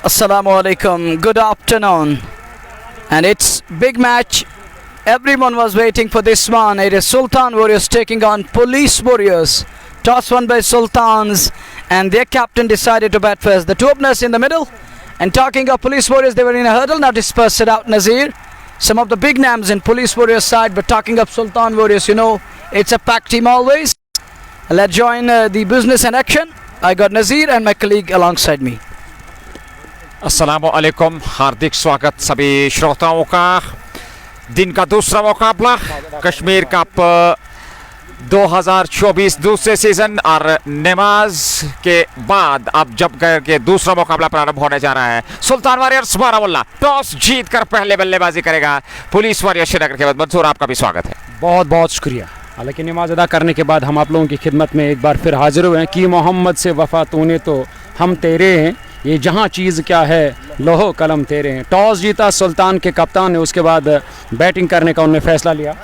Assalamu alaikum, good afternoon, and it's big match. Everyone was waiting for this one. It is Sultan Warriors taking on Police Warriors. Toss won by Sultans, and their captain decided to bat first. The two openers in the middle, and talking of Police Warriors, they were in a hurdle, now dispersed it out. Nazir, some of the big names in Police Warriors side, but talking of Sultan Warriors, you know, it's a packed team always. Let's join the business and action. I got Nazir and my colleague alongside me. अस्सलामुअलैकुम, हार्दिक स्वागत सभी श्रोताओं का। दिन का दूसरा मुकाबला Kashmir cup 2024 दूसरे सीजन और नमाज के बाद अब जब के दूसरा मुकाबला प्रारंभ होने जा रहा है। सुल्तान वॉरियर्स बारामुल्ला टॉस जीतकर पहले बल्लेबाजी करेगा पुलिस वॉरियर्स श्रीनगर के बाद। मंसूर, आपका भी स्वागत है। बहुत बहुत शुक्रिया। हालांकि नमाज अदा करने के बाद हम आप लोगों की खिदमत में एक बार फिर हाजिर हुए हैं कि मोहम्मद से वफा तूने तो हम तेरे हैं, ये जहाँ चीज़ क्या है लोहो कलम तेरे हैं। टॉस जीता सुल्तान के कप्तान ने, उसके बाद बैटिंग करने का उन्होंने फैसला लिया।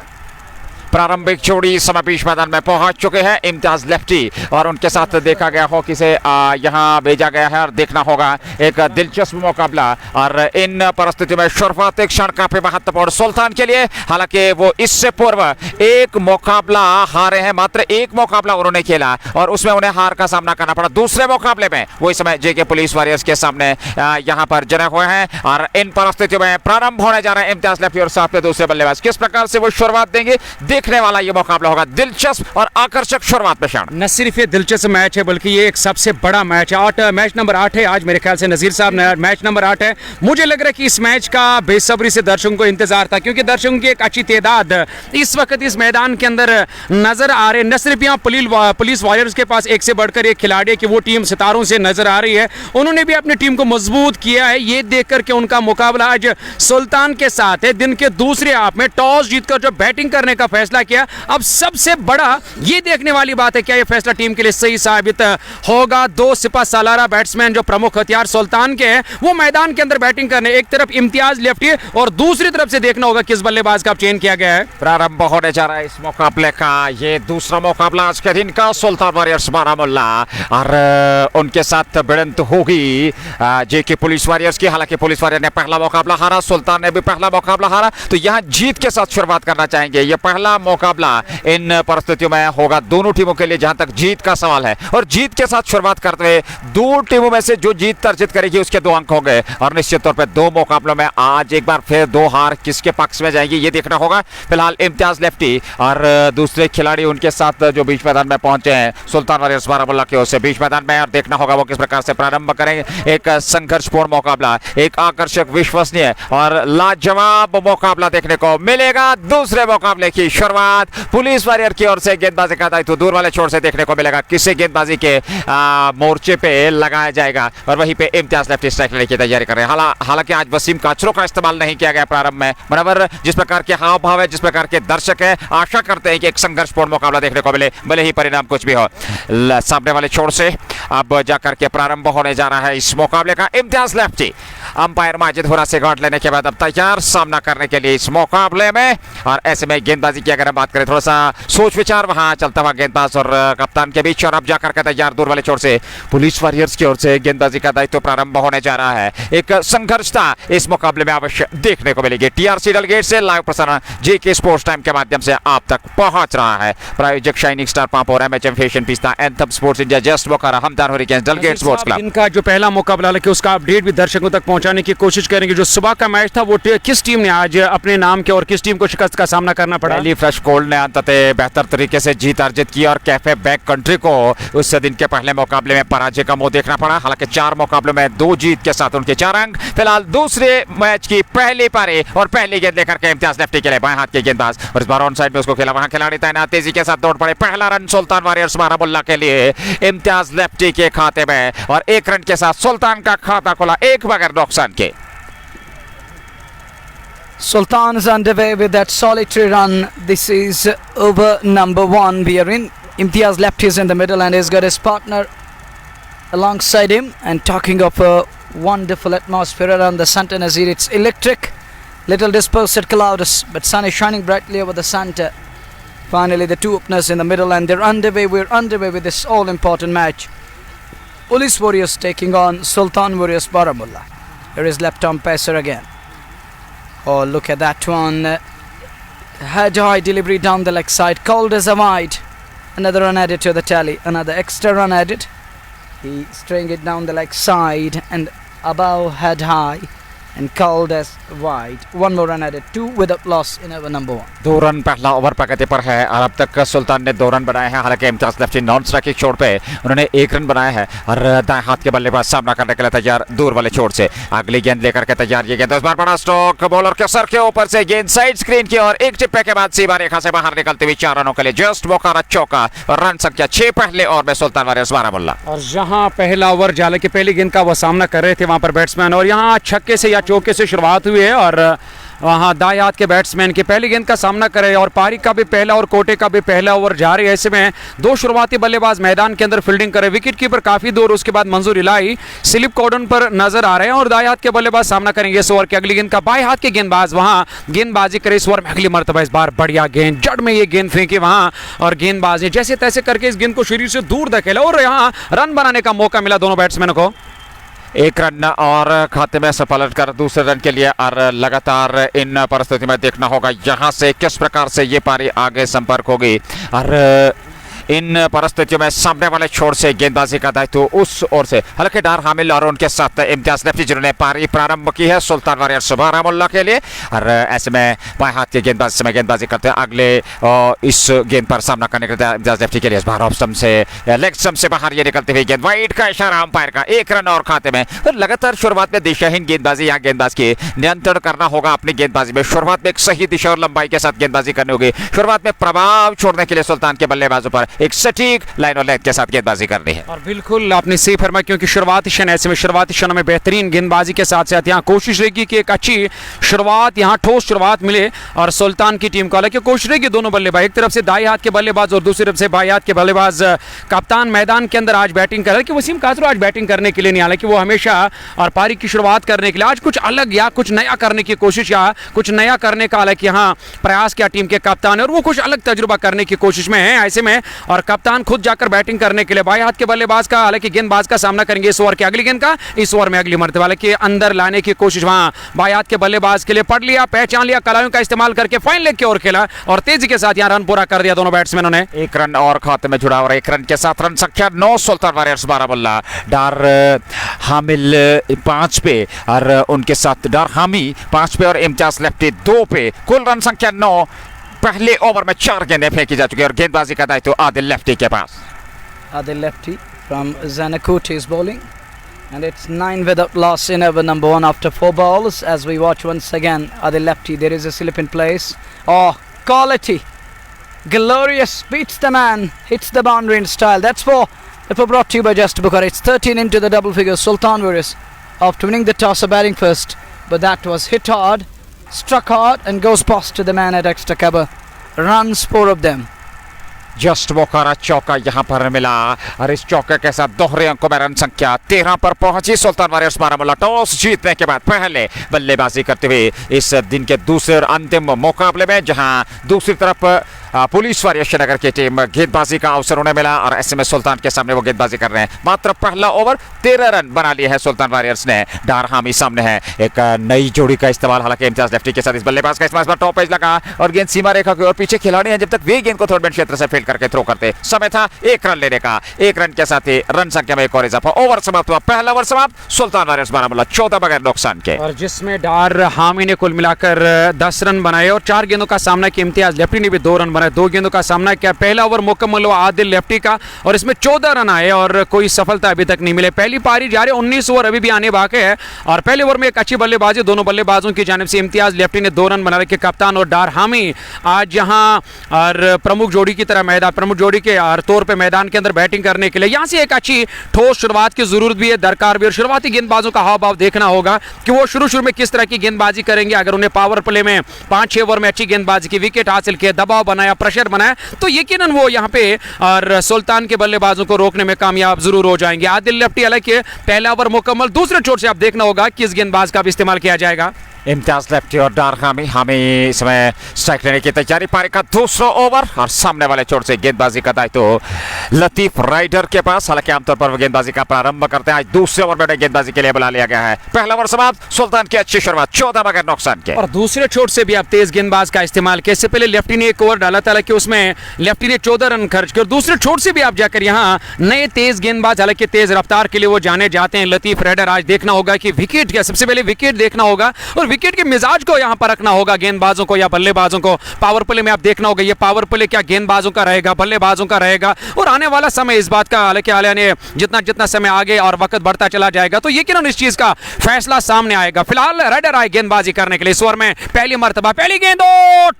प्रारंभिक जोड़ी समापीश मैदान में पहुंच चुके हैं। इम्तियाज लेफ्टी और उनके साथ देखा गया हो किसे यहां भेजा गया है और देखना होगा एक दिलचस्प मुकाबला। और इन परिस्थितियों में शुरुआत एक क्षण काफी महत्वपूर्ण सुल्तान के लिए। हालांकि वो इससे पूर्व एक मुकाबला हारे हैं, मात्र एक मुकाबला उन्होंने खेला और उसमें उन्हें हार का सामना करना पड़ा। दूसरे मुकाबले में वो इस समय जेके पुलिस वॉरियर्स के सामने यहां पर जने हुए हैं और इन परिस्थितियों में प्रारंभ होने जा रहे हैं इम्तियाज लेफ्टी और साथ में दूसरे बल्लेबाज। किस प्रकार से वो शुरुआत देंगे, देखने वाला ये मुकाबला होगा। दिलचस्प और आकर्षक शुरुआत में क्षण। न सिर्फ ये दिलचस्प मैच है बल्कि ये एक सबसे बड़ा मैच है। मैच नंबर 8 है आज मेरे ख्याल से नजीर साहब ने मैच नंबर 8 है। मुझे लग रहा है कि इस मैच का बेसब्री से दर्शकों को इंतजार था, क्योंकि दर्शकों की एक अच्छी तादाद इस वक्त इस मैदान के अंदर नजर आ रहे। न सिर्फ यहाँ पुलिस वॉरियर्स के पास एक से बढ़कर एक खिलाड़ी है कि वो टीम सितारों से नजर आ रही है, उन्होंने भी अपनी टीम को मजबूत किया है। ये देख करके उनका मुकाबला आज सुल्तान के साथ है। दिन के दूसरे हाफ में टॉस जीतकर जो बैटिंग करने का फैसला किया, अब सबसे बड़ा ये देखने वाली बात है क्या ये फैसला टीम के लिए सही साबित होगा। दो सिपा सालारा बैट्समैन जो प्रमुख हथियार सुल्तान के हैं वो मैदान के अंदर बैटिंग करने, एक तरफ इम्तियाज लेफ्टी और दूसरी तरफ से देखना होगा किस बल्लेबाज का चयन किया गया है। प्रारंभ होने जा रहा है इस मुकाबले का ये दूसरा मुकाबला आज के दिन का। सुल्तान वॉरियर्स बारामुल्ला और उनके साथ भिड़ंत होगी जेके पुलिस वॉरियर्स की। हालांकि पुलिस वॉरियर ने पहला मुकाबला हारा, सुल्तान ने भी पहला मुकाबला हारा, तो यहां जीत के साथ शुरुआत करना चाहेंगे। ये पहला मुकाबला इन परिस्थितियों में होगा दोनों टीमों के लिए जहां तक जीत का सवाल है। और जीत के साथ शुरुआत करते हुए दो टीमों में से जो जीत अर्जित करेगी उसके 2 अंक होंगे। और निश्चित तौर पे 2 मुकाबलों में आज एक बार फिर 2 हार किसके पक्ष में जाएंगी ये देखना होगा। फिलहाल इम्तियाज लेफ्टी और दूसरे खिलाड़ी उनके साथ जो बीच मैदान में पहुंचे हैं सुल्तान वॉरियर्स बारामुल्ला की ओर से बीच मैदान में, और देखना होगा वो किस प्रकार से प्रारंभ करेंगे। एक संघर्षपूर्ण मुकाबला, एक आकर्षक, विश्वसनीय और लाजवाब मुकाबला देखने को मिलेगा। दूसरे मुकाबले की शुरुआत पुलिस वॉरियर की ओर से गेंदबाजी का दायित्व दूर वाले छोर से देखने को मिलेगा। किसे गेंदबाजी के मोर्चे पे लगाया जाएगा और वहीं पे इम्तियाज लेफ्टी स्ट्राइक लेने की तैयारी कर रहे हैं। हालांकि आज वसीम काचरों का इस्तेमाल नहीं किया गया प्रारंभ में। बराबर जिस प्रकार के हाव भाव है, जिस प्रकार के दर्शक है, आशा करते हैं कि एक संघर्षपूर्ण मुकाबला देखने को मिले, भले ही परिणाम कुछ भी हो। सामने वाले छोर से अब जाकर के प्रारंभ होने जा रहा है इस मुकाबले का। इम्तियाज लेफ्टी अंपायर माजिद हुरा से गार्ड लेने के बाद अब तैयार सामना करने के लिए इस मुकाबले में। और ऐसे में गेंदबाजी की अगर हम बात करें, थोड़ा सा सोच विचार वहां चलता हुआ गेंदबाज और कप्तान के बीच। और अब जाकर के तैयार दूर वाले छोर से पुलिस वॉरियर्स की ओर से गेंदबाजी का दायित्व प्रारंभ होने जा रहा है। एक संघर्षता इस मुकाबले में अवश्य देखने को मिलेगी। टीआरसी डलगेट से लाइव प्रसारण जेके स्पोर्ट्स टाइम के माध्यम से आप तक पहुंच रहा है। प्रायोजक shining star Pampore, MHM fashion fiesta, anthem sports India, just Bokaro, Hamdan hurricanes, Dalgate sports club. इनका जो पहला मुकाबला है उसका अपडेट भी दर्शकों तक पहुंचाने की कोशिश करेंगे। जो सुबह का मैच था वो किस टीम ने आज अपने नाम के और किस टीम को शिकस्त का सामना करना पड़ा? पहली फ्रेश कोल्ड ने अंततः बेहतर तरीके से जीत अर्जित की और कैफे बैक कंट्री को उस दिन के पहले मुकाबले में पराजय का मुंह देखना पड़ा। हालांकि 4 मुकाबलों में 2 जीत के साथ उनके 4 अंक। फिलहाल दूसरे मैच की पहली पारी और पहली गेंद लेकर के इम्तियाज लेफ्टी के लिए बाएं हाथ के गेंदबाज, और इस बार ऑन साइड में उसको खेला, वहां खिलाड़ी तैनात, तेजी के साथ दौड़ पड़े। पहला रन सुल्तान वॉरियर्स बारामुल्ला के लिए इम्तियाज लेफ्टी के खाते में, और 1 रन के साथ सुल्तान का खाता खुला 1 बगैर नुकसान के। Sultan's underway with that solitary run. This is over number 1. We are in. Imtiaz left is in the middle and he's got his partner alongside him. And talking of a wonderful atmosphere around the center, Nazir, it's electric. Little dispersed clouds, but sun is shining brightly over the center. Finally, the two openers in the middle, and they're underway. We're underway with this all-important match. Police Warriors taking on Sultan Warriors Baramulla. Here is left-arm passer again. Oh, look at that one. Head-high delivery down the leg side, called as a wide. Another run added to the tally. Another extra run added. He string it down the leg side and above head-high, and called as wide. One more run added. 2 without loss in over number 1. 2 run पहला over प्रगति पर है और अब तक सुल्तान ने 2 run बनाए हैं। हालांकि इम्तियाज लेफ्टी नॉन स्ट्राइक छोड़ पे उन्होंने 1 रन बनाया है और दाएं हाथ के बल्लेबाज सामना करने के लिए तैयार दूर वाले छोड़ से। अगली गेंद लेकर के तैयार। ये गेंद इस बार बड़ा स्ट्रोक, बॉलर के सर के ऊपर से गेंद साइड स्क्रीन की और एक टिप्पे के बाद सीमा रेखा से बाहर निकलते हुए 4 रनों के लिए जस्ट मोकारा चौका और रन संख्या 6 पहले ओवर में सुल्तान वारियर्स बारामुल्ला। और जहां पहला ओवर जाले की पहली गेंद का वो सामना कर रहे थे वहां पर बैट्समैन, और यहां छक्के से या चौके से शुरुआत हुई है और वहां दाएं हाथ के बैट्समैन की पहली गेंद का सामना करे और पारी का भी पहला और कोटे का भी पहला ओवर जारी है। ऐसे में 2 शुरुआती बल्लेबाज मैदान के अंदर फील्डिंग करे। विकेट कीपर काफी दूर, उसके बाद मंजूर इलाही स्लिप कॉर्डन पर नजर आ रहे हैं और दाएं हाथ के बल्लेबाज सामना करेंगे इस ओवर की अगली गेंद का। बाएं हाथ के गेंदबाज वहां गेंदबाजी करे इस ओवर में अगली मर्तबा। इस बार बढ़िया गेंद, जड़ में ये गेंद फेंकी वहां और गेंदबाजी जैसे तैसे करके इस गेंद को शरीर से दूर धकेला और यहां रन बनाने का मौका मिला दोनों बैट्समैनों को। 1 रन और खाते में से पलट कर दूसरे रन के लिए और लगातार इन परिस्थिति में देखना होगा यहां से किस प्रकार से ये पारी आगे संपर्क होगी और इन परिस्थितियों में सामने वाले छोर से गेंदबाजी का दायित्व उस ओर से हल्के डार हामिल और उनके साथ इम्तियाज लेफ्टी जिन्होंने पारी प्रारंभ की है सुल्तान वारियर्स बारामुल्ला के लिए। और ऐसे में बाएं हाथ के गेंदबाज समय गेंदबाजी करते हैं अगले इस गेंद पर सामना करने के लिए इम्तियाज लेफ्टी के लिए इस बार ऑफ स्टंप से लेग स्टंप से बाहर ये निकलती हुई गेंद, वाइड का इशारा अंपायर का। 1 रन और खाते में। और लगातार शुरुआत में दिशाहीन गेंदबाजी या गेंदबाज की नियंत्रण करना होगा अपनी गेंदबाजी में। शुरुआत में एक सही दिशा और लंबाई के साथ गेंदबाजी करनी होगी। शुरुआत में प्रभाव छोड़ने के लिए सुल्तान के बल्लेबाजों पर एक सटीक लाइन और लेंथ के साथ गेंदबाजी करनी है। और बिल्कुल आपने सही फरमाया क्योंकि शुरुआती क्षण ऐसे में शुरुआती क्षणों में बेहतरीन गेंदबाजी के साथ साथ यहाँ कोशिश रहेगी कि एक अच्छी शुरुआत, यहाँ ठोस शुरुआत मिले और सुल्तान की टीम को। हालांकि कोशिश रहेगी दोनों बल्लेबाज, एक तरफ से दाएं हाथ के बल्लेबाज और दूसरी तरफ से बाएं हाथ के बल्लेबाज। कप्तान मैदान के अंदर आज बैटिंग कर रहे हैं कि वसीम कासरो आज बैटिंग करने के लिए नहीं, हालांकि वो हमेशा और पारी की शुरुआत करने के लिए आज कुछ अलग या कुछ नया करने की कोशिश या कुछ नया करने का हालांकि यहाँ प्रयास किया टीम के कप्तान और वो कुछ अलग तजुर्बा करने की कोशिश में है ऐसे में। और कप्तान खुद जाकर बैटिंग करने के लिए बाएं हाथ के बल्लेबाज का हालांकि गेंदबाज का सामना करेंगे इस ओवर की अगली गेंद का। इस ओवर में अगली मर्तबा के अंदर लाने की कोशिश वहां बाएं हाथ के बल्लेबाज के लिए पढ़ लिया, पहचान लिया, कलाइयों का इस्तेमाल करके फाइन लेग की ओर खेला और तेजी के साथ यहां रन पूरा कर दिया दोनों बैट्समैनों ने। 1 रन और खाते में जुड़ा और 1 रन के साथ रन संख्या 9 सुल्तान वारियर्स बारामुल्ला। डार हामिल 5 पे और उनके साथ डार हामी 5 पे और इम्तियाज लेफ्टी 2 पे। कुल रन संख्या 9। पहले ओवर में 4 गेंदें फेंकी जा चुकी है और गेंदबाजी का दायित्व आदिल लेफ्टी के पास। Adil Lefty from Zanakut is bowling, and it's 9 without loss in over number 1 after 4 balls. As we watch once again, Adil Lefty, there is a slip in place. Oh, quality, glorious, beats the man, hits the boundary in style. That's for brought to you by Just Booker. It's 13 into the double figures. Sultan Warriors after winning the toss are batting first, but that was hit hard, struck hard, and goes past to the man at extra cover. Runs 4 of them. Just मोकारा चौका यहां पर मिला और इस चौके के साथ दोहरे अंकों में रन संख्या 13 पर पहुंची सुल्तान वारियर्स बारामुल्ला। टॉस जीतने के बाद पहले बल्लेबाजी करते हुए इस दिन के दूसरे और अंतिम मुकाबले में, जहां दूसरी तरफ पुलिस वारियर्स श्रीनगर की टीम गेंदबाजी का अवसर उन्हें मिला और ऐसे में सुल्तान के सामने वो गेंदबाजी कर रहे हैं। मात्र पहला ओवर 13 रन बना लिए है सुल्तान वारियर्स ने। डार हामी सामने है, एक नई जोड़ी का इस्तेमाल हालांकि इम्तियाज लेफ्टी के साथ इस बल्लेबाज का इस्तेमाल टॉप एज लगा और गेंद सीमा रेखा की ओर पीछे खिलाड़ी हैं जब तक वे गेंद को थर्ड बैट क्षेत्र से फील्ड करके थ्रो करते। समय था 1 रन लेने का। 1 रन के साथ ही रन संख्या में एक और इजाफा। ओवर समाप्त हुआ, पहला ओवर समाप्त सुल्तान वारियर्स बारामुल्ला 14 बगैर नुकसान के। और जिसमें डार हामी ने कुल मिलाकर 10 रन बनाए और 4 गेंदों का सामना किया। इम्तियाज लेफ्टी ने भी 2 रन बनाए। 2 गेंदों का सामना किया। पहला ओवर मुकम्मल हुआ आदिल लेफ्टी का और इसमें 14 रन आए और कोई सफलता अभी तक नहीं मिले। पहली पारी जारी, 19 ओवर अभी भी आने बाकी है और पहले ओवर में एक अच्छी बल्लेबाजी दोनों बल्लेबाजों की जानिब से। इम्तियाज लेफ्टी ने 2 रन बना रखे। कप्तान और डार हामी आज यहां और प्रमुख जोड़ी की तरह मैदान, प्रमुख जोड़ी के तौर पे मैदान के अंदर बैटिंग करने के लिए यहां से एक अच्छी ठोस शुरुआत की जरूरत भी है, दरकार भी। और शुरुआती गेंदबाजों का हाव भाव देखना होगा कि वो शुरू में किस तरह की गेंदबाजी करेंगे। अगर उन्हें पावर प्ले में 5-6 ओवर में अच्छी गेंदबाजी की, विकेट हासिल किए, दबाव बनाया, प्रेशर बनाया, तो यकीनन वो यहां पे और सुल्तान के बल्लेबाजों को रोकने में कामयाब जरूर हो जाएंगे। आदिल लेफ्टी हालांकि पहला ओवर मुकम्मल, दूसरे छोर से आप देखना होगा किस गेंदबाज का भी इस्तेमाल किया जाएगा। इम्तियाज लेफ्टी और डार हमें इसमें स्ट्राइक लेने की तैयारी। पारी का दूसरा ओवर और सामने वाले चोट से गेंदबाजी का दायित्व लतीफ राइडर के पास। हालांकि आमतौर पर वो गेंदबाजी का प्रारंभ करते हैं, आज दूसरे ओवर में गेंदबाजी के लिए बुला लिया गया है। पहला ओवर समाप्त, सुल्तान की अच्छी शुरुआत 14 बगैर नुकसान के। और दूसरे चोट से भी आप तेज गेंदबाज का इस्तेमाल किया। इससे पहले लेफ्टी ने एक ओवर डाला था, हालांकि उसमें लेफ्टी ने 14 रन खर्च किए। और दूसरे चोट से भी आप जाकर यहाँ नए तेज गेंदबाज, हालांकि तेज रफ्तार के लिए वो जाने जाते हैं लतीफ राइडर। आज देखना होगा कि विकेट क्या, सबसे पहले विकेट देखना होगा और विकेट के मिजाज को यहाँ पर रखना होगा, गेंदबाजों को या बल्लेबाजों को। पावर प्ले में आप देखना होगा ये पावर प्ले क्या गेंदबाजों का रहेगा, बल्लेबाजों का रहेगा। और आने वाला समय इस बात का, हालांकि आलिया ने जितना जितना समय आगे और वक्त बढ़ता चला जाएगा तो यकीनन इस चीज का फैसला सामने आएगा। फिलहाल राइडर आए गेंदबाजी करने के लिए। इस ओवर में पहली मर्तबा पहली गेंद,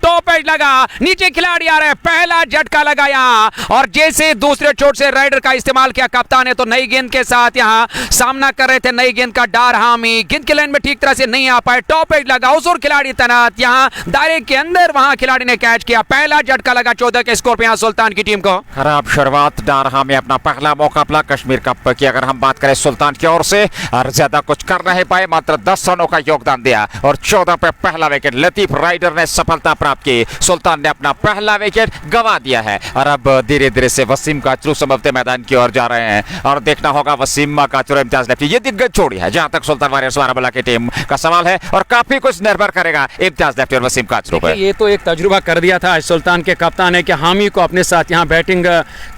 टॉप एज लगा, नीचे खिलाड़ी आ रहे, पहला झटका लगाया और जैसे दूसरे चोट से राइडर का इस्तेमाल किया कप्तान ने, तो नई गेंद के साथ यहां सामना कर रहे थे नई गेंद का डार हामी। गेंद के लाइन में ठीक तरह से नहीं आ पाए, टॉप एज लगा, उस और खिलाड़ी तैनात यहां दायरे के अंदर, वहां खिलाड़ी ने कैच किया, पहला झटका लगा 14 के स्कोर पे यहां सुल्तान की टीम को। खराब शुरुआत डार हामी अपना पहला मुकाबला कश्मीर कप की अगर हम बात करें सुल्तान की ओर से, और ज्यादा कुछ कर नहीं पाए, मात्र 10 रनों का योगदान दिया और 14 पे पहला विकेट लतीफ राइडर ने सफलता प्राप्त की। सुल्तान ने अपना पहला विकेट गंवा दिया है और अब धीरे धीरे से वसीम काचरू समझते मैदान की ओर जा रहे हैं और देखना होगा वसीम काचरू इम्तियाज लेफ्टी, ये दिग्गज जोड़ी है जहां तक सुल्तान वारियर्स बारामूला की टीम का सवाल है और काफी कुछ निर्भर करेगा इम्तियाज लेफ्टी और वसीम काचरू पर। ये तो एक तजुर्बा कर दिया था सुल्तान के कप्तान ने कि हामी को अपने साथ यहाँ बैटिंग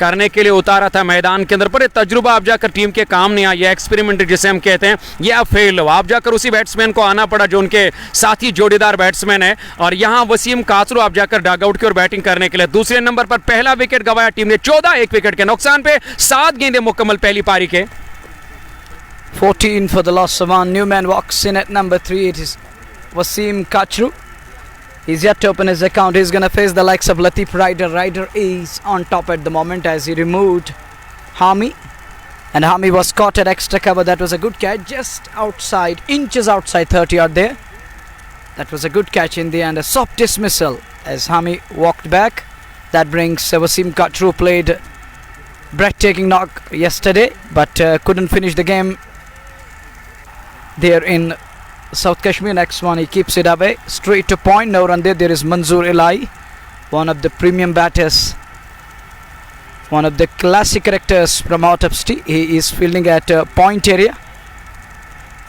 करने के लिए उतारा था मैदान के अंदर, पर ये तजुर्बा आप जाकर टीम के काम नहीं आया, एक्सपेरिमेंट जिसे हम कहते हैं, ये अब फेल हुआ। आप जाकर उसी बैट्समैन को आना पड़ा जो उनके साथी जोड़ीदार बैट्समैन है और यहाँ वसीम काचरू आप जाकर डगआउट की ओर बैटिंग करने के लिए। दूसरे नंबर पर पहला विकेट गंवाया टीम ने 14 एक विकेट के नुकसान पे, 7 गेंदें मुकम्मल पहली पारी के। 14 for the loss of one. New man walks in at number 3. It is Wasim Kachru. He's yet to open his account. He's going to face the likes of Latif Ryder. Ryder is on top at the moment as he removed Hami. And Hami was caught at extra cover. That was a good catch. Just outside, inches outside 30 out there. That was a good catch in the end. A soft dismissal as Hami walked back. That brings Wasim Kachru, played breathtaking knock yesterday but couldn't finish the game there in South Kashmir. Next one, he keeps it away straight to point. No run there. There is Manzoor Elai, one of the premium batters, one of the classic characters from out of City. He is fielding at point area.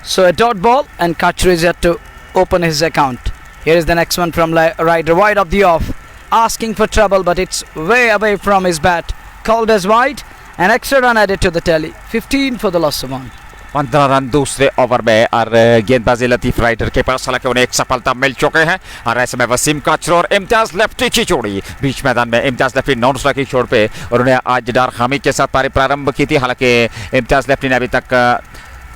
So a dot ball and Kachru is yet to open his account. Here is the next one from Ryder, wide of the off, asking for trouble but it's way away from his bat, called as wide. An extra run added to the tally. 15 for the loss of one. 15 run दूसरे over में और गेंदबाजी Latif rider के पास, हालांकि उन्हें एक सफलता मिल चुके हैं और ऐसे में वसीम काचरू और इम्तियाज लेफ्टी की जोड़ी बीच मैदान में। इम्तियाज लेफ्टी नॉन स्ट्राइक की छोड़ पे और उन्हें आज डार हामी के साथ पारी प्रारंभ की थी। हालांकि इम्तियाज लेफ्टी ने अभी तक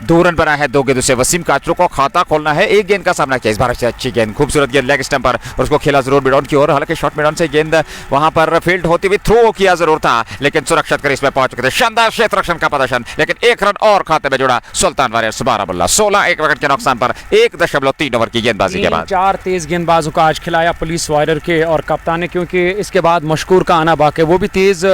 2 रन बनाया है 2 गेंदों से। वसीम काचरू को खाता खोलना है, 1 गेंद का सामना किया इस बार से। अच्छी गेंद, खूबसूरत गेंद लेग स्टंप पर और उसको खेला जरूर मिड ऑन की ओर। हालांकि शॉर्ट मिड ऑन से गेंद वहां पर फील्ड होती हुई थ्रो किया जरूर था लेकिन सुरक्षित कर इसमें पहुंच चुके थे। शानदार क्षेत्र रक्षण का प्रदर्शन, लेकिन 1 रन और खाते में जुड़ा सुल्तान वारियर्स बारामूला। 16 एक विकेट के नुकसान पर 1.3 ओवर की गेंदबाजी के बाद 4 तेज गेंदबाजों का आज खिलाया पुलिस वारियर के और कप्तान ने, क्योंकि इसके बाद मशकूर का आना बाकी, वो भी तेज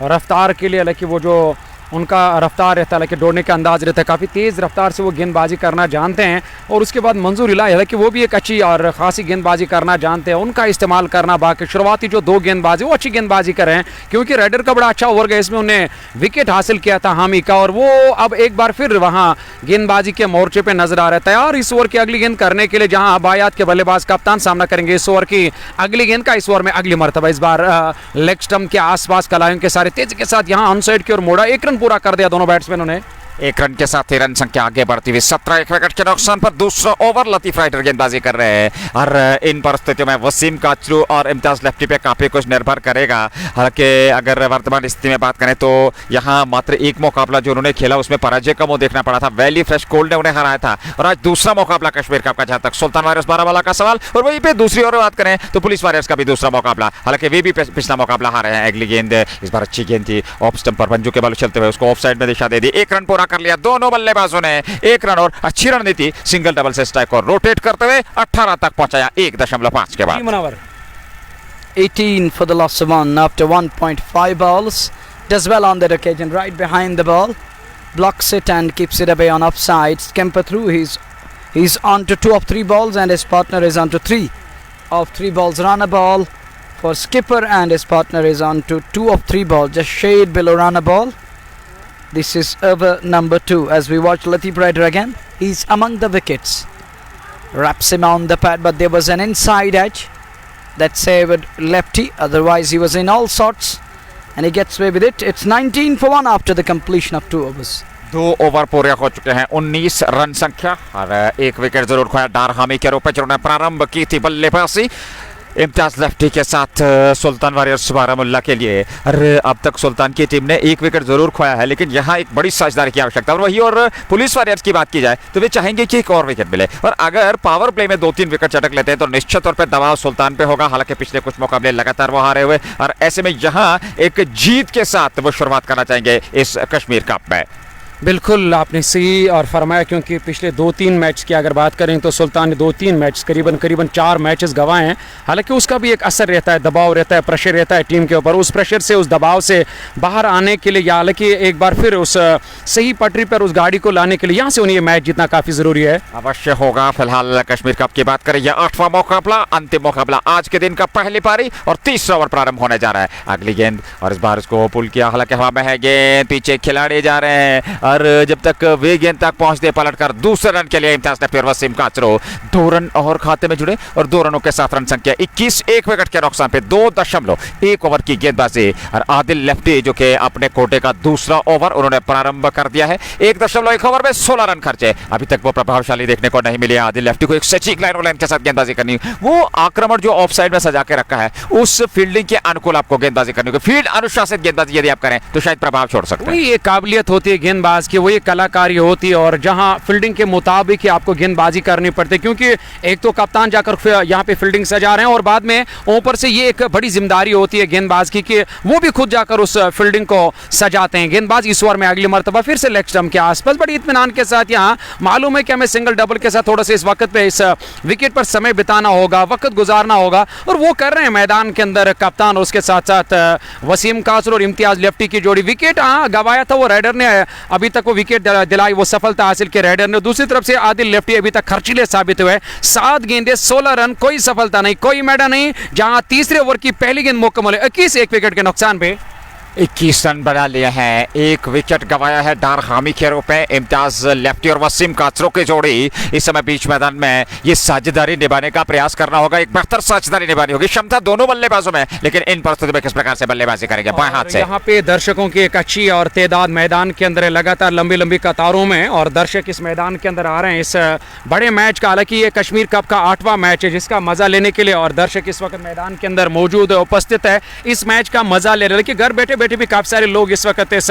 रफ्तार के लिए, हालांकि वो जो उनका रफ्तार रहता है, हालांकि दौड़ने का अंदाज रहता है, काफ़ी तेज़ रफ्तार से वो गेंदबाजी करना जानते हैं। और उसके बाद मंजूर इलाही, हालांकि वो भी एक अच्छी और ख़ासी गेंदबाजी करना जानते हैं, उनका इस्तेमाल करना बाकी। शुरुआती जो 2 गेंदबाजी वो अच्छी गेंदबाजी कर रहे हैं, क्योंकि राइडर का बड़ा अच्छा ओवर गया, इसमें उन्हें विकेट हासिल किया था हामी का और वो अब एक बार फिर वहाँ गेंदबाजी के मोर्चे पर नजर आ रहा है, तैयार इस ओवर की अगली गेंद करने के लिए, जहाँ बायात के बल्लेबाज कप्तान सामना करेंगे इस ओवर की अगली गेंद का। इस ओवर में अगली मरतबा इस बार लेग स्टंप के आसपास कलाइयों के सारे तेजी के साथ यहाँ ऑन साइड की ओर मोड़ा, 1 रन पूरा कर दिया दोनों बैट्समैनों ने। 1 रन के साथ ही रन संख्या आगे बढ़ती हुई 17 एक विकेट के नुकसान पर दूसरा ओवर लतीफ राइडर गेंदबाजी कर रहे हैं और इन परिस्थितियों में वसीम काचरू और इम्तियाज लेफ्टी पे काफी कुछ निर्भर करेगा। हालांकि अगर वर्तमान स्थिति में बात करें तो यहाँ मात्र 1 मुकाबला जो उन्होंने खेला उसमें पराजय का मुंह देखना पड़ा था, वैली फ्रेश गोल्ड ने उन्हें हराया था और आज दूसरा मुकाबला कश्मीर कप का, जहां तक सुल्तान वारियर्स बारामूला का सवाल। और वहीं पे दूसरी ओर बात करें तो पुलिस वारियर्स का भी दूसरा मुकाबला, हालांकि वे भी पिछला मुकाबला हारे हैं। अगली गेंद इस बार अच्छी गेंद थी, ऑफ स्टंप पर मंजू के बल चलते हुए उसको ऑफ साइड में दिशा दे दी। 1 रन पूरा कर लिया दोनों बल्लेबाजों ने, 1 रन और अच्छी रणनीति, सिंगल डबल से स्ट्राइक और रोटेट करते हुए 18 तक पहुंचाया 1.5 के बाद। 18 for the loss of one after 1.5 balls. Does well on that occasion, right behind the ball, blocks it and keeps it away on offside. Skemper through He's on to 2 of 3 balls and his partner is on to 3 of 3 balls. Run a ball for skipper and his partner is on to 2 of 3 balls, just shade below run a ball. This is over number 2 as we watch Lateef Raider again. He's among the wickets. Wraps him on the pad, but there was an inside edge that saved lefty. Otherwise he was in all sorts and he gets away with it. It's 19 for 1 after the completion of 2 overs. 2 over पूरे हो चुके हैं, 19 run संख्या और 1 wicket जरूर खोया डार हामी के रूप में जिन्होंने प्रारंभ की थी बल्लेबाजी इम्तियाज लेफ्टी के साथ सुल्तान वॉरियर्स बारामुल्ला के लिए। और अब तक सुल्तान की टीम ने 1 विकेट जरूर खोया है, लेकिन यहाँ एक बड़ी साझेदारी की आवश्यकता है। और वही और पुलिस वॉरियर्स की बात की जाए तो वे चाहेंगे कि एक और विकेट मिले, और अगर पावर प्ले में 2-3 विकेट चटक लेते हैं तो निश्चित तौर पर दबाव सुल्तान पे होगा। हालांकि पिछले कुछ मुकाबले लगातार वो हारे हुए, और ऐसे में यहाँ एक जीत के साथ वो शुरुआत करना चाहेंगे इस कश्मीर कप में। बिल्कुल आपने सही और फरमाया, क्योंकि पिछले 2-3 मैच की अगर बात करें तो सुल्तान ने 2-3 मैच करीबन 4 मैचेस गंवाए हैं। हालांकि उसका भी एक असर रहता है, दबाव रहता है, प्रेशर रहता है टीम के ऊपर। उस प्रेशर से, उस दबाव से बाहर आने के लिए, या हालांकि एक बार फिर उस सही पटरी पर उस गाड़ी को लाने के लिए यहाँ से उन्हें मैच जीतना काफ़ी ज़रूरी है। अवश्य होगा। फिलहाल कश्मीर कप की बात करें, यह 8वां मुकाबला, अंतिम मुकाबला आज के दिन का पहली पारी और 3रा ओवर प्रारंभ होने जा रहा है। अगली गेंद और इस बार उसको पुल किया, हालांकि हवा में है गेंद, पीछे खिलाड़ी जा रहे हैं और जब तक वे गेंद तक पहुंचते पलटकर दूसरे रन के लिए इम्तियाज ने फिर वसीम काचरो 2 रन और खाते में जुड़े और 2 रनों के साथ रन संख्या 21, 1 विकेट के नुकसान पे 2.1 ओवर की गेंदबाजी। और आदिल लेफ्टी जो कि अपने कोटे का दूसरा ओवर उन्होंने प्रारंभ कर दिया है। 1.1 ओवर में 16 रन खर्चे। अभी तक वो प्रभावशाली देखने को नहीं मिली। आदिल लेफ्टी को एक सटीक लाइन के साथ गेंदबाजी करनी, वो आक्रमण जो ऑफ साइड में सजा के रखा है उस फील्डिंग के अनुकूल आपको गेंदबाजी करनी होगी। फील्ड अनुशासित गेंदबाजी यदि आप करें तो शायद प्रभाव छोड़ सकते हैं। वही एक काबिलियत होती है गेंदबाज की, वही कलाकारी होती है, और जहां फील्डिंग के मुताबिक ही आपको गेंदबाजी करनी पड़ती है, क्योंकि एक तो कप्तान जाकर यहाँ पे फील्डिंग सजा रहे हैं और बाद में ऊपर से ये एक बड़ी जिम्मेदारी होती है गेंदबाज की कि वो भी खुद जाकर उस फील्डिंग को सजाते हैं। गेंदबाज इस ओवर में अगली मरतबा फिर से लेग स्टंप के आसपास बड़ी इत्मीनान के साथ, यहाँ मालूम है कि हमें सिंगल डबल के साथ थोड़ा सा इस वक्त पे इस विकेट पर समय बिताना होगा, वक्त गुजारना होगा, और वो कर रहे हैं मैदान के अंदर कप्तान और उसके साथ साथ वसीम कासर और इम्तियाज लेफ्टी की जोड़ी। विकेट गवाया था वो राइडर ने, अभी तक वो विकेट दिलाई, वो सफलता हासिल की राइडर ने। दूसरी तरफ से आदिल लेफ्टी अभी तक खर्चीले साबित हुए, 7 गेंदे 16 रन, कोई सफलता नहीं, कोई मैडा नहीं। जहां तीसरे ओवर की पहली गेंद मुकम्मल है 21, 1 विकेट के नुकसान पे 21 रन बना लिए हैं, 1 विकेट गंवाया है डार हामी के रूप में। इम्तियाज लेफ्टी और वसीम काचरो की जोड़ी इस समय बीच मैदान में ये साझेदारी निभाने का प्रयास करना होगा, एक बेहतर साझेदारी निभानी होगी। क्षमता दोनों बल्लेबाजों में, लेकिन इन परिस्थितियों में किस प्रकार से बल्लेबाजी करेंगे बाएं हाथ से। यहाँ पे दर्शकों की एक अच्छी और तादाद मैदान के अंदर लगातार लंबी लंबी कतारों में, और दर्शक इस मैदान के अंदर आ रहे हैं इस बड़े मैच का। हालांकि ये कश्मीर कप का 8वां मैच है जिसका मजा लेने के लिए, और दर्शक इस वक्त मैदान के अंदर मौजूद उपस्थित है, इस मैच का मजा ले रहे हैं। लेकिन घर बैठे बैठे भी काफी सारे लोग इस वक्त इस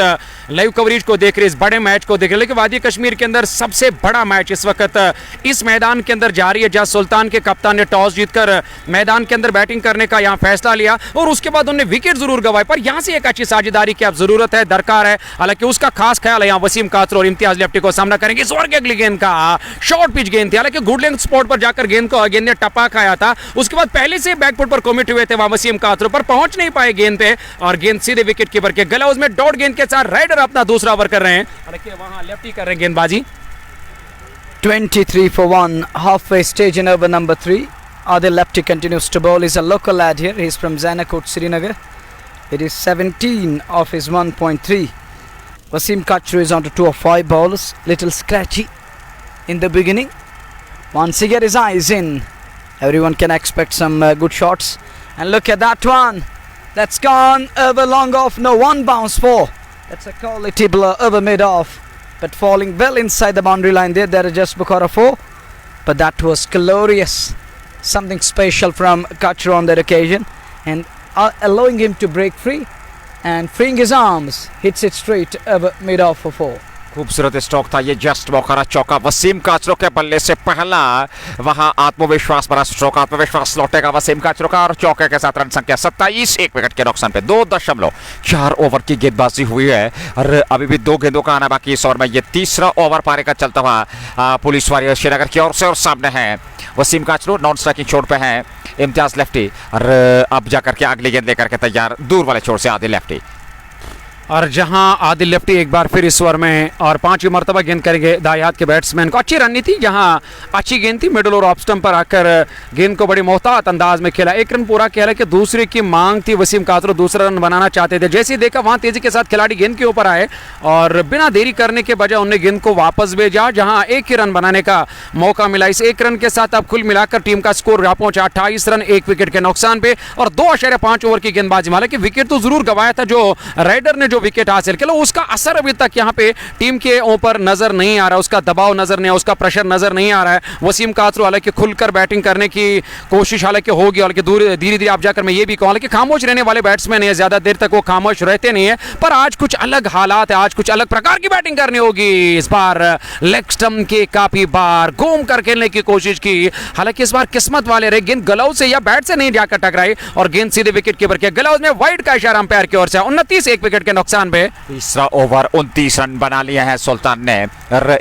लाइव कवरेज को देख रहे हैं, इस बड़े मैच को देख रहे हैं। लेकिन वादी कश्मीर के अंदर सबसे बड़ा मैच इस वक्त इस मैदान के अंदर जारी है, जहां सुल्तान के कप्तान ने टॉस जीतकर मैदान के अंदर बैटिंग करने का यहां फैसला लिया, और उसके बाद उन्होंने विकेट जरूर गंवाए, पर यहां से एक अच्छी साझेदारी की अब जरूरत है, दरकार है। हालांकि उसका खास ख्याल है, यहां वसीम काचरो और इम्तियाज लेफ्टी को सामना करेंगे। इस ओवर की अगली गेंद का शॉर्ट पिच गेंद थी, हालांकि गुड लेंथ स्पॉट पर जाकर गेंद ने टपा खाया था। उसके बाद पहले से बैकफुट पर कमिट हुए थे वहां वसीम काचरो, पर पहुंच नहीं पाए गेंद पे, और गेंद सीधे विकेट कीपर के ग्लव्स में डॉट गेंद के साथ राइडर अपना दूसरा ओवर कर रहे हैं। हालांकि वहां लेफ्टी कर रहे हैं गेंदबाजी। 23 for 1, halfway stage in over number 3. Adil Lefty continues to bowl. He's a local lad here. He's from Zanakot, Srinagar. It is 17 of his 1.3. Wasim Kachru is on to 2 of 5 balls. Little scratchy in the beginning. Once he gets his eyes in, everyone can expect some good shots. And look at that one. That's gone over long off. No, one bounce for. That's a quality blur over mid off, but falling well inside the boundary line there. There is just Bukhara 4, but that was glorious. Something special from Kachru on that occasion, and allowing him to break free and freeing his arms, hits it straight over mid off for 4. खूबसूरत stroke था ये, just मौका चौका वसीम काचरो के बल्ले से पहला, वहां आत्मविश्वास भरा स्ट्रोक, आत्मविश्वास लौटेगा वसीम काचरो का, और चौके के साथ रन संख्या 27, 1 विकेट के नुकसान पे 2.4 ओवर की गेंदबाजी हुई है, और अभी भी 2 गेंदों का आना बाकी इस ओवर में। ये 3रा ओवर पारी का चलता हुआ पुलिस वॉरियर्स श्रीनगर की ओर से, और सामने है वसीम काचरो, नॉन स्ट्राइकिंग छोड़ पे है इम्तियाज लेफ्टी, और अब जाकर के अगली गेंद लेकर के तैयार दूर वाले छोर से आदिल लेफ्टी। और जहां आदिल लेफ्टी एक बार फिर इस ओवर में और 5वीं मरतबा गेंद करेंगे दाएं हाथ के बैट्समैन को। अच्छी रणनीति, जहां अच्छी गेंद थी, मिडल और ऑफ स्टंप पर आकर गेंद को बड़ी मोहतात अंदाज में खेला। एक रन पूरा खेला कि दूसरे की मांग थी, वसीम कातरो दूसरा रन बनाना चाहते थे। जैसे ही देखा वहां तेजी के साथ खिलाड़ी गेंद के ऊपर आए और बिना देरी करने के बजाय उन्होंने गेंद को वापस भेजा, जहां एक ही रन बनाने का मौका मिला। इस एक रन के साथ अब कुल मिलाकर टीम का स्कोर पहुंचा 28 रन 1 विकेट के नुकसान पे और 2.5 ओवर की गेंदबाजी। हालांकि विकेट तो जरूर गंवाया था, जो राइडर ने जो विकेट हासिल किया उसका असर अभी तक यहाँ पे टीम के ऊपर नजर नहीं आ रहा, उसका दबाव नजर नहीं आ रहा, उसका प्रेशर नजर नहीं आ रहा है। वसीम कातरो हालांकि खुलकर बैटिंग करने की कोशिश हालांकि होगी, हालांकि धीरे धीरे आप जाकर मैं ये भी कहूँ कि खामोश रहने वाले बैट्समैन है, ज्यादा देर तक वो खामोश रहते नहीं है, पर आज कुछ अलग हालात है, आज कुछ अलग प्रकार की बैटिंग करनी होगी। इस बार लेग स्टंप के काफी बार घूम कर खेलने की कोशिश की, हालांकि इस बार किस्मत वाले रहे, गेंद ग्लव से या बैट से नहीं जाकर टकराई और गेंद सीधे विकेट कीपर के ग्लव में वाइड का इशारा अंपायर की ओर से। 29 1 विकेट के नुकसान पे। तीसरा ओवर 29 रन बना लिए हैं सुल्तान ने,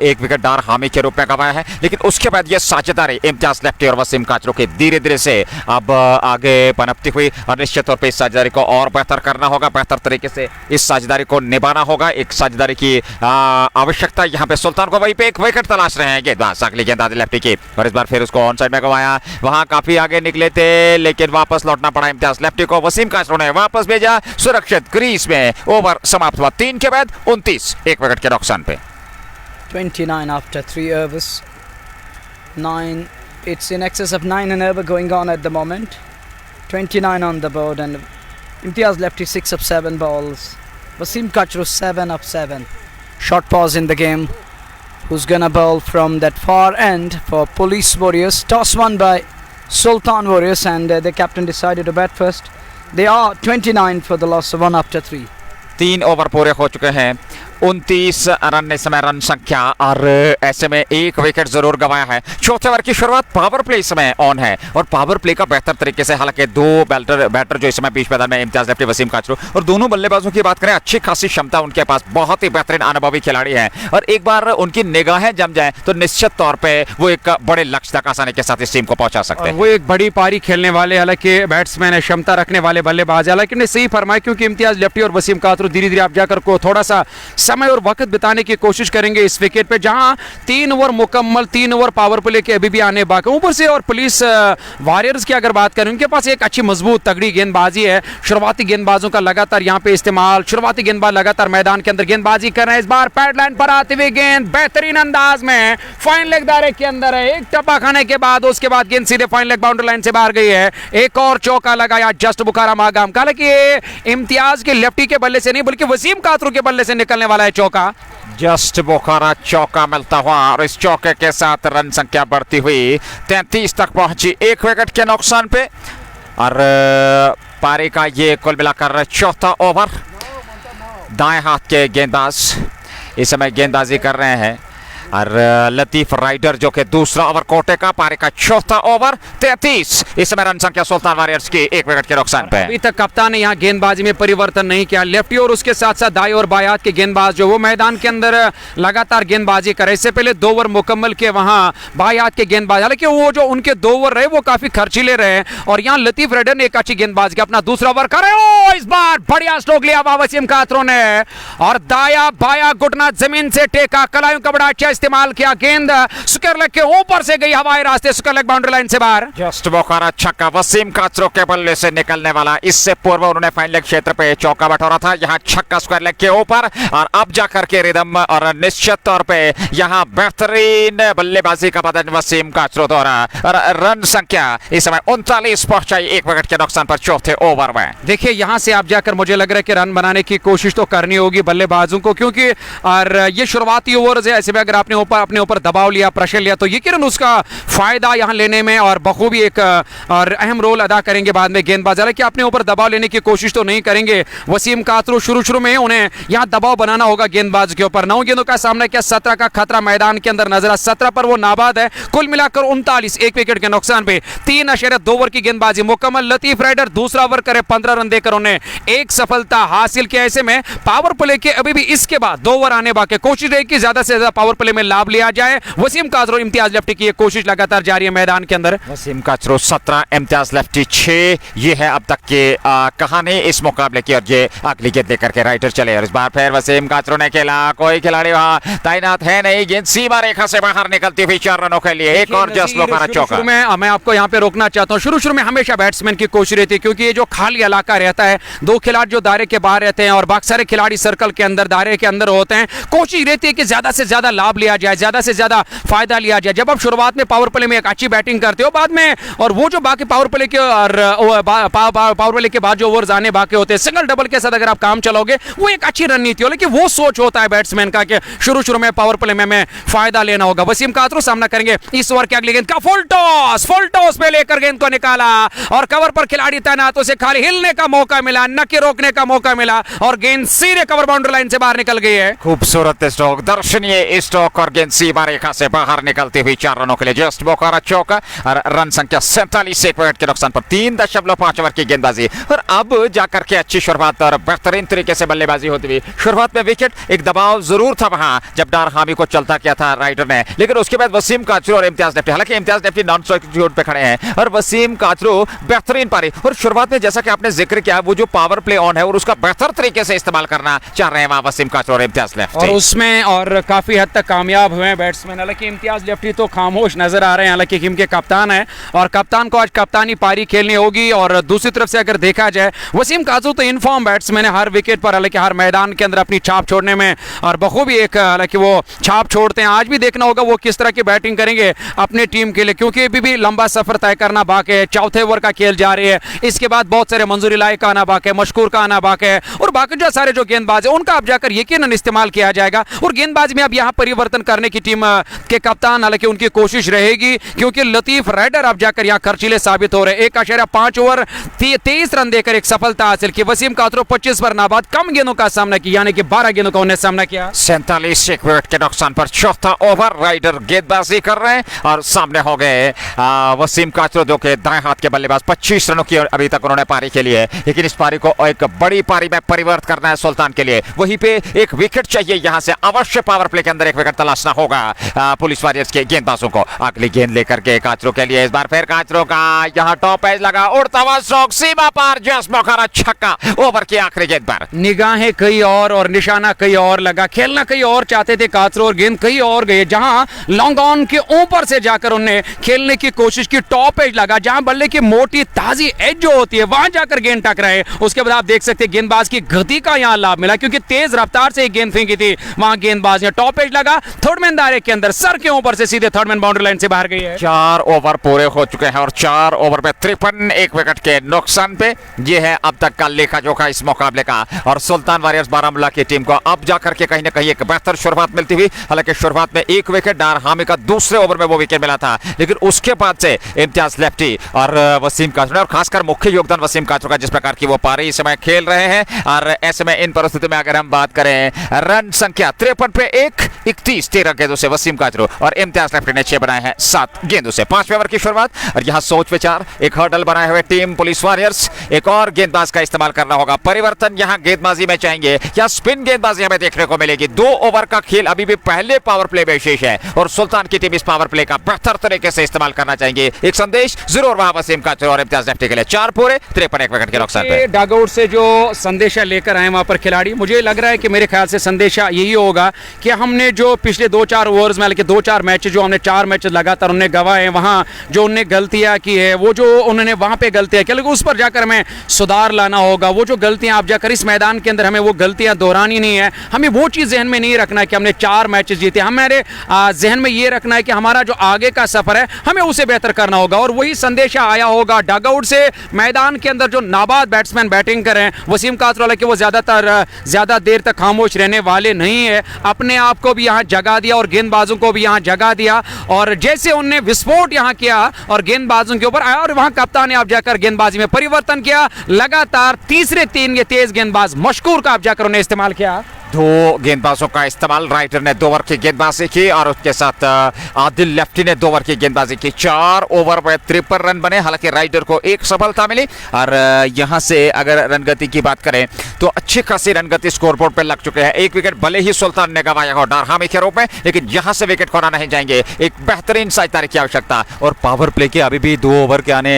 एक विकेट दार हामी के रूप में गंवाया है। लेकिन उसके बाद ये साझेदारी इम्तियाज लेफ्टी और वसीम काचरो की धीरे धीरे से अब आगे पनपती हुई और निश्चित तौर पर इस साझेदारी को और बेहतर करना होगा, बेहतर तरीके से इस साझेदारी को निभाना होगा। एक साझेदारी की आवश्यकता यहाँ पे सुल्तान को, वहीं पे एक विकेट तलाश रहे हैं गेंदबाज, अगली गेंद आदिल लेफ्टी की और इस बार फिर उसको ऑन साइड में गंवाया। वहां काफी आगे निकले थे लेकिन वापस लौटना पड़ा इम्तियाज लेफ्टी को, वसीम काचरो ने वापस भेजा सुरक्षित क्रीज में। ओवर समाप्त हुआ 3 के बाद 29 1 विकेट के नुकसान पे। 29 after 3 overs. 9, it's in excess of 9 an over going on at the moment. 29 on the board and Imtiaz Lefty 6 of 7 balls. Wasim Kachru 7 of 7. Short pause in the game. Who's gonna bowl from that far end for Police Warriors? Toss won by Sultan Warriors and the captain decided to bat first. They are 29 for the loss of 1 after 3. 3 over पूरे हो चुके हैं, 29 run इस समय run संख्या और ऐसे में एक विकेट जरूर गंवाया है। चौथे ओवर की शुरुआत पावर प्ले इस समय ऑन है और पावर प्ले का बेहतर तरीके से, हालांकि दो बैटर जो इस समय बीच मैदान में इम्तियाज लेफ्टी वसीम काचरू और दोनों बल्लेबाजों की बात करें, अच्छी खासी क्षमता उनके पास, बहुत ही बेहतरीन अनुभवी खिलाड़ी हैं और एक बार उनकी निगाहें जम जाए तो निश्चित तौर पर वो एक बड़े लक्ष्य तक आसानी के साथ इस टीम को पहुंचा सकते हैं। वो एक बड़ी पारी खेलने वाले हालांकि बैट्समैन है, क्षमता रखने वाले बल्लेबाज, हालांकि ने सही फरमाया क्योंकि इम्तियाज लेफ्टी और वसीम काचरू धीरे धीरे आप जाकर को थोड़ा सा समय और वक्त बिताने की कोशिश करेंगे इस विकेट पे, जहां 3 ओवर मुकम्मल, 3 ओवर पावर प्ले के अभी भी आने बाकी ऊपर से। और पुलिस वॉरियर्स की अगर बात करें, उनके पास एक अच्छी मजबूत तगड़ी गेंदबाजी है, शुरुआती गेंदबाजों का लगातार यहां पे इस्तेमाल, शुरुआती गेंदबाज लगातार मैदान के अंदर गेंदबाजी कर रहे हैं। इस बार पैड लाइन पर आती हुई गेंद बेहतरीन अंदाज में फाइन लेग दायरे के अंदर है, एक टप्पा खाने के बाद उसके बाद गेंद सीधे फाइन लेग बाउंड्री लाइन से बाहर गई है। एक और चौका लगाया जस्ट बुखारा मागाम का, हालांकि इम्तियाज के लेफ्टी के बल्ले से नहीं बल्कि वसीम कातरू के बल्ले से निकलने वाला है चौका। जस्ट बुखारा चौका मिलता हुआ और इस चौके के साथ रन संख्या बढ़ती हुई 33 तक पहुंची 1 विकेट के नुकसान पे और पारी का ये कुल मिलाकर चौथा ओवर। दाएं हाथ के गेंदबाज इस समय गेंदबाजी कर रहे हैं और लतीफ राइडर जो कि दूसरा ओवर कोटे का, पारी का चौथा ओवर 33 इस समय रन संख्या सुल्तान वॉरियर्स की 1 विकेट के नुकसान पे। अभी तक कप्तान ने यहाँ गेंदबाजी में परिवर्तन नहीं किया, लेफ्टी और उसके साथ साथ दाएं और बायां के गेंदबाज जो वो मैदान के अंदर लगातार गेंदबाजी करे। इससे पहले 2 ओवर मुकम्मल के वहां बायां के गेंदबाज, हालांकि वो जो उनके 2 ओवर रहे वो काफी खर्चीले रहे और यहाँ लतीफ राइडर ने एक अच्छी गेंदबाजी अपना दूसरा ओवर करे। इस बार बढ़िया स्ट्रोक लिया वसीम कातरो ने और दाया बाया घुटना जमीन से टेका, कलाइयों का बड़ा अच्छा इस्तेमाल किया, गेंद स्क्वायर लेग के ऊपर से गई हवाई रास्ते, स्क्वायर लेग बाउंड्री लाइन से बाहर। जस्ट बोखारा छक्का वसीम काचरो के बल्ले से निकलने वाला। इससे पूर्व उन्होंने फाइन लेग क्षेत्र पे चौका बटोरा था, यहाँ छक्का स्क्वायर लेग के ऊपर और अब जाकर के रिदम और निश्चित तौर पे यहाँ बेहतरीन बल्लेबाजी का बदन वसीम काचरो द्वारा। रन संख्या इस समय 39 पहुंचाई 1 विकेट के नुकसान पर चौथे ओवर में। देखिए यहां से आप जाकर मुझे लग रहा है कि रन बनाने की कोशिश तो करनी होगी बल्लेबाजों को, क्योंकि और ये शुरुआती ओवर है, ऐसे में अगर आपने अपने ऊपर दबाव लिया, प्रेशर लिया तो यकीनन उसका फायदा यहां लेने में और बखूबी एक और अहम रोल अदा करेंगे बाद में गेंदबाज। हालांकि अपने ऊपर दबाव लेने की कोशिश तो नहीं करेंगे वसीम कातरू, शुरू में उन्हें यहां दबाव बनाना होगा गेंदबाज के ऊपर। 9 गेंदों का सामना किया, 17 का खतरा मैदान के अंदर नजर, 17 पर वो नाबाद है। कुल मिलाकर 39 1 विकेट के नुकसान पे 3.2 ओवर की गेंदबाजी मुकम्मल। लतीफ राइडर दूसरा ओवर करे, 15 रन देकर उन्हें एक सफलता हासिल किया। ऐसे में पावर प्ले के अभी भी इसके बाद 2 ओवर आने बाकी, कोशिश रहेगी कि ज्यादा से ज्यादा पावर प्ले में लाभ लिया जाए। वसीम काजरो इम्तियाज लेफ्टी की ये कोशिश लगातार जारी है मैदान के अंदर। वसीम काचरो 17, इम्तियाज लेफ्टी 6। ये है अब तक के कहानी इस मुकाबले की, और ये अगली गेंद लेकर के राइटर चले, और इस बार फिर वसीम काचरो ने खेला, कोई खिलाड़ी वहां तैनात है नहीं, गेंद सीमा रेखा से बाहर निकलती हुई 4 रनों के लिए एक और जस्ट लोकाना चौका। मैं आपको यहाँ पे रोकना चाहता हूँ, शुरू में हमेशा बैट्समैन की कोशिश रहती है, क्योंकि ये जो खाली इलाका रहता है, 2 खिलाड़ी जो दायरे के बाहर रहते हैं और बाकी सारे खिलाड़ी सर्कल के अंदर दायरे के अंदर होते हैं, कोशिश रहती है कि ज्यादा से ज्यादा लाभ लिया जाए, ज्यादा से ज्यादा फायदा लिया जाए। जब आप शुरुआत में पावर प्ले में एक अच्छी बैटिंग करते हो, बाद में और वो जो बाकी पावर प्ले के पावर प्ले के बाद जो ओवर्स आने बाकी होते हैं, सिंगल डबल के साथ अगर आप काम चलोगे, वो एक अच्छी रणनीति हो, लेकिन वो सोच होता है बैट्समैन का कि शुरू में पावर प्ले में हमें फायदा लेना होगा। वसीम काचरो सामना करेंगे इस ओवर के अगली गेंद का, फुल टॉस पे लेकर गेंद को निकाला और कवर पर खिलाड़ी तैनात, उसे खाली हिलने का मौका मिला, न कि रोकने का मौका मिला, और गेंद सीधे कवर बाउंड्री लाइन से बाहर निकल गई है। खूबसूरत स्ट्रोक, दर्शनीय स्ट्रोक, और गेंद सीमा रेखा से बाहर निकलती हुई 4 रनों के लिए जस्ट बोकारा चौका, और रन संख्या 47 एक विकेट के नुकसान पर 3.5 ओवर की गेंदबाजी, और अब जाकर के अच्छी शुरुआत और बेहतरीन तरीके से बल्लेबाजी होती हुई। शुरुआत में विकेट, एक दबाव जरूर था वहां जब डार हामी को चलता किया था राइडर ने, लेकिन उसके बाद वसीम काचरो और इम्तियाज लेफ्टी, हालांकि इम्तियाज लेफ्टी नॉन स्ट्राइक पे खड़े हैं और वसीम काचरो बेहतरीन पारी, और शुरुआत में जैसा कि आपने जिक्र किया, वो जो पावर प्ले ऑन है और उसका बेहतर तरीके से इस्तेमाल करना चाह रहे हैं वहां वसीम काचरो और इम्तियाज लेफ्टी, और उसमें और काफी हद तक कामयाब हुए हैं बैट्समैन। हालांकि इम्तियाज लेफ्टी तो खामोश नजर आ रहे हैं, हालांकि टीम के कप्तान है और कप्तान को आज कप्तानी पारी खेलनी होगी। और दूसरी तरफ से अगर देखा जाए, वसीम काचरो तो इनफॉर्म बैट्समैन है, हर विकेट पर, हालांकि हर मैदान के अंदर अपनी छाप छोड़ने में और बखूबी एक, हालांकि वो छाप छोड़ते हैं। आज भी देखना होगा वो किस तरह की बैटिंग करेंगे अपने टीम के लिए, क्योंकि अभी भी लंबा सफर तय करना बाकी है। चौथे ओवर का खेल जा रही है, इसके बाद बहुत सारे मंजूरी लायक का आना बाकी है, मशकूर का आना बाकी है, और बाकी जो सारे जो गेंदबाज है उनका अब जाकर यकीनन इस्तेमाल किया जाएगा। और गेंदबाजी में अब यहाँ परिवर्तन करने की टीम के कप्तान, हालांकि उनकी कोशिश रहेगी, क्योंकि लतीफ राइडर अब जाकर यहाँ खर्चीले साबित हो रहे। 1.5 ओवर 23 रन देकर एक सफलता हासिल की। वसीम काचरो 25 पर नाबाद, कम गेंदों का सामना किया, यानी कि 12 गेंदों का उन्हें सामना किया। 47 विकेट के नुकसान पर चौथा ओवर, राइडर गेंदबाजी कर रहे हैं और सामने हो गए वसीम काचरो, जो के दाएं हाथ के बल्लेबाज। 25 रनों की अभी तक उन्होंने पारी खेली है, लेकिन इस पारी को एक बड़ी पारी में परिवर्तित करना है सुल्तान के लिए। वहीं पे एक विकेट चाहिए, यहां से अवश्य पावर प्ले के अंदर एक विकेट तलाशना होगा पुलिस वॉरियर्स के गेंदबाजों को। अगली गेंद लेकर के काचरो के लिए, इस बार फिर काचरो का यहां टॉप एज लगा, उड़ता हुआ स्ट्रोक, सीमा पार, जस्ट मौका, छक्का ओवर की आखिरी गेंद पर। निगाहें कहीं और निशाना कहीं और लगा, खेलना कहीं और चाहते थे काचरो, और गेंद कहीं और गई, जहां लॉन्ग ऑन के ऊपर से जाकर उन्हें खेलने की कोशिश की, टॉप एज लगा, जहां बल्ले की मोटी ताजी एज जो होती है वहां जाकर गेंद टकराए। उसके बाद आप देख सकते हैं गेंदबाज की गति का यहां लाभ मिला, क्योंकि तेज रफ्तार से एक गेंद फेंकी थी, वहां गेंदबाज ने टॉप एज लगा, थर्ड मैन दायरे के अंदर, सर के ऊपर से सीधे थर्ड मैन बाउंड्री लाइन से बाहर गई है। 4 ओवर पूरे हो चुके हैं और 4 ओवर में 53 एक विकेट के नुकसान पे। ये है अब तक का लेखा जोखा इस मुकाबले का, और सुल्तान वॉरियर्स बारामूला की टीम को अब जाकर के कहीं ना कहीं एक बेहतर शुरुआत मिलती हुई। हालांकि शुरुआत में एक विकेट डार हामी का दूसरे ओवर में वो विकेट मिला था, लेकिन उसके बाद से इम्तियाज लेफ्टी और वसीम काचरो, और खासकर मुख्य योगदान वसीम काचरो का, जिस प्रकार की वो पारी इस समय खेल रहे हैं। और ऐसे में इन परिस्थितियों में अगर हम बात करें, रन संख्या 53 पे 1, 31 13 गेंदों से वसीम काचरो और इम्तियाज लेफ्टी ने 6 बनाए हैं 7 गेंदों से। 5वें ओवर की शुरुआत, और यहां सोच विचार, एक हर्डल बनाए हुए टीम पुलिस वॉरियर्स, एक और गेंदबाज का इस्तेमाल करना होगा। परिवर्तन यहां गेंदबाजी में चाहेंगे या स्पिन गेंदबाजी हमें देखने को मिलेगी। 2 ओवर का खेल अभी भी पहले पावर प्ले में शेष है, और सुल्तान की टीम इस पावर प्ले का बेहतर तरीके से इस्तेमाल करना चाहेंगे। एक संदेश जरूर वहां वसीम काचरो और इम्तियाज लेफ्टी के लिए। 4 पूरे 53 एक विकेट के नुकसान पे। डगआउट से जो संदेशा लेकर आए वहां पर खिलाड़ी, मुझे लग रहा है कि मेरे ख्याल से संदेशा यही होगा कि हमने जो पिछले 2-4 ओवर्स में, बल्कि 2-4 मैच जो हमने 4 मैच लगातार उन्हें गवाए, वहां जो उन्हें गलतियां की है, वो जो उन्होंने वहां पे गलतियां की, उस पर जाकर हमें सुधार लाना होगा। वो जो गलतियां आप जाकर इस मैदान के अंदर, हमें वो गलतियां दोहरानी नहीं है। हमें वो चीज जहन में नहीं रखना है कि हमने 4 मैच जीते, हमारे जहन में ये रखना है कि हमारा जो आगे का सफर है हमें उसे बेहतर करना होगा। और वही संदेशा आया होगा डगआउट से। मैदान के अंदर जो नाबाद बैट्समैन बैटिंग करें, वसीम काचरो कि वो ज्यादा देर तक खामोश रहने वाले नहीं है, अपने आप को भी यहां जगा दिया और गेंदबाजों को भी यहां जगा दिया, और जैसे उन्होंने विस्फोट यहां किया और गेंदबाजों के ऊपर आया, और वहां कप्तान ने आप जाकर गेंदबाजी में परिवर्तन किया। लगातार तीसरे 3 तेज गेंदबाज मशकूर का आप जाकर उन्हें इस्तेमाल किया। दो गेंदबाजों का इस्तेमाल। राइडर ने 2 ओवर की गेंदबाजी की और उसके साथ आदिल लेफ्टी ने 2 ओवर की गेंदबाजी की। 4 ओवर में 53 रन बने। हालांकि राइडर को एक सफलता मिली और यहां से अगर रनगति की बात करें तो अच्छी खासी रनगति स्कोरबोर्ड पे लग चुके हैं। एक विकेट भले ही सुल्तान ने गंवाया हो डारहामी के रूप में, लेकिन यहां से विकेट खोना नहीं जाएंगे। एक बेहतरीन साझेदारी की आवश्यकता और पावर प्ले के अभी भी 2 ओवर के आने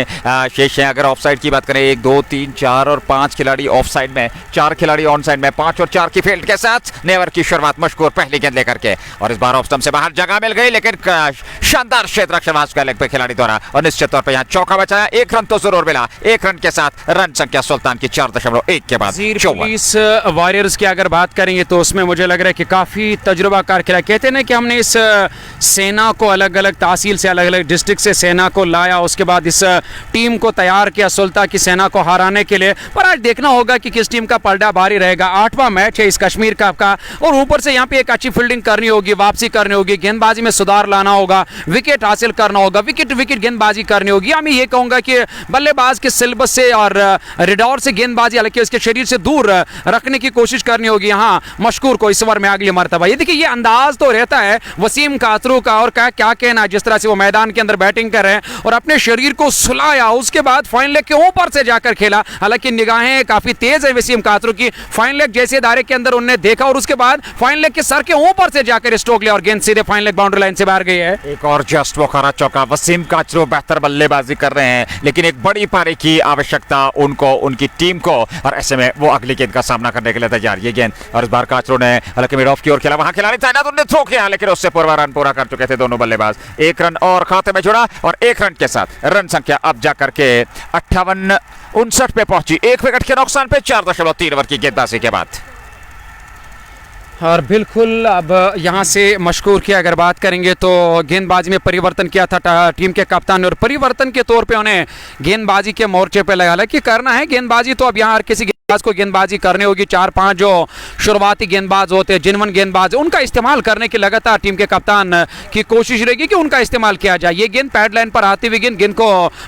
शेष हैं। अगर ऑफ साइड की बात करें 1 2 3 4 और 5 खिलाड़ी ऑफ साइड में, 4 खिलाड़ी ऑन साइड में, 5 और 4 की फील्ड के साथ नेवर की शुरुआत मशकूर पहली गेंद लेकर के। और इस बार ऑफ स्टंप से बाहर जगह मिल गई, लेकिन शानदार क्षेत्र शहबाज का लेग पे खिलाड़ी द्वारा और निश्चित तौर पर यहां चौका बचाया। 1 रन तो जरूर मिला। 1 रन के साथ रन संख्या सुल्तान की 4.1 के बाद 54। पुलिस वॉरियर्स की अगर बात करेंगे तो उसमें मुझे लग रहा है कि काफी तजुर्बाकार खिलाड़ी। कहते हैं ना कि हमने इस सेना को अलग अलग तहसील से, अलग अलग डिस्ट्रिक्ट से सेना को लाया, उसके बाद इस टीम को तैयार किया सुल्तान की सेना को हराने के लिए। पर आज देखना होगा कि किस टीम का पलड़ा भारी रहेगा। 8वां मैच है इस कश्मीर कप का और ऊपर से यहाँ पे एक अच्छी फील्डिंग करनी होगी, वापसी करनी होगी, गेंदबाजी में सुधार लाना होगा, विकेट हासिल करना होगा, विकेट गेंदबाजी करनी होगी। मैं ये कहूंगा कि बल्लेबाज के सिलेबस से और रिडॉर से गेंदबाजी हालांकि उसके शरीर से दूर रखने की कोशिश करनी होगी यहाँ मशकूर को इस ओवर में अगली मर्तबा। ये देखिए ये अंदाज तो रहता है वसीम कातरू का और क्या कहना, जिस तरह से वो मैदान के अंदर बैटिंग कर रहे हैं और अपने शरीर को सुलाया, उसके बाद फाइन लेग के ऊपर से जाकर खेला। हालांकि निगाहें काफी तेज है वसीम कातरू की। फाइन लेग जैसे दायरे के अंदर उन्होंने देखा और उसके बाद फाइन लेग के सर के ऊपर से जाकर स्ट्रोक लिया और गेंद सीधे फाइन लेग बाउंड्री लाइन से बाहर गई है। एक और जस्ट वो खरा चौका। वसीम काचरू बेहतर बल्लेबाजी कर रहे हैं, लेकिन एक बड़ी पारी की आवश्यकता उनको, उनकी टीम को, और ऐसे में वो अगली गेंद का सामना करने के लिए तैयार। ये गेंद और इस बार काचरू ने हालांकि मिड ऑफ की ओर खेला, वहां खिलाड़ी तैनात, उन्होंने थ्रो किया, लेकिन उससे पूर्व रन पूरा कर चुके थे दोनों बल्लेबाज। 1 रन और खाते में जुड़ा और 1 रन के साथ रन संख्या अब जाकर के 58-59 पे पहुंची। 1 विकेट के नुकसान पे 4.3 ओवर की गेंदबाजी के बाद। और बिल्कुल अब यहाँ से मशकूर की अगर बात करेंगे तो गेंदबाजी में परिवर्तन किया था टीम के कप्तान ने और परिवर्तन के तौर पे उन्हें गेंदबाजी के मोर्चे पे लगा। हालांकि करना है गेंदबाजी तो अब यहाँ हर किसी गेंदबाज को गेंदबाजी करनी होगी। 4-5 जो शुरुआती गेंदबाज होते हैं, जिनवन गेंदबाज, उनका इस्तेमाल करने की लगातार टीम के कप्तान की कोशिश रहेगी कि उनका इस्तेमाल किया जाए। ये गेंद पैड लाइन पर आती हुई गेंद को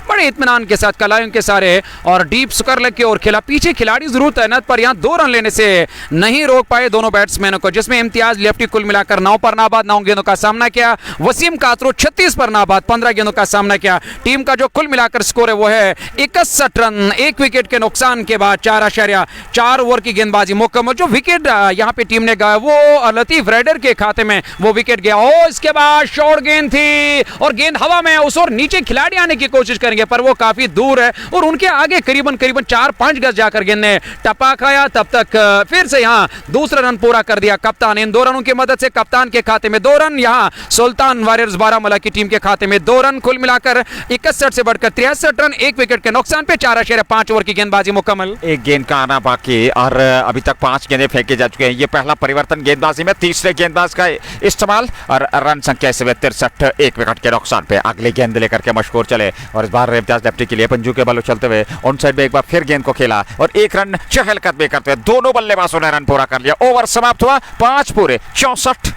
बड़े इत्मीनान के साथ कलाइयों के सारे और डीप स्क्वायर लेग की ओर खेला। पीछे खिलाड़ी जरूर तैनात पर यहाँ 2 रन लेने से नहीं रोक पाए दोनों बैट्समैनों को, जिसमें इम्तियाज लेफ्टी कुल मिलाकर 9 पर नाबाद 9 गेंदों का सामना किया। वसीम कातरू 36 पर नाबाद 15 गेंदों का सामना किया। टीम का जो कुल मिलाकर स्कोर है वो है 61 रन। 1 विकेट के नुकसान के बाद 4.4 ओवर की गेंदबाजी मुकम्मल। जो विकेट यहाँ पे टीम ने गया वो लतीफ राइडर के खाते में वो विकेट गया। और इसके बाद शॉर्ट गेंद थी और गेंद हवा में उस और नीचे खिलाड़ी आने की कोशिश करेंगे पर वो काफी दूर है और उनके आगे करीबन 4-5 गज जाकर गेंद ने टपा खाया। तब तक फिर से यहाँ दूसरा रन पूरा कर दिया कप्तान। इन 2 रनों की मदद से कप्तान के खाते में 2 रन, यहाँ सुल्तान वॉरियर्स बारामूला की टीम के खाते में 2 रन। कुल मिलाकर 61 से बढ़कर 63 रन। 1 विकेट के नुकसान पे 4.5 ओवर की गेंदबाजी मुकम्मल। एक गेंद का आना बाकी और अभी तक 5 गेंदें फेंके जा चुके हैं। ये पहला परिवर्तन गेंदबाजी में, तीसरे गेंदबाज का इस्तेमाल और रन संख्या इस 63। 1 विकेट के नुकसान पे अगली गेंद लेकर के मशकूर चले और इस बार इम्तियाज लेफ्टी के लिए पंजू के बल उछलते हुए ऑन साइड में एक बार फिर गेंद को खेला और 1 रन चहलकदमी करते हुए दोनों बल्लेबाजों ने रन पूरा कर लिया। ओवर समाप्त हुआ 5 पूरे 64।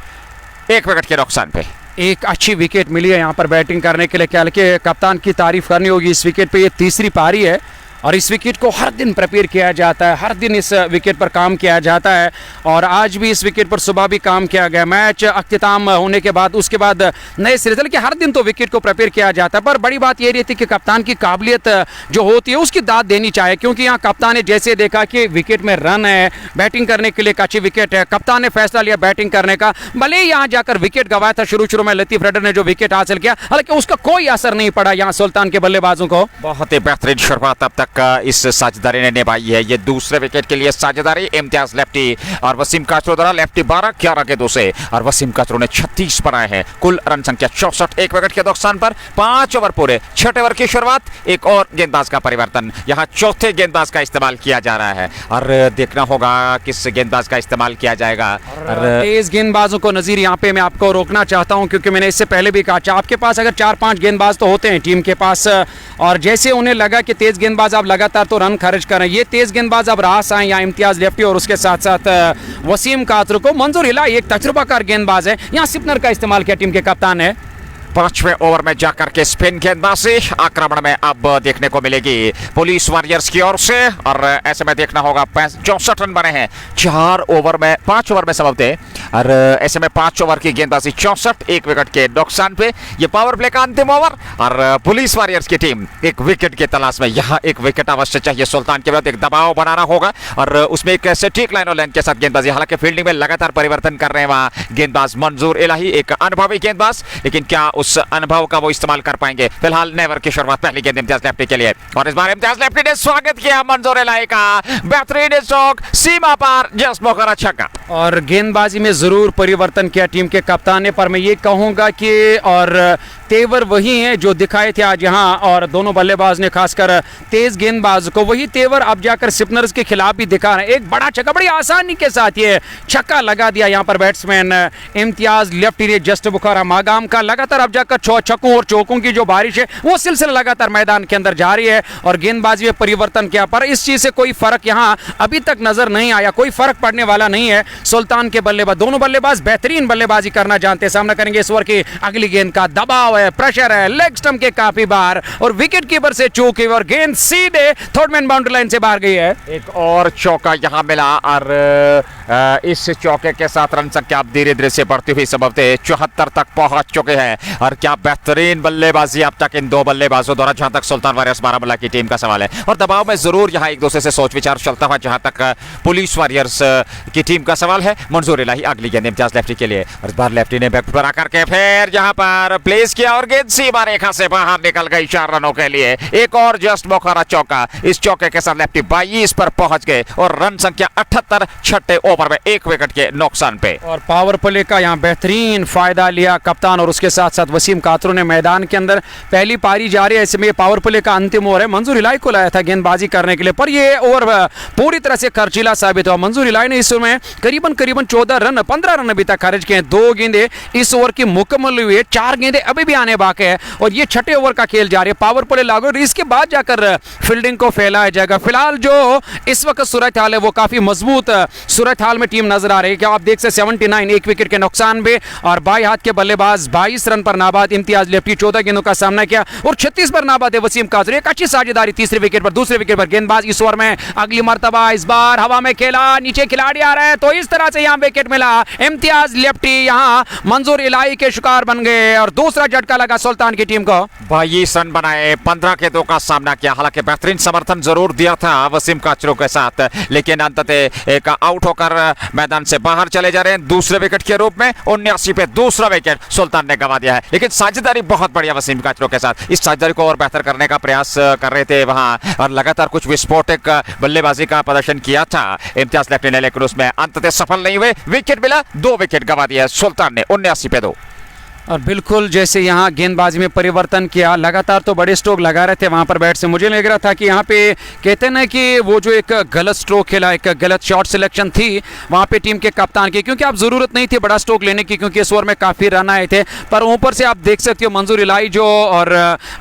1 विकेट के नुकसान पे एक अच्छी विकेट मिली है यहाँ पर बैटिंग करने के लिए। क्या कप्तान की तारीफ करनी होगी इस विकेट पे। ये तीसरी पारी है और इस विकेट को हर दिन प्रिपेयर किया जाता है, हर दिन इस विकेट पर काम किया जाता है और आज भी इस विकेट पर सुबह भी काम किया गया। मैच अख्तिताम होने के बाद उसके बाद नए सिरे से, लेकिन हर दिन तो विकेट को प्रिपेयर किया जाता है। पर बड़ी बात ये रहती है कि कप्तान की काबिलियत जो होती है उसकी दाद देनी चाहिए, क्योंकि यहाँ कप्तान ने जैसे देखा कि विकेट में रन है, बैटिंग करने के लिए एक अच्छी विकेट है, कप्तान ने फैसला लिया बैटिंग करने का। भले ही यहाँ जाकर विकेट गंवाया था शुरू में लतीफ राइडर ने जो विकेट हासिल किया, हालांकि उसका कोई असर नहीं पड़ा यहाँ सुल्तान के बल्लेबाजों को। बहुत ही बेहतरीन शुरुआत अब तक इस साझेदारी ने निभाई है। ये दूसरे विकेट के लिए साझेदारी इम्तियाज लेफ्टी और वसीम काचरू द्वारा। लेफ्टी 12-11 के 2 से और वसीम काचरू ने 36 बनाए हैं। कुल रन संख्या 64। 1 विकेट के नुकसान पर 5 ओवर पूरे। 6 ओवर की शुरुआत। एक और गेंदबाज का परिवर्तन, यहाँ चौथे गेंदबाज का इस्तेमाल किया जा रहा है और देखना होगा किस गेंदबाज का इस्तेमाल किया जाएगा। तेज गेंदबाजों को नजीर यहाँ पे मैं आपको रोकना चाहता हूँ, क्योंकि मैंने इससे पहले भी कहा आपके पास अगर 4-5 गेंदबाज तो होते हैं टीम के पास और जैसे उन्हें लगा कि तेज गेंदबाज आप लगातार तो रन खर्च कर रहे हैं, ये तेज गेंदबाज अब रास आए यहाँ इम्तियाज लेफ्टी और उसके साथ साथ वसीम कातरू को मंजूर हिला। एक तजुर्बाकार गेंदबाज है, यहाँ सिपनर का इस्तेमाल किया टीम के कप्तान है। पांचवें ओवर में जाकर के स्पिन गेंदबाजी आक्रमण में अब देखने को मिलेगी पुलिस वॉरियर्स की ओर से। और ऐसे में देखना होगा 64 रन बने हैं 4 ओवर में, 5 ओवर में समाप्त है। और ऐसे में 5 ओवर की गेंदबाजी 64, 1 विकेट के नुकसान पे ये पावर प्ले का अंतिम ओवर। और पुलिस वॉरियर्स की टीम एक विकेट की तलाश में, यहाँ एक विकेट अवश्य चाहिए सुल्तान के विरुद्ध, एक दबाव बनाना होगा और उसमें एक सटीक लाइन और लाइन के साथ गेंदबाजी। हालांकि फील्डिंग में लगातार परिवर्तन कर रहे हैं वहां गेंदबाज मंजूर इलाही, एक अनुभवी गेंदबाज, लेकिन क्या उस अनुभव का वो इस्तेमाल कर पाएंगे? फिलहाल नेवर की शुरुआत पहली गेंद इम्तियाज लेफ्टी के लिए और इस बार इम्तियाज लेफ्टी ने स्वागत किया मंजूर इलाही का, बेहतरीन स्ट्रोक, सीमा पार, जस्ट मौका छक्का। और गेंदबाजी में जरूर परिवर्तन किया टीम के कप्तान ने, पर मैं ये कहूंगा कि और तेवर वही है जो दिखाए थे आज यहाँ, और दोनों बल्लेबाज ने खासकर तेज गेंदबाज को वही तेवर अब जाकर स्पिनर्स के खिलाफ भी दिखा रहे हैं। एक बड़ा छक्का बड़ी आसानी के साथ ये छक्का लगा दिया यहाँ पर बैट्समैन इम्तियाज लेफ्टी ने जस्ट बुखारा मागाम का। लगातार अब जाकर छक्कों और चौकों की जो बारिश है वो सिलसिला लगातार मैदान के अंदर जारी है और गेंदबाजी में परिवर्तन किया, पर इस चीज से कोई फर्क यहाँ अभी तक नजर नहीं आया, कोई फर्क पड़ने वाला नहीं है। सुल्तान के बल्लेबाज, दोनों बल्लेबाज बेहतरीन बल्लेबाजी करना जानते हैं। सामना करेंगे इस ओवर की अगली गेंद का, दबाव है, प्रेशर है, लेग स्टंप के काफी बार और विकेट कीपर से चूक हुई और गेंद सीधे थर्ड मैन बाउंड्री लाइन से बाहर गई है। एक और चौका यहाँ मिला और इस चौके के साथ रन संख्या अब धीरे धीरे से बढ़ती हुई संभवतः 74 तक पहुंच चुके हैं। और क्या बेहतरीन बल्लेबाजी अब तक इन दो बल्लेबाजों द्वारा, जहां तक सुल्तान वॉरियर्स बारामूला की टीम का सवाल है। और दबाव में जरूर यहाँ एक दूसरे से सोच विचार चलता हुआ जहां तक पुलिस वॉरियर्स की टीम का सवाल है। मंजूर इलाही अगली गेंद इम्तियाज लेफ्टी के लिए और इस बार लेफ्टी ने बैक पर आकर के फिर यहाँ पर प्लेस किया और गेंद सीमा रेखा से बाहर निकल गई 4 रनों के लिए। एक और जस्ट मौका चौका, इस चौके के साथ लेफ्टी 22 पर पहुंच गए और रन संख्या 78 छठे ओवर में 1 विकेट के नुकसान पे। और पावर प्ले का यहाँ बेहतरीन फायदा लिया कप्तान और उसके साथ साथ वसीम कातरों ने मैदान के अंदर। पहली पारी जारी है, इसमें पावर प्ले का अंतिम ओवर है। मंजूर इलाही को लाया था गेंदबाजी करने के लिए, पर ये ओवर पूरी तरह से खर्चीला साबित हुआ। मंजूर इलाही ने इस ओवर में करीबन 14 रन, 15 रन अभी तक खारिज किए। 2 गेंदें इस ओवर की मुकम्मल हुई है, 4 गेंदें अभी भी आने बाकी है और ये छठे ओवर का खेल जारी है। पावर प्ले लागू और इसके बाद जाकर फील्डिंग को फैलाया जाएगा। फिलहाल जो इस वक्त सूरत हाल है वो काफी मजबूत सूरत हाल में टीम नजर आ रही है। क्या आप देख सकते 79, 1 विकेट के नुकसान पे और बाई हाथ के बल्लेबाज 22 रन पर नाबाद इम्तियाज लेफ्टी 14 गेंदों का सामना किया और 36 पर नाबाद है वसीम काजरी। एक अच्छी साझेदारी तीसरे विकेट पर, दूसरे विकेट पर गेंदबाज इस ओवर में अगली मर्तबा इस बार हवा में खेला, नीचे खिलाड़ी आ रहा है तो इस तरह से यहां विकेट मिला। इम्तियाज लेफ्टी यहां मंजूर इलाही के शिकार बन गए और दूसरा झटका लगा सुल्तान की टीम को। 22 रन बनाए, 15 गेंदों का सामना किया। हालांकि बेहतरीन समर्थन जरूर दिया था वसीम काचरू के साथ, लेकिन अंततः एक आउट होकर मैदान से बाहर चले जा रहे हैं दूसरे विकेट के रूप में। 79 पे दूसरा विकेट सुल्तान ने गंवा दिया है, लेकिन साझेदारी बहुत बढ़िया वसीम काचरू के साथ। इस साझेदारी को और बेहतर करने का प्रयास कर रहे थे वहां और लगातार कुछ विस्फोटक बल्लेबाजी का प्रदर्शन किया था इम्तियाज लेफ्टी ने, लेकिन उसमें अंततः सफल नहीं हुए। विकेट मिला, 2 विकेट गंवा दिया सुल्तान ने 79 पे 2। और बिल्कुल जैसे यहाँ गेंदबाजी में परिवर्तन किया, लगातार तो बड़े स्ट्रोक लगा रहे थे वहाँ पर बैट से। मुझे लग रहा था कि यहाँ पे कहते हैं ना कि वो जो एक गलत स्ट्रोक खेला, एक गलत शॉट सिलेक्शन थी वहाँ पे टीम के कप्तान की, क्योंकि आप ज़रूरत नहीं थी बड़ा स्ट्रोक लेने की क्योंकि इस ओवर में काफ़ी रन आए थे। पर ऊपर से आप देख सकते हो मंजूर इलाही जो और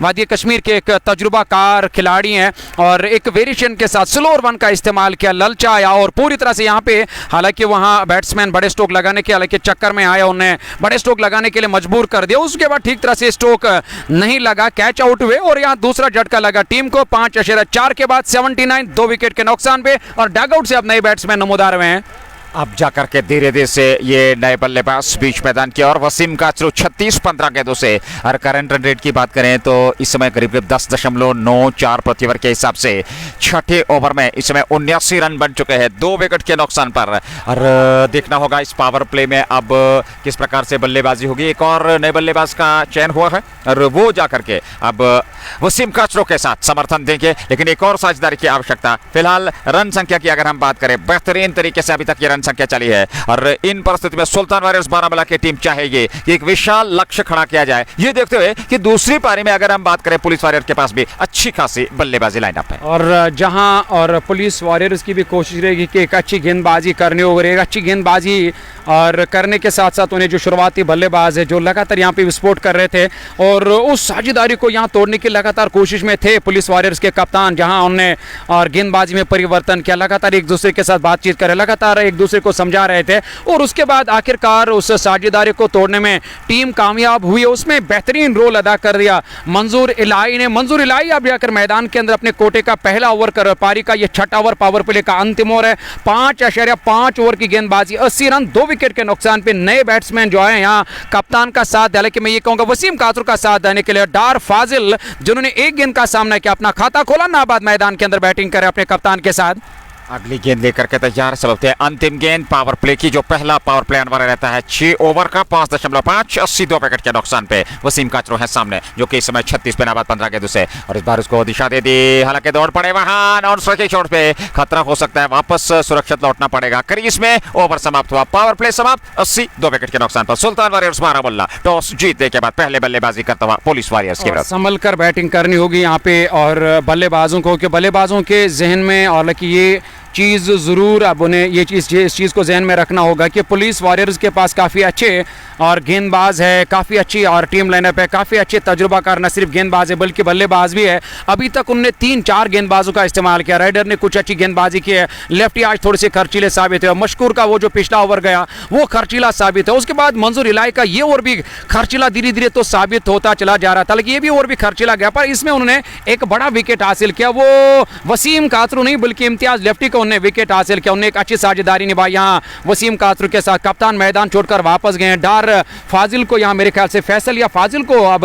वादी कश्मीर के एक तजुर्बाकार खिलाड़ी हैं और एक वेरिएशन के साथ स्लो वन का इस्तेमाल किया, ललचाया और पूरी तरह से यहाँ पे, हालांकि वहाँ बैट्समैन बड़े स्ट्रोक लगाने के हालांकि चक्कर में आया, उन्हें बड़े स्ट्रोक लगाने के लिए मजबूर कर दिया। उसके बाद ठीक तरह से स्ट्रोक नहीं लगा, कैच आउट हुए और यहां दूसरा झटका लगा टीम को 5/4 के बाद 79, 2 विकेट के नुकसान पे और डगआउट से अब नए बैट्समैन नमूदार हुए हैं। अब जाकर के धीरे धीरे से ये नए बल्लेबाज बीच मैदान की और वसीम काचरू 36-15 गेंदों से। और करंट रन रेट की बात करें तो इस समय करीब 10.94 प्रति ओवर के हिसाब से छठे ओवर में इस समय 79 रन बन चुके हैं 2 विकेट के नुकसान पर। और देखना होगा इस पावर प्ले में अब किस प्रकार से बल्लेबाजी होगी। एक और नए बल्लेबाज का चयन हुआ है और वो जाकर के अब वसीम काचरू के साथ समर्थन देंगे, लेकिन एक और साझेदारी की आवश्यकता। फिलहाल रन संख्या की अगर हम बात करें, बेहतरीन तरीके से अभी तक ये रन संख्या चली है और इन परिस्थिति में सुल्तान वॉरियर्स बारामूला की टीम चाहेगी कि एक विशाल लक्ष्य खड़ा किया जाए, ये देखते हुए कि दूसरी पारी में अगर हम बात करें पुलिस वॉरियर के पास भी अच्छी खासी बल्लेबाजी लाइनअप है और जहां और पुलिस वॉरियर्स की भी कोशिश रहेगी कि एक अच्छी गेंदबाजी करनी होगी। एक अच्छी गेंदबाजी और करने के साथ साथ उन्हें जो शुरुआती बल्लेबाज है जो लगातार यहाँ पे विस्फोट कर रहे थे और उस साझेदारी को यहाँ तोड़ने की लगातार कोशिश में थे पुलिस वॉरियर्स के कप्तान, जहां उन्होंने और गेंदबाजी में परिवर्तन किया, लगातार एक दूसरे के साथ बातचीत करे, लगातार एक दूसरे दूसरे को समझा रहे थे और उसके बाद आखिरकार उस साझेदारी को तोड़ने में टीम कामयाब हुई है। उसमें बेहतरीन रोल अदा कर दिया मंजूर इलाही ने। मंजूर इलाही अब जाकर मैदान के अंदर अपने कोटे का पहला ओवर कर पारी का ये छठा ओवर पावर प्ले का अंतिम ओवर है। 5.5 ओवर की गेंदबाजी, 80 रन, 2 विकेट के नुकसान पे नए बैट्समैन जो है यहाँ कप्तान का साथ, हालांकि मैं ये कहूंगा वसीम कातरू का साथ देने के लिए डार फाजिल जिन्होंने एक गेंद का सामना किया, अपना खाता खोला, नाबाद मैदान के अंदर बैटिंग करे अपने कप्तान के साथ। अगली गेंद लेकर के तैयार सबते हैं अंतिम गेंद पावर प्ले की, जो पहला पावर प्ले आने वाला रहता है 6 ओवर का। 5.5, 82 विकेट के नुकसान पे वसीम काचरू है सामने, जो कि इस समय 36 पे नाबाद 15 गेंदों से, और इस बार उसको दिशा दे दी, हालांकि दौड़ पड़े वहां नॉन स्ट्राइक शॉट पे खतरा हो सकता है, वापस सुरक्षित लौटना पड़ेगा क्रीज में। ओवर समाप्त हुआ, पावर प्ले समाप्त, 82 विकेट के नुकसान पर। सुल्तान वॉरियर्स बारामुल्ला टॉस जीतने के बाद पहले बल्लेबाजी करता हुआ पुलिस वॉरियर्स के विरुद्ध संभल कर बैटिंग करनी होगी यहाँ पे और बल्लेबाजों को, कि बल्लेबाजों के जहन में, और ये चीज़ ज़रूर अब उन्हें इस चीज़ को जहन में रखना होगा कि पुलिस वॉरियर्स के पास काफ़ी अच्छे और गेंदबाज है, काफ़ी अच्छी और टीम लाइनअप है, काफ़ी अच्छे तजुर्बाकार न सिर्फ गेंदबाज है बल्कि बल्लेबाज भी है। अभी तक उन्होंने 3-4 गेंदबाजों का इस्तेमाल किया। राइडर ने कुछ अच्छी गेंदबाजी की है, लेफ्टी आज थोड़े से खर्चीले साबित है, मशकूर का वो जो पिछला ओवर गया वो खर्चीला साबित है। उसके बाद मंजूर इलाही का ये ओवर भी खर्चीला धीरे धीरे तो साबित होता चला जा रहा था, लेकिन ये भी ओवर भी खर्चीला गया, पर इसमें उन्होंने एक बड़ा विकेट हासिल किया। वो वसीम कातरू नहीं बल्कि इम्तियाज लेफ्टी को उन्होंने विकेट हासिल किया। उन्होंने एक अच्छी साझेदारी निभाई यहाँ वसीम कातरू के साथ। कप्तान मैदान छोड़कर वापस गए। डार फाजिल को यहाँ मेरे ख्याल से फैसल या फाजिल को अब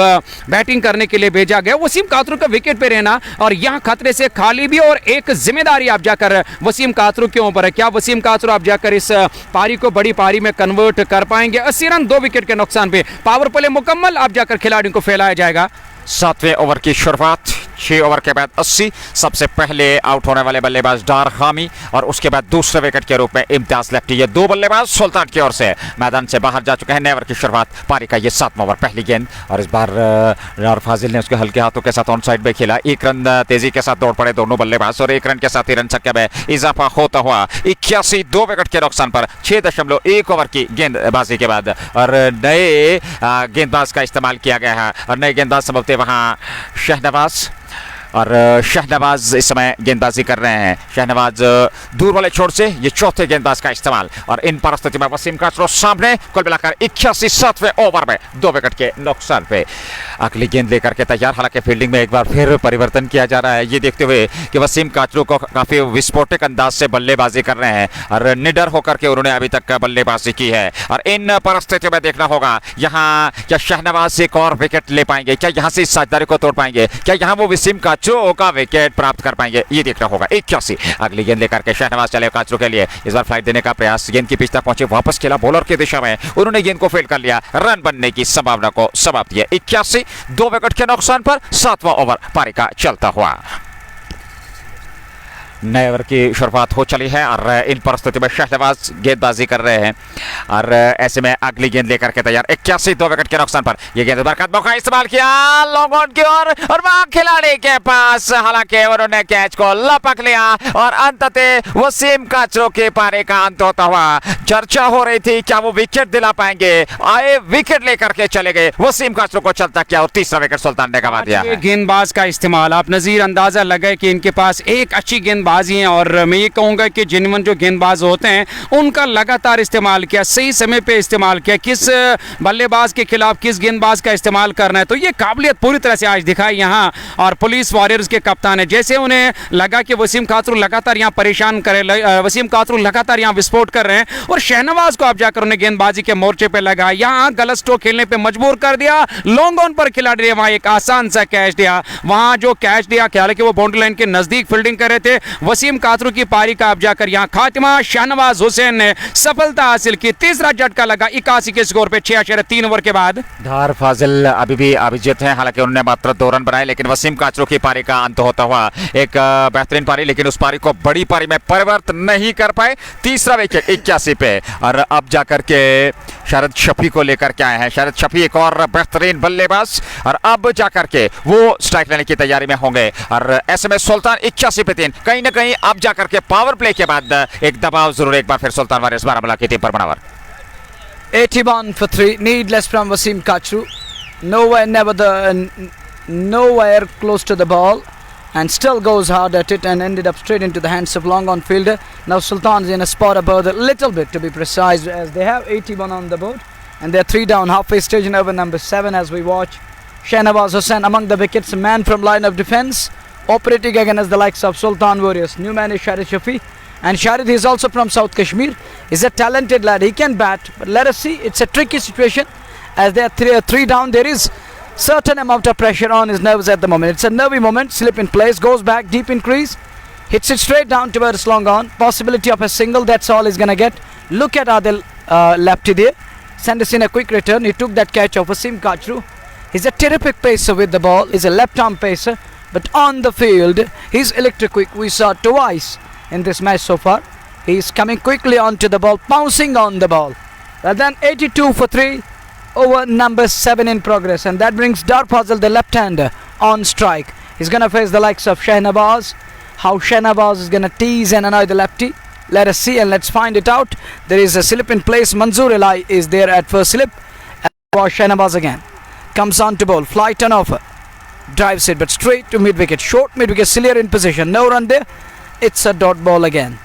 बैटिंग करने के लिए भेजा गया। वसीम कातरू का विकेट पे रहना और यहाँ खतरे से खाली भी, और एक जिम्मेदारी आप जाकर वसीम कातरू के ऊपर है। क्या वसीम कातरू आप जाकर इस पारी को बड़ी पारी में कन्वर्ट कर पाएंगे? 80 रन, 2 विकेट के नुकसान पे पावर प्ले मुकम्मल, आप जाकर खिलाड़ियों को फैलाया जाएगा। 7वें ओवर की शुरुआत, 6 ओवर के बाद 80। सबसे पहले आउट होने वाले बल्लेबाज डार हामी और उसके बाद दूसरे विकेट के रूप में इम्तियाज लेफ्टी। ये 2 बल्लेबाज सुल्तान की ओर से मैदान से बाहर जा चुके हैं। नए ओवर की शुरुआत, पारी का ये 7वां ओवर, पहली गेंद, और इस बार डार फाजिल ने उसके हल्के हाथों के साथ ऑन साइड में खेला। 1 रन तेजी के साथ दौड़ पड़े दोनों बल्लेबाज और 1 रन के साथ ही रन संख्या में इजाफा होता हुआ 81, 2 विकेट के नुकसान पर 6.1 ओवर की गेंदबाजी के बाद और नए गेंदबाज का इस्तेमाल किया गया है। और नए गेंदबाज संभवतः वहां शहनवाज, और शहनवाज इस समय गेंदबाजी कर रहे हैं। शहनवाज दूर वाले छोर से ये चौथे गेंदबाज का इस्तेमाल, और इन परिस्थिति में वसीम कातरू सामने। कुल मिलाकर 81, 7वें ओवर में 2 विकेट के नुकसान पे अगली गेंद लेकर के तैयार। हालांकि फील्डिंग में एक बार फिर परिवर्तन किया जा रहा है, ये देखते हुए कि वसीम कातरू को काफी विस्फोटक अंदाज से बल्लेबाजी कर रहे हैं और निडर होकर के उन्होंने अभी तक बल्लेबाजी की है। और इन परिस्थितियों में देखना होगा यहाँ क्या शहनवाज एक और विकेट ले पाएंगे, क्या यहाँ से इस साझेदारी को तोड़ पाएंगे, क्या यहाँ वो वसीम कातरू का विकेट प्राप्त कर पाएंगे, ये देखना होगा। 81, अगली गेंद लेकर के शहनवाज चले कातरू के लिए। इस बार फ्लाइट देने का प्रयास, गेंद की पिच तक पहुंचे, वापस खेला बॉलर की दिशा में, उन्होंने गेंद को फील्ड कर लिया, रन बनने की संभावना को समाप्त किया। 81, 2 विकेट के नुकसान पर 7वां ओवर पारी का चलता हुआ। नए ओवर की शुरुआत हो चली है और इन परिस्थितियों में शहनवाज गेंदबाजी कर रहे हैं और ऐसे में अगली गेंद लेकर के तैयार। 81, 2 विकेट के नुकसान पर ये गेंद बरकत मौका इस्तेमाल किया लॉन्ग ऑन की ओर और वहां खिलाड़ी के पास, हालांकि उन्होंने कैच को लपक लिया और अंततः वसीम कातरू के पारी का अंत होता हुआ। चर्चा हो रही थी क्या वो विकेट दिला पाएंगे, आए विकेट लेकर के चले गए, वसीम कातरू को चलता किया और तीसरा विकेट सुल्तान ने गंवा दिया। गेंदबाज का इस्तेमाल आप नजीर अंदाजा लगाए कि इनके पास एक अच्छी गेंदबाजी है और मैं ये कहूंगा कि जिनवन जो गेंदबाज होते हैं उनका लगातार इस्तेमाल किया, सही समय पे इस्तेमाल किया, किस बल्लेबाज के खिलाफ किस गेंदबाज का इस्तेमाल करना है, तो ये काबिलियत पूरी तरह से आज दिखाई यहाँ। और पुलिस वॉरियर्स के कप्तान है, जैसे उन्हें लगा कि वसीम कातरू लगातार यहाँ परेशान करे, वसीम कातरू लगातार यहाँ विस्फोट कर रहे हैं और शहनवाज को आप जाकर उन्हें गेंदबाजी के मोर्चे पे लगा, यहाँ गलत स्ट्रोक खेलने पे मजबूर कर दिया। लॉन्ग ऑन पर खिलाड़ी ने वहां एक आसान सा कैच दिया, वहां जो कैच दिया हालांकि वो बाउंड्री लाइन के नजदीक फील्डिंग कर रहे थे। वसीम कातरू की पारी का आप जाकर यहाँ खात्मा, शहनवाज हुसैन ने सफलता हासिल की, तीसरा झटका लगा 81 के स्कोर पे 6.3 ओवर के बाद। डार फाजिल अभी भी अभिजीत हैं, हालांकि उन्होंने मात्र 2 रन बनाए, लेकिन वसीम कातरू की पारी का अंत होता हुआ एक बेहतरीन पारी, लेकिन उस पारी को बड़ी पारी में परिवर्तन नहीं कर पाए। तीसरा विकेट 81 पे और अब जाकर के शारद शफी को लेकर के आए हैं। शारद शफी एक और बेहतरीन बल्लेबाज और अब जाकर के वो स्ट्राइक लेने की तैयारी में होंगे और ऐसे में सुल्तान 81 पे 3, कहीं ना कहीं अब जाकर के पावर प्ले के बाद एक दबाव जरूर एक बार फिर सुल्तान वॉरियर्स बारामूला की टीम पर बनावर। 81 for 3, needless from Wasim Kachu. Nowhere close to the ball. and still goes hard at it and ended up straight into the hands of long on fielder. Now Sultan's in a spot above a little bit to be precise, as they have 81 on the board and they're 3 down, halfway stage in over number 7 as we watch Shahnawaz Hussain among the wickets, a man from line of defence, operating against the likes of Sultan Warriors. New man is Shahid Shafi, and Shahid is also from South Kashmir. He's a talented lad, he can bat, but let us see, it's a tricky situation as they are 3 down. There is certain amount of pressure on his nerves at the moment. It's a nervy moment, slip in place, goes back deep in crease, hits it straight down towards long on, possibility of a single, that's all he's gonna get. Look at Adil lefty there, send us in a quick return. He took that catch of Wasim Kachru. He's a terrific pacer with the ball, he's a left arm pacer, but on the field he's electric quick. We saw twice in this match so far. He's coming quickly onto the ball, pouncing on the ball. And then 82 for 3 over number 7 in progress, and that brings Dar Fazil, the left-hander, on strike. He's gonna face the likes of Shahnawaz. How Shahnawaz is gonna tease and annoy the lefty, let us see and let's find it out. There is a slip in place. Manzoor Elai is there at first slip, and Shahnawaz again comes on to bowl, fly turn offer, drives it but straight to mid wicket, short mid wicket, Cillier in position, no run there. It's a dot ball again.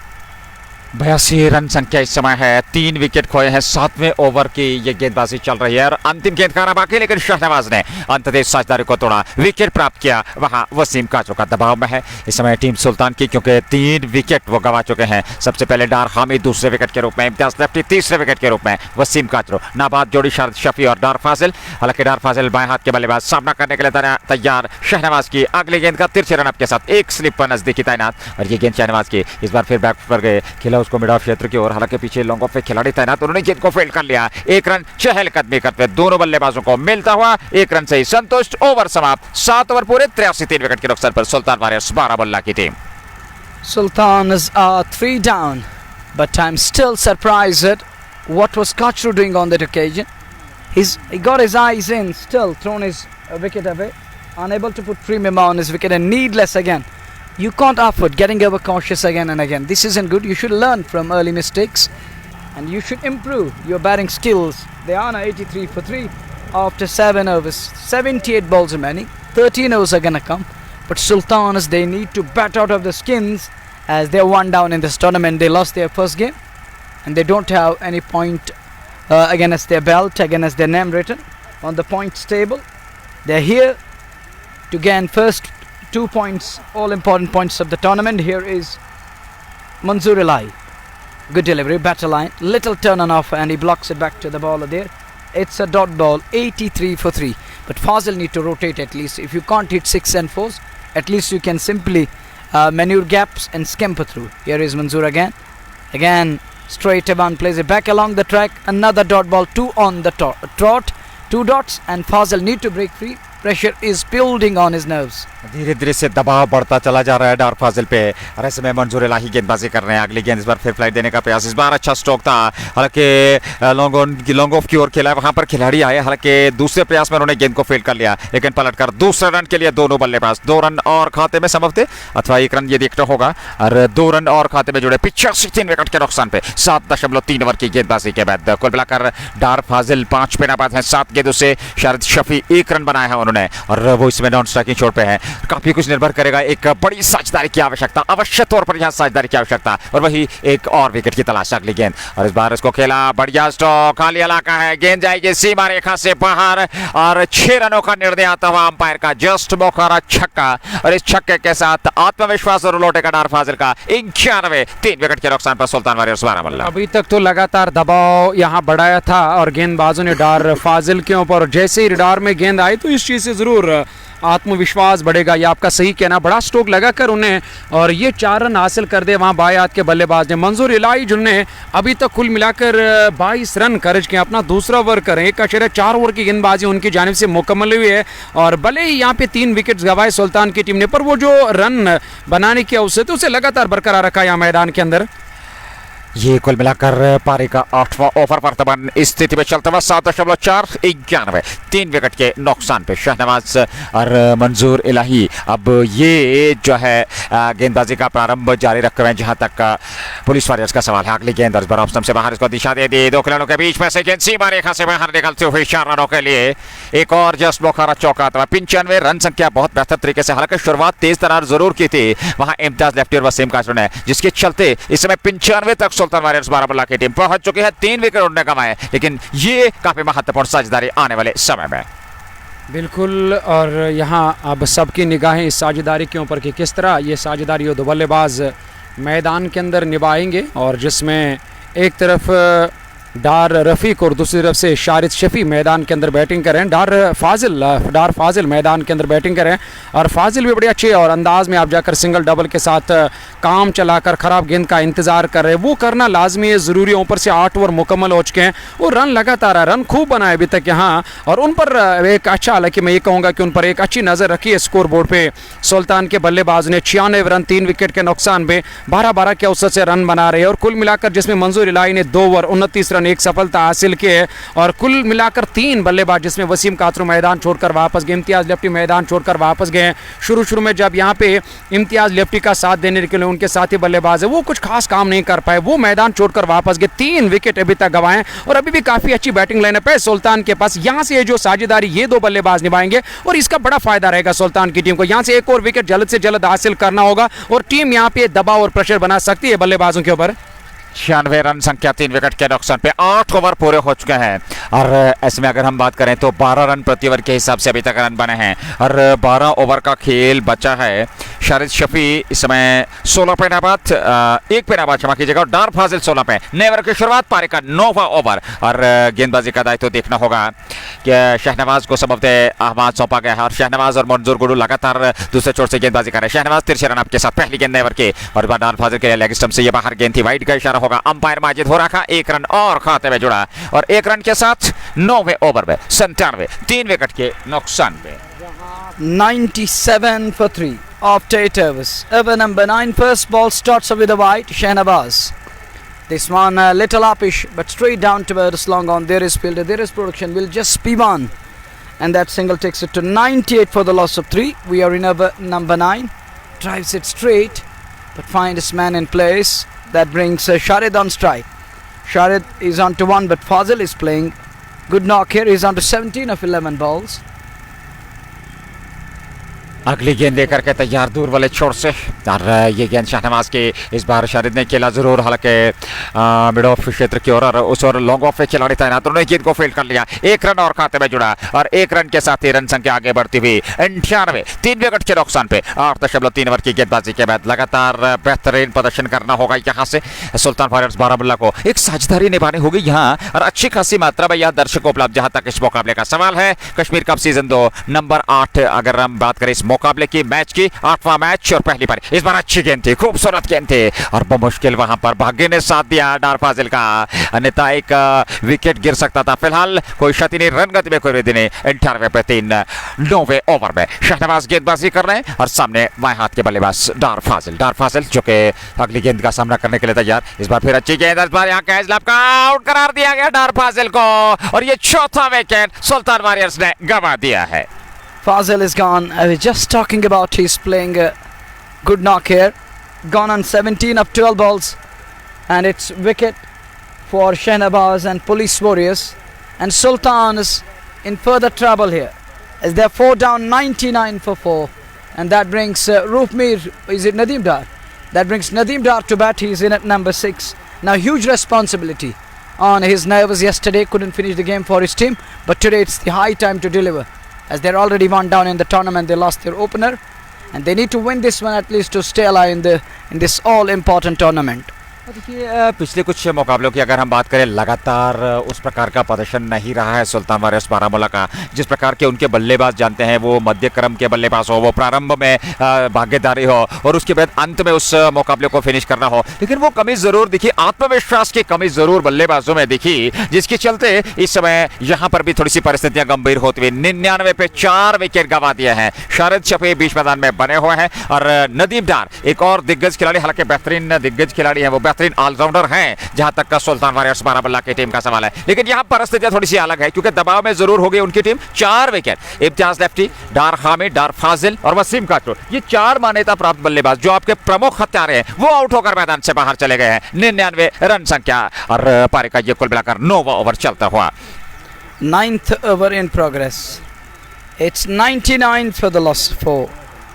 82 run संख्या इस समय है, 3 wicket खोए हैं, 7वें over की ये गेंदबाजी चल रही है और अंतिम गेंद खाना बाकी, लेकिन शाहनवाज ने अंततः साझेदारी को तोड़ा, विकेट प्राप्त किया। वहां वसीम काचू का दबाव में है इस समय टीम सुल्तान की, क्योंकि 3 विकेट वो गंवा चुके हैं। सबसे पहले डार हामिद दूसरे विकेट के रूप में, इम्तियाज लेफ्टी तीसरे विकेट के रूप में, वसीम काचू नाबाद जोड़ी शाहिद शफी और डार फाजिल। हालांकि डार फाजिल बाएं हाथ के बल्लेबाज, सामना करने के लिए तैयार शाहनवाज की अगली गेंद का तिरछे रनअप के साथ एक स्लिप पर नजदीकी तैनात, और ये गेंद शाहनवाज की इस बार फिर बैक पर गए, खेला उसको मिड ऑफ क्षेत्र की ओर। हालांकि पीछे लॉन्ग ऑफ पे खिलाड़ी तैनात, उन्होंने गेंद को फील्ड कर लिया। 1 रन चहलकदमी करते दोनों बल्लेबाजों को मिलता हुआ 1 रन से ही संतुष्ट। ओवर समाप्त, 7 ओवर पूरे, 83 3 विकेट के नुकसान पर सुल्तान वारियर्स बारामुल्ला की team. Sultans are 3 down, but I'm still surprised at what was Kachru doing on that occasion. He got his eyes in, still thrown his wicket away, unable to put premium on his wicket, and needless again. You can't afford getting overcautious again and again. This isn't good. You should learn from early mistakes and you should improve your batting skills. They are now 83 for 3 after 7 overs. 78 balls remaining. 13 overs are going to come. But Sultans, they need to bat out of the skins as they're 1 down in this tournament. They lost their first game and they don't have any point against their belt, against their name written on the points table. They're here to gain first 2 points, all important points of the tournament. Here is Manzoor Elai. Good delivery, batter line, little turn on off, and he blocks it back to the bowler there. It's a dot ball, 83 for 3. But Fazil need to rotate at least. If you can't hit 6 and 4s, at least you can simply maneuver gaps and scamper through. Here is Manzoor again. Again, straight Evan plays it back along the track. Another dot ball, 2 on the trot. 2 dots, and Fazil need to break free. Pressure is building on his nerves. धीरे धीरे से दबाव बढ़ता चला जा रहा है डार फाजिल पे, और ऐसे में मंजूर इलाही गेंदबाजी कर रहे हैं। अगली गेंद इस बार फिर फ्लाइट देने का प्रयास, इस बार अच्छा स्ट्रोक था। हालांकि लॉन्ग ऑफ की ओर खेला, वहां पर खिलाड़ी आए, हालांकि दूसरे प्रयास में उन्होंने गेंद को फील्ड कर लिया, लेकिन पलटकर दूसरे रन के लिए दोनों बल्लेबाज 2 रन और खाते में संभवतः, अथवा 1 रन ये देखना होगा, और 2 रन और खाते में जुड़े 85 3 विकेट के नुकसान पे 7.3 ओवर की गेंदबाजी के बाद कुल मिलाकर डार फाजिल 5 पे नाबाद हैं। 7 गेंदों से शाहिद शफी 1 रन बनाया है उन्होंने, और वो इसमें नॉन स्ट्राइकिंग छोड़ पे है। काफी कुछ निर्भर करेगा, एक बड़ी साझेदारी की आवश्यकता, अवश्य तौर पर यहां साझेदारी की आवश्यकता, और वही एक और विकेट की तलाश। अगली गेंद, और इस बार इसको खेला, बढ़िया स्ट्रोक, खाली इलाका है, गेंद जाएगी सीमा रेखा से बाहर, और 6 रनों का निर्णय आता हुआ अंपायर का, जस्ट मोखारा छक्का, और इस छक्के के साथ आत्मविश्वास और लौटेगा डार फाजिल का 91 3 विकेट के नुकसान पर सुल्तान वारियर्स बारामुल्ला। अभी तक तो लगातार दबाव यहाँ बढ़ाया था और गेंदबाजों ने डार फाजिल के ऊपर, जैसे ही डार में गेंद आई तो इस चीज से जरूर आत्मविश्वास बढ़ेगा। ये आपका सही कहना, बड़ा स्ट्रोक लगाकर उन्हें, और ये 4 रन हासिल कर दे वहाँ बाएं हाथ के बल्लेबाज ने मंजूर इलाही, जिन्होंने अभी तक कुल मिलाकर 22 रन खर्च किए, अपना दूसरा ओवर करें। 1.4 ओवर की गेंदबाजी उनकी जानिब से मुकम्मल हुई है, और भले ही यहाँ पे 3 विकेट गंवाए सुल्तान की टीम ने, पर वो जो रन बनाने की अवसर थे उसे लगातार बरकरार रखा यहाँ मैदान के अंदर। ये कुल मिलाकर पारी का 8वां ओवर वर्तमान स्थिति में चलता हुआ 7.491 3 विकेट के नुकसान पे शहनवाज और मंजूर इलाही अब ये जो है गेंदबाजी का प्रारंभ जारी रख रहे हैं जहां तक पुलिस वॉरियर्स का सवाल है। अगली गेंद और बराबर स्टंप से बाहर इसको दिशा दे दी, दो खिलाड़ियों के बीच में से गेंद सीमा रेखा से बाहर निकलते हुए 4 रनों के लिए एक और जस्ट बोखारा चौका था। 95 रन संख्या बहुत बेहतर तरीके से, हालांकि शुरुआत तेज तरार जरूर की थी वहां इम्तियाज लेफ्टी और वसीम कासरू ने, जिसके चलते इस समय 95 तक सुल्तान वॉरियर्स बारामुल्ला की टीम पहुंच चुकी है। 3 विकेट उन्होंने कमाए, लेकिन ये काफी महत्वपूर्ण साझेदारी आने वाले समय में। बिल्कुल, और यहाँ अब सबकी निगाहें इस साझेदारी के ऊपर कि किस तरह ये साझेदारी वो दो बल्लेबाज मैदान के अंदर निभाएंगे, और जिसमें एक तरफ डार रफ़ीक और दूसरी तरफ से शारिद शफी मैदान के अंदर बैटिंग करें। डार फाजिल मैदान के अंदर बैटिंग करें, और फाजिल भी बड़े अच्छे और अंदाज में आप जाकर सिंगल डबल के साथ काम चलाकर ख़राब गेंद का इंतज़ार कर रहे हैं। वो करना लाजमी है, ज़रूरी। ऊपर से 8 ओवर मुकम्मल हो चुके हैं, वो रन लगातार रन खूब बनाए अभी तक यहाँ, और उन पर एक अच्छा, हालांकि मैं ये कहूँगा कि उन पर एक अच्छी नज़र रखी है स्कोर बोर्ड पर। सुल्तान के बल्लेबाज ने 96 रन 3 विकेट के नुकसान में 12-12 के औसत से रन बना रहे हैं, और कुल मिलाकर जिसमें मंजूर इलाही ने 2 ओवर 29 एक सफलता हासिल की है, और कुल मिलाकर 3 बल्लेबाज जिसमें वसीम कासरू मैदान छोड़कर वापस गए, इम्तियाज लेफ्टी मैदान छोड़कर वापस गए। शुरू में जब यहाँ पे इम्तियाज लेफ्टी का साथ देने के लिए उनके साथी बल्लेबाज है वो कुछ खास काम नहीं कर पाए, वो मैदान छोड़कर वापस गए। 3 विकेट अभी तक गंवाए, और अभी भी काफी अच्छी बैटिंग लाइनअप है सुल्तान के पास। यहाँ से जो साझेदारी ये 2 बल्लेबाज निभाएंगे, और इसका बड़ा फायदा रहेगा सुल्तान की टीम को। यहाँ से एक और विकेट जल्द से जल्द हासिल करना होगा, और टीम यहाँ पे दबाव और प्रेशर बना सकती है बल्लेबाजों के ऊपर। 96 रन संख्या 3 विकेट के नुकसान पे 8 ओवर पूरे हो चुके हैं, और ऐसे में अगर हम बात करें तो 12 रन प्रति ओवर के हिसाब से अभी तक रन बने हैं, और 12 ओवर का खेल बचा है। शारिद शफी इस समय 16 पे नाबाद, 1 पे नाबाद क्षमा कीजिएगा, और डार फाजिल 16 पे। नए ओवर की शुरुआत, पारी का 9वां ओवर, और गेंदबाजी का दायित्व देखना होगा कि शहनवाज को सबब अहमद सौंपा गया है, और शहनवाज और मंजूर गुडू लगातार दूसरे छोर से गेंदबाजी कर रहे हैं। शहनवाज 13 रन आपके साथ पहली गेंद नए ओवर के, और डार फाजिल के लेग स्टंप से ये बाहर गेंद थी, वाइड का इशारा होगा। अंपायर माजिद हो रखा 1 रन और खाते में जुड़ा, और 1 रन के साथ 9वें ओवर में 97 3 विकेट के नुकसान पे 97 for 3 after 8 overs. Over number 9, first ball starts off with a wide, Shahnawaz. This one a little uppish, but straight down towards long on. There is fielder, there is production, will just be one. And that single takes it to 98 for the loss of 3. We are in over number 9. Drives it straight, but finds his man in place. That brings Sharid on strike. Sharid is on to 1, but Fazil is playing good knock here. He's on to 17 of 11 balls. अगली गेंद लेकर के तैयार दूर वाले छोर से, और ये गेंद शहनवाज की इस बार शारिद ने खेला जरूर, हालांकि मिड ऑफ क्षेत्र की ओर, और उस और लॉन्ग ऑफ पे खिलाड़ी तैनात, उन्होंने गेंद को फील्ड कर लिया। 1 रन और खाते में जुड़ा, और 1 रन के साथ ही रन संख्या आगे बढ़ती हुई 98 3 विकेट के नुकसान पे 8.3 ओवर की गेंदबाजी के बाद लगातार बेहतरीन प्रदर्शन करना होगा। यहाँ से सुल्तान वॉरियर्स बारामुल्ला को एक साझेदारी निभानी होगी यहाँ, और अच्छी खासी मात्रा में यहाँ दर्शकों उपलब्ध जहां तक इस मुकाबले का सवाल है। कश्मीर कप सीजन 2 नंबर 8, अगर हम बात करें इस मुकाबले की, मैच की 8वां मैच, और पहली पारी इस बार अच्छी गेंद थी, खूबसूरत गेंद थी, और बमुश्किल वहां पर भाग्य ने साथ दिया डार फाजिल का, अन्यथा एक विकेट गिर सकता था। फिलहाल कोई क्षति नहीं, रन गति में कोई वृद्धि नहीं। 98 पे 3 9वें ओवर में शहनवाज गेंदबाजी कर रहे हैं, और सामने बाएं हाथ के बल्लेबाज डार फाजिल जो कि अगली गेंद का सामना करने के लिए तैयार। इस बार फिर अच्छी गेंद, इस बार यहाँ कैच का आउट करार दिया गया डार फाजिल को, और ये 4था विकेट सुल्तान वॉरियर्स ने गंवा दिया है। Fazil is gone. I was just talking about he's playing a good knock here. Gone on 17 of 12 balls, and it's wicket for Shahnawaz and Police Warriors. And Sultan is in further trouble here, as they're 4 down, 99 for 4. And that brings Roofmeer, is it Nadeem Dar? That brings Nadeem Dar to bat. He's in at number 6. Now huge responsibility on his nerves. Yesterday couldn't finish the game for his team, but today it's the high time to deliver, as they're already one down in the tournament. They lost their opener, and they need to win this one at least to stay alive in this all important tournament. देखिए पिछले कुछ मुकाबलों की अगर हम बात करें, लगातार उस प्रकार का प्रदर्शन नहीं रहा है सुल्तान वॉरियर्स बारामुल्ला का। जिस प्रकार के उनके बल्लेबाज जानते हैं, वो मध्य क्रम के बल्लेबाज हो, वो प्रारंभ में भागीदारी हो, और उसके बाद अंत में उस मुकाबले को फिनिश करना हो, लेकिन वो कमी जरूर दिखी, आत्मविश्वास की कमी जरूर बल्लेबाजों में दिखी, जिसके चलते इस समय यहाँ पर भी थोड़ी सी परिस्थितियां गंभीर होती हुई 99 पे 4 विकेट गंवा दिए हैं। शारिद शफी बीच मैदान में बने हुए हैं, और नदीम डार एक और दिग्गज खिलाड़ी, हालांकि बेहतरीन दिग्गज खिलाड़ी है, वो बेहतरीन बेहतरीन ऑलराउंडर हैं जहां तक का सुल्तान वॉरियर्स बारामुल्ला की टीम का सवाल है। लेकिन यहां परिस्थितियां थोड़ी सी अलग है क्योंकि दबाव में जरूर हो गई उनकी टीम। 4 विकेट इम्तियाज लेफ्टी, डार हामिद, डार फाजिल और वसीम काटो, ये 4 मान्यता प्राप्त बल्लेबाज जो आपके प्रमुख हथियार हैं वो आउट होकर मैदान से बाहर चले गए हैं। 99 रन संख्या और पारी का ये कुल मिलाकर 9वां ओवर चलता हुआ। 9th over in progress. It's 99 for the loss 4.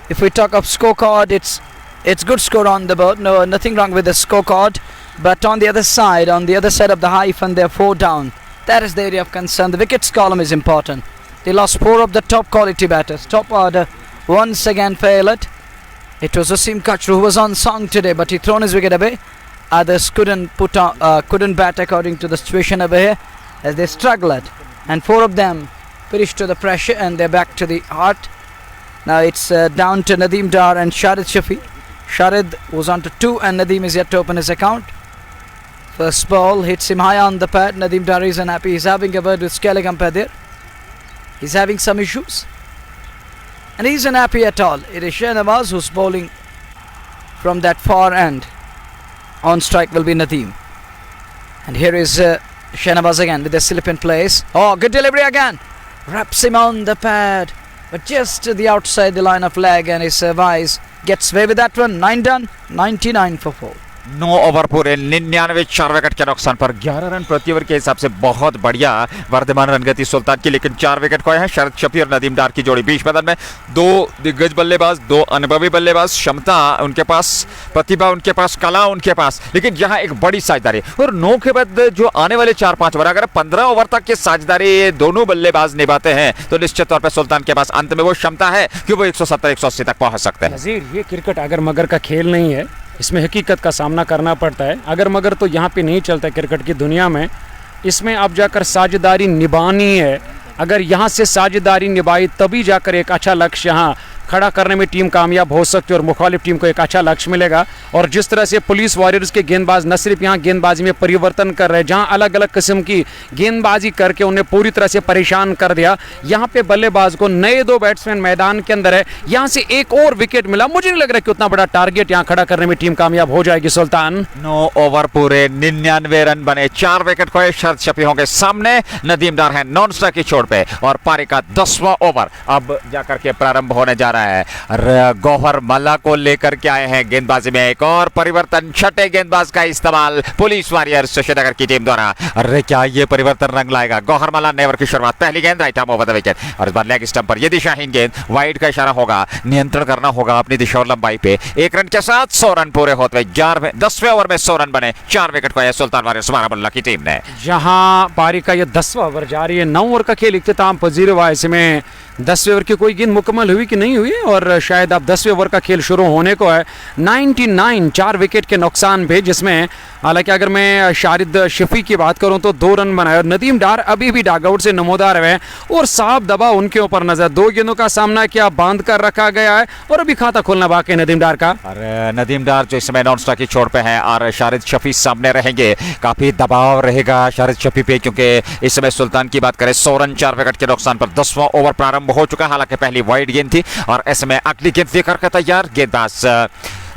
If we talk of scorecard, it's good score on the board. No, nothing wrong with the scorecard. But on the other side of the hyphen, they're 4 down. That is the area of concern. The wickets column is important. They lost 4 of the top quality batters. Top order once again failed. It was Wasim Kachru who was on song today, but he thrown his wicket away. Others couldn't bat according to the situation over here as they struggled. And 4 of them finished to the pressure and they're back to the heart. Now it's down to Nadeem Dar and Sharid Shafi. Sharid was on to 2 and Nadeem is yet to open his account. First ball hits him high on the pad. Nadeem Dar is unhappy. He's having a word with Skellig umpire there. He's having some issues. And he's unhappy at all. It is Shahnawaz who's bowling from that far end. On strike will be Nadeem. And here is Shahnawaz again with the slip in place. Oh, good delivery again. Wraps him on the pad. But just to the outside the line of leg and he survives. Gets away with that one. 9 done. 99 for 4. 9 over पूरे 99 4 wicket के नुकसान पर 11 run प्रति over के हिसाब से बहुत बढ़िया वर्धमान रनगति सुल्तान की। लेकिन 4 विकेट खोए हैं। शरद शफी और नदीम डार की जोड़ी 20 मैदान में। 2 दिग्गज बल्लेबाज, 2 अनुभवी बल्लेबाज, क्षमता उनके पास, प्रतिभा उनके पास, कला उनके पास, लेकिन यहाँ एक बड़ी साझेदारी। और 9 के बाद जो आने वाले 4-5 ओवर, अगर 15 ओवर तक की साझेदारी दोनों बल्लेबाज निभाते हैं तो निश्चित तौर पर सुल्तान के पास अंत में वो क्षमता है कि वो 170-180 तक पहुंच सकते हैं। नज़ीर, ये क्रिकेट अगर मगर का खेल नहीं है, इसमें हकीकत का सामना करना पड़ता है। अगर मगर तो यहाँ पे नहीं चलता क्रिकेट की दुनिया में। इसमें अब जाकर साझेदारी निभानी है। अगर यहाँ से साझेदारी निभाई तभी जाकर एक अच्छा लक्ष्य यहाँ खड़ा करने में टीम कामयाब हो सकती है और मुखालिफ टीम को एक अच्छा लक्ष्य मिलेगा। और जिस तरह से पुलिस वॉरियर्स के गेंदबाज न सिर्फ यहाँ गेंदबाजी में परिवर्तन कर रहे हैं, जहाँ अलग अलग किस्म की गेंदबाजी करके उन्हें पूरी तरह से परेशान कर दिया, यहाँ पे बल्लेबाज को नए 2 बैट्समैन मैदान के अंदर है, यहाँ से एक और विकेट मिला। मुझे नहीं लग रहा कि उतना बड़ा टारगेट यहाँ खड़ा करने में टीम कामयाब हो जाएगी सुल्तान। 9 ओवर पूरे 99 रन बने, 4 विकेट खोए। शरद शफी के सामने, नदीम डार है नॉन स्ट्राइक की छोड़ पे और पारी का 10वां ओवर अब जाकर के प्रारंभ होने जा रहा है। गौहर मल्ला को लेकर के आए हैं गेंदबाजी में एक और परिवर्तन। 6ठे गेंदबाज का इस्तेमाल पुलिस वॉरियर्स श्रीनगर की टीम द्वारा। अरे क्या ये परिवर्तन रंग लाएगा? गौहर मल्ला ने ओवर की शुरुआत, पहली गेंद right arm over the wicket और इस बार लेग स्टंप पर। ये दिशाहीन गेंद, वाइड का इशारा होगा, नियंत्रण करना होगा अपनी दिशा और लंबाई पे। 1 रन के साथ 100 रन पूरे होते हुए 10वें ओवर में 100 रन बने। 4 विकेट खोए सुल्तान वॉरियर्स बारामुल्ला की टीम ने। जहां पारी का ये 10वां ओवर जारी है, 9 ओवर का खेल इख्तिताम पजीर हुआ। इसमें 10वें ओवर की कोई गेंद मुकम्मल हुई कि नहीं हुई और शायद अब 10वें ओवर का खेल शुरू होने को है। 99 4 विकेट के नुकसान पे, जिसमें हालांकि अगर मैं शारिद शफी की बात करूं तो 2 रन बनाए और नदीम डार अभी भी डगआउट से नमोदार हुए और साफ दबाव उनके ऊपर नजर। 2 गेंदों का सामना किया, बांध कर रखा गया है और अभी खाता खोलना बाकी है नदीम डार का। और नदीम डार जो इस समय नॉन स्ट्राइक की छोड़ पे हैं और शारिद शफी सामने रहेंगे। काफी दबाव रहेगा शारिद शफी पे क्योंकि इस समय सुल्तान की बात करें 100 रन 4 विकेट के नुकसान पर 10वां ओवर प्रारंभ हो चुका। हालांकि पहली वाइड गेंद थी और ऐसे में अगली गेंद लेकर के तैयार गेंदबाज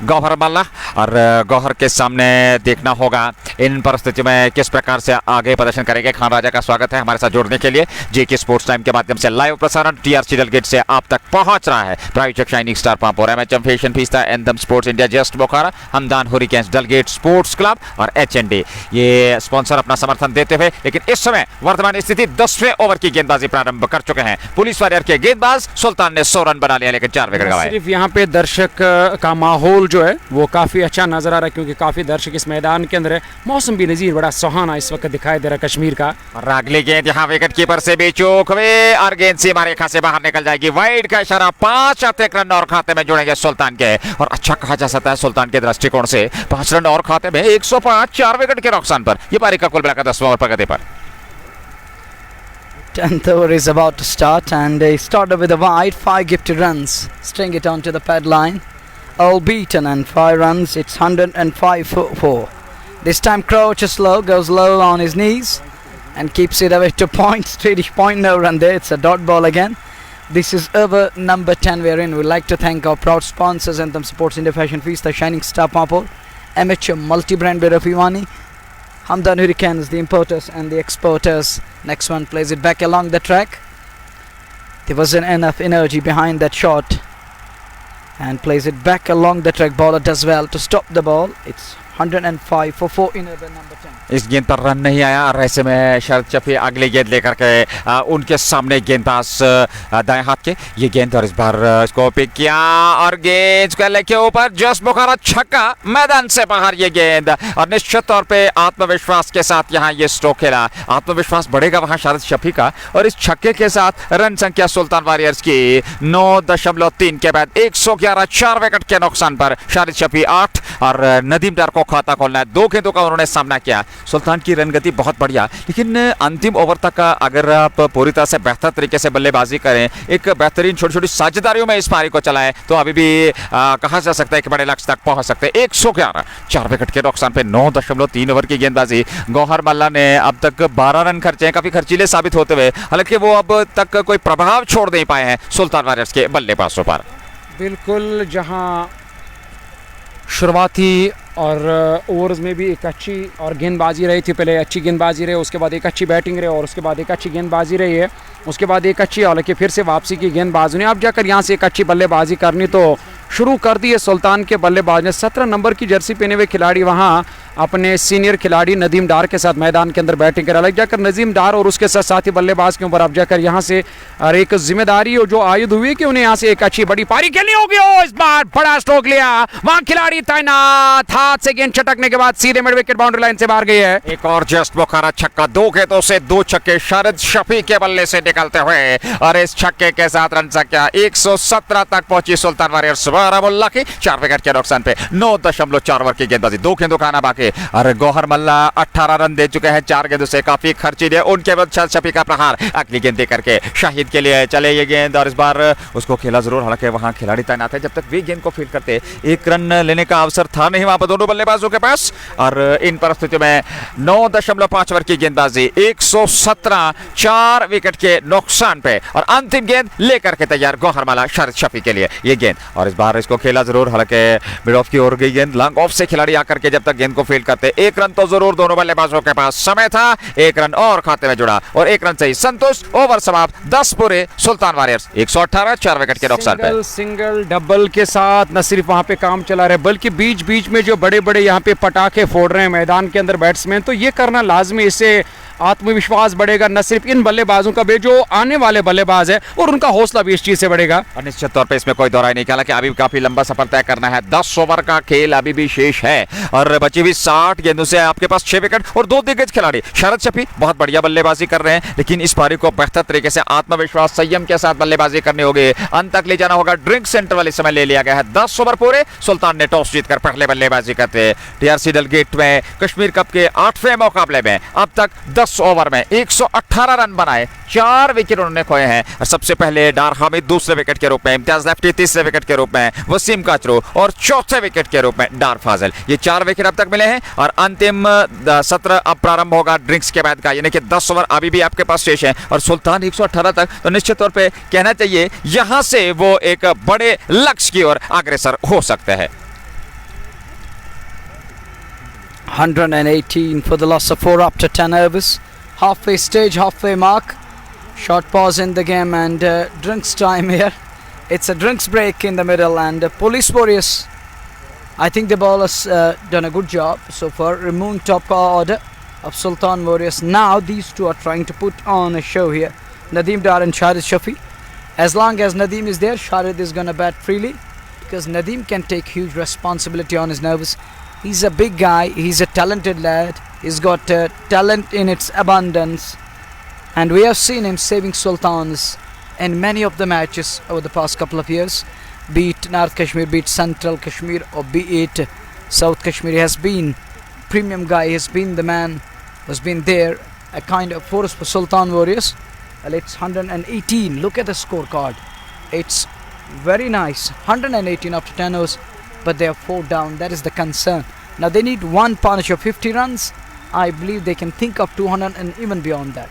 गौहर मल्ला। और गौहर के सामने देखना होगा इन परिस्थितियों में किस प्रकार से आगे प्रदर्शन करेंगे। खान राजा का स्वागत है हमारे साथ जुड़ने के लिए। जेके स्पोर्ट्स टाइम के माध्यम से लाइव प्रसारण टीआरसी डलगेट से आप तक पहुंच रहा है। प्रायोजक शाइनिंग स्टार पंप और MHM fashion fiesta, anthem sports India, just Bukhara, Hamdan hurricanes, Dalgate sports club और एचएनडी ये स्पॉन्सर अपना समर्थन देते हुए। लेकिन इस समय वर्तमान स्थिति 10वें ओवर की गेंदबाजी प्रारंभ कर चुके हैं पुलिस वॉरियर के गेंदबाज। सुल्तान ने 100 रन बना लिया लेकिन 4 विकेट गंवाए। सिर्फ यहाँ पे दर्शक का माहौल जो है वो काफी अच्छा नजर आ रहा है क्योंकि काफी दर्शक इस मैदान के अंदर है। मौसम भी नजीर बड़ा सुहाना इस वक्त दिखाई दे रहा है कश्मीर का। और अगली गेंद यहाँ विकेट कीपर से भी चूक हुई और गेंद सीमा रेखा से बाहर निकल जाएगी। वाइड का इशारा, 5 अतिरिक्त रन और खाते में जुड़ेंगे सुल्तान के। और अच्छा कहा जा सकता है सुल्तान के दृष्टिकोण से 5 रन और खाते में 105 4 विकेट के नुकसान पर ये पारी का कुल मिलाकर 10वां ओवर प्रगति पर। 10th over is about to start and they started with a wide, 5 gifted runs, string it onto the pad line, all beaten and 5 runs. It's 105 for 4. This time crouches low, goes low on his knees and keeps it away to point. Swedish point, no run there. It's a dot ball again. This is over number 10 we're in. We'd like to thank our proud sponsors, Anthem Sports India, Fashion Feast, the Shining Star Purple, amateur multi-brand beer of Iwani. Hamdan Hurricanes, the importers and the exporters. Next one plays it back along the track. There wasn't enough energy behind that shot. And plays it back along the track. Bowler does well to stop the ball. It's 105 for 4 in over number 10. इस गेंद पर run नहीं आया और ऐसे में शरद शफी अगली गेंद लेकर के उनके सामने गेंदबाज दाएं हाथ के ये गेंद और इस बार इसको पिक किया और गेंद के लेके ऊपर जस्ट बुखारा छक्का मैदान से बाहर ये गेंद और निश्चित तौर पे आत्मविश्वास के साथ यहाँ ये स्ट्रोक खेला आत्मविश्वास बढ़ेगा वहां शरद शफी का और इस छक्के के साथ रन संख्या सुल्तान वॉरियर्स की 9.3 के बाद 111 4 विकेट के नुकसान पर शरद शफी 8 और नदीम डार को खाता खोलना है 2 गेंदों का उन्होंने सामना किया सुल्तान की रन गति बहुत बढ़िया लेकिन अंतिम ओवर तक अगर आप पूरी तरह से बेहतर तरीके से बल्लेबाजी करें एक बेहतरीन छोटी छोटी साझेदारियों में इस पारी को चलाएं तो अभी भी कहा जा सकता है कि बड़े लक्ष्य तक पहुंच सकते हैं 111 4 विकेट के नुकसान पे 9.3 ओवर की गेंदबाजी गौहर मल्ला ने अब तक 12 रन खर्चे हैं काफी खर्चीले साबित होते हुए हालांकि वो अब तक कोई प्रभाव छोड़ नहीं पाए हैं सुल्तान वॉरियर्स के बल्लेबाजों पर बिल्कुल जहां शुरुआती और ओवर्स में भी एक अच्छी और गेंदबाजी रही थी पहले अच्छी गेंदबाजी रही उसके बाद एक अच्छी बैटिंग रही और उसके बाद एक अच्छी गेंदबाजी रही है उसके बाद एक अच्छी हालांकि फिर से वापसी की गेंदबाजी ने अब जाकर यहाँ से एक अच्छी बल्लेबाजी करनी तो शुरू कर दी है सुल्तान के बल्लेबाज ने 17 नंबर की जर्सी पहने हुए खिलाड़ी वहाँ अपने सीनियर खिलाड़ी नदीम डार के साथ मैदान के अंदर बैटिंग कर अलग जाकर नदीम डार और उसके साथ साथी बल्लेबाज के ऊपर अब जाकर यहाँ से और एक जिम्मेदारी जो आयुध हुई कि उन्हें यहाँ से एक अच्छी बड़ी पारी खेलनी होगी इस बार बड़ा स्ट्रोक लिया वहाँ खिलाड़ी तैनात हाथ से गेंद छटकने के बाद सीधे मिड विकेट बाउंड्री लाइन से बाहर गई है एक और जस्ट बुखारा छक्का 2 गेंदों से 2 छक्के शरद शफी के बल्ले से निकलते हुए और इस छक्के के साथ रन संख्या 117 तक पहुंची सुल्तान वॉरियर्स बारामुल्ला की 4 विकेट के नुकसान पे 9.4 ओवर की गेंदबाजी 2 गेंदों का आना बाकी और गौहर मल्ला 18 रन दे चुके हैं 4 गेंदों से काफी खर्चीले उनके बाद शरद शफी का प्रहार अगली गेंद देकर के शाहिद के लिए चले ये गेंद और इस बार उसको खेला जरूर हालांकि वहां खिलाड़ी तैनात है जब तक वे गेंद को फील्ड करते 1 रन लेने का अवसर था नहीं वहां पर दोनों बल्लेबाजों के पास और इन परिस्थितियों में 9.5 ओवर की गेंदबाजी 117 4 विकेट के नुकसान पे और अंतिम गेंद लेकर के तैयार गौहर मल्ला शरद शफी के लिए ये गेंद और इस बार इसको खेला जरूर हालांकि मिड ऑफ की ओर गई गेंद लॉन्ग ऑफ से खिलाड़ी आकर के जब तक गेंद को फील्ड करते 1 रन तो जरूर दोनों बल्लेबाजों के पास समय था 1 रन और खाते में जुड़ा और 1 रन से ही संतुष्ट ओवर समाप्त 10 पूरे सुल्तान वॉरियर्स 118 4 विकेट के नुकसान पे सिंगल डबल के साथ न सिर्फ वहां पे काम चला रहे बल्कि बीच बीच में जो बड़े बड़े यहाँ पे पटाखे फोड़ रहे हैं मैदान के अंदर बैट्समैन तो ये करना लाजमी इससे आत्मविश्वास बढ़ेगा न सिर्फ इन बल्लेबाजों का भी जो आने वाले बल्लेबाज है और उनका हौसला भी इस चीज से बढ़ेगा और निश्चित तौर पे इसमें कोई दौराई नहीं हालांकि अभी काफी लंबा सफर तय करना है 10 ओवर का खेल अभी भी शेष है और बची हुई 60 गेंदों से आपके पास 6 विकेट और 2 दिग्गज खिलाड़ी शरद शफी बहुत बढ़िया बल्लेबाजी कर रहे हैं लेकिन इस पारी को बेहतर तरीके से आत्मविश्वास संयम के साथ बल्लेबाजी करनी होगी अंत तक ले जाना होगा ड्रिंक सेंटर वाले समय ले लिया गया है 10 ओवर पूरे सुल्तान ने टॉस जीतकर पहले बल्लेबाजी करते टीआरसी डेलगेट में कश्मीर कप के 8वें मुकाबले में अब तक 10 ओवर में 118 रन बनाए 4 विकेट उन्होंने खोए हैं और सबसे पहले डार हामिद दूसरे विकेट के रूप में इम्तियाज लेफ्टी तीसरे विकेट के रूप में वसीम काचरू और चौथे विकेट के रूप में डार फाजिल ये 4 विकेट अब तक मिले हैं और अंतिम सत्र अब प्रारंभ होगा ड्रिंक्स के बाद का यानी कि 10 ओवर अभी भी आपके पास शेष है और सुल्तान 118 तक तो निश्चित तौर पे कहना चाहिए यहां से वो एक बड़े लक्ष्य की ओर अग्रसर हो सकते हैं 118 for the loss of 4 after 10 overs. Halfway stage, halfway mark. Short pause in the game and drinks time here. It's a drinks break in the middle and Police Warriors, I think the ball has done a good job so far removing top order of Sultan Warriors. Now these two are trying to put on a show here. Nadeem Dar and Shahid Shafi. As long as Nadeem is there, Shahid is going to bat freely because Nadeem can take huge responsibility on his nerves. He's a big guy, he's a talented lad, he's got talent in its abundance and we have seen him saving Sultans in many of the matches over the past couple of years, be it North Kashmir, be it Central Kashmir or be it South Kashmir. He has been premium guy, he has been the man who's been there, a kind of force for Sultan Warriors. Well, it's 118, look at the scorecard, it's very nice, 118 after 10 overs. But they are 4 down, that is the concern. Now they need one partnership of 50 runs. I believe they can think of 200 and even beyond that.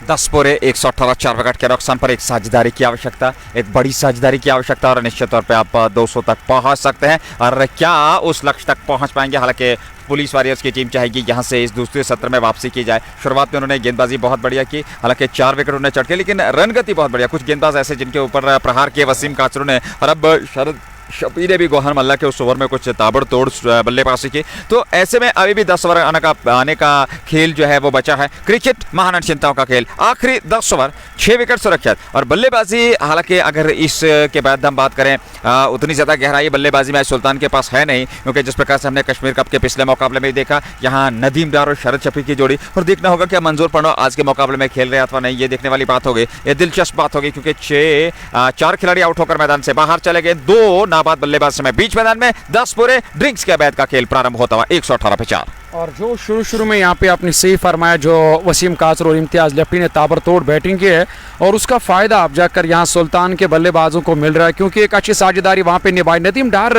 10 पूरे 118 4 wicket के नुकसान पर एक साझेदारी की आवश्यकता, एक बड़ी साझेदारी की आवश्यकता और निश्चित तौर पे आप 200 तक पहुंच सकते हैं। और क्या उस लक्ष्य तक पहुंच पाएंगे? हालांकि पुलिस वॉरियर्स की टीम चाहेगी यहां से इस दूसरे सत्र में वापसी की जाए। शुरुआत में उन्होंने गेंदबाजी बहुत बढ़िया की, हालांकि 4 विकेट उन्होंने चटके, लेकिन रन गति बहुत बढ़िया। कुछ गेंदबाज ऐसे जिनके ऊपर प्रहार किए वसीम काचरू ने, और अब शरद शफी ने भी गोहर मल्ला के उस ओवर में कुछ ताबड़तोड़ बल्लेबाजी की। तो ऐसे में अभी भी 10 ओवर आने का खेल जो है वो बचा है। क्रिकेट महान चिंताओं का खेल, आखिरी 10 ओवर 6 विकेट सुरक्षित और बल्लेबाजी। हालांकि अगर इस के बाद हम बात करें उतनी ज़्यादा गहराई बल्लेबाजी में सुल्तान के पास है नहीं, क्योंकि जिस प्रकार से हमने कश्मीर कप के पिछले मुकाबले में देखा, यहाँ नदीम डार और शरद शफी की जोड़ी, और देखना होगा कि मंजूर पड़ो आज के मुकाबले में खेल रहे अथवा नहीं, ये देखने वाली बात होगी। ये दिलचस्प बात होगी क्योंकि 4 खिलाड़ी आउट होकर मैदान से बाहर चले गए। 2 नाबाद बल्लेबाज समय बीच मैदान में 10 पूरे ड्रिंक्स के अवैध का खेल प्रारंभ होता हुआ 118 पे 4। और जो शुरू में यहाँ पे आपने सही फरमाया, जो वसीम कासर और इम्तियाज लेफ्टी ने ताबड़तोड़ बैटिंग की है और उसका फायदा अब जाकर यहाँ सुल्तान के बल्लेबाजों को मिल रहा है, क्योंकि एक अच्छी साझेदारी वहाँ पे निभाई। नदीम डार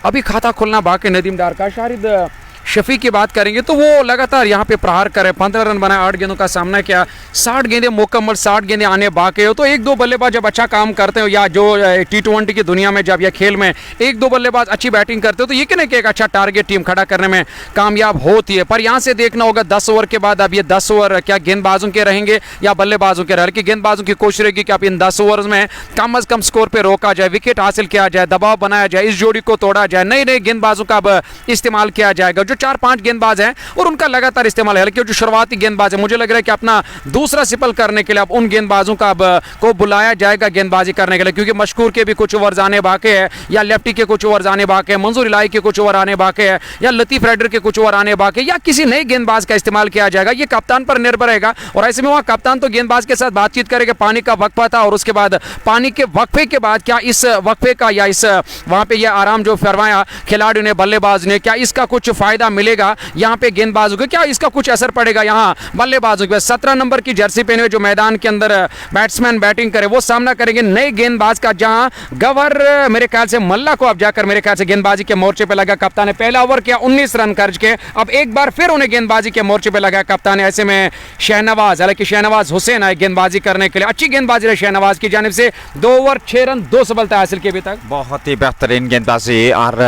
अभी खाता खुलना बाकी नदीम डार का। शाहिद शफी की बात करेंगे तो वो लगातार यहाँ पे प्रहार करे, 15 रन बनाए, 8 गेंदों का सामना किया, 60 गेंदें मुकम्मल, 60 गेंदें आने बाकी हो। तो 1-2 बल्लेबाज जब अच्छा काम करते हो, या जो T20 की दुनिया में जब या खेल में 1-2 बल्लेबाज अच्छी बैटिंग करते हो, तो ये कि नहीं कि एक अच्छा टारगेट टीम खड़ा करने में कामयाब होती है। पर यहाँ से देखना होगा 10 ओवर के बाद अब ये 10 ओवर क्या गेंदबाजों के रहेंगे या बल्लेबाजों के रहेंगे। गेंदबाजों की कोशिश रहेगी कि अब इन 10 ओवर में कम अज कम स्कोर पर रोका जाए, विकेट हासिल किया जाए, दबाव बनाया जाए, इस जोड़ी को तोड़ा जाए, नए नए गेंदबाजों का अब इस्तेमाल किया जाएगा। जो 4-5 गेंदबाज हैं और उनका लगातार इस्तेमाल है, क्योंकि जो शुरुआती गेंदबाज है, मुझे लग रहा है कि अपना दूसरा सिपल करने के लिए अब उन गेंदबाजों का अब को बुलाया जाएगा गेंदबाजी करने के लिए, क्योंकि मशकूर के भी कुछ ओवर आने बाकी है, या लेफ्टी के कुछ ओवर आने बाकी है, मंजूर इलाही के कुछ ओवर आने बाकी है, या लतीफ राइडर के कुछ ओवर आने बाकी है, या किसी नए गेंदबाज का इस्तेमाल किया जाएगा। ये कप्तान पर निर्भर रहेगा। और ऐसे में वहाँ कप्तान तो गेंदबाज के साथ बातचीत करेगा, पानी का वक्फा था और उसके बाद पानी के वक्फे के बाद क्या इस वक्फे का या इस वहाँ पे ये आराम जो फरमाया खिलाड़ियों ने, बल्लेबाज ने, क्या इसका कुछ फायदा मिलेगा यहाँ पे गेंदबाजों को, क्या इसका कुछ असर पड़ेगा यहाँ बल्लेबाजों के। 17 नंबर की जर्सी पहने हुए जो मैदान के अंदर बैट्समैन बैटिंग करे, वो सामना करेंगे नए गेंदबाज का, जहां गवर मेरे ख्याल से मल्ला को अब जाकर मेरे ख्याल से गेंदबाजी के मोर्चे पे लगा। कप्तान ने पहला ओवर किया 19 रन खर्च के, अब एक बार फिर उन्हें गेंदबाजी के मोर्चे पे लगा कप्तान ने। ऐसे में शहनवाज, हालांकि शहनवाज हुसैन आए गेंदबाजी करने के लिए, अच्छी गेंदबाजी रही शहनवाज की जानिब से, 2 ओवर 6 रन 2 सफलता हासिल की अभी तक। बहुत ही बेहतरीन गेंदबाजी, और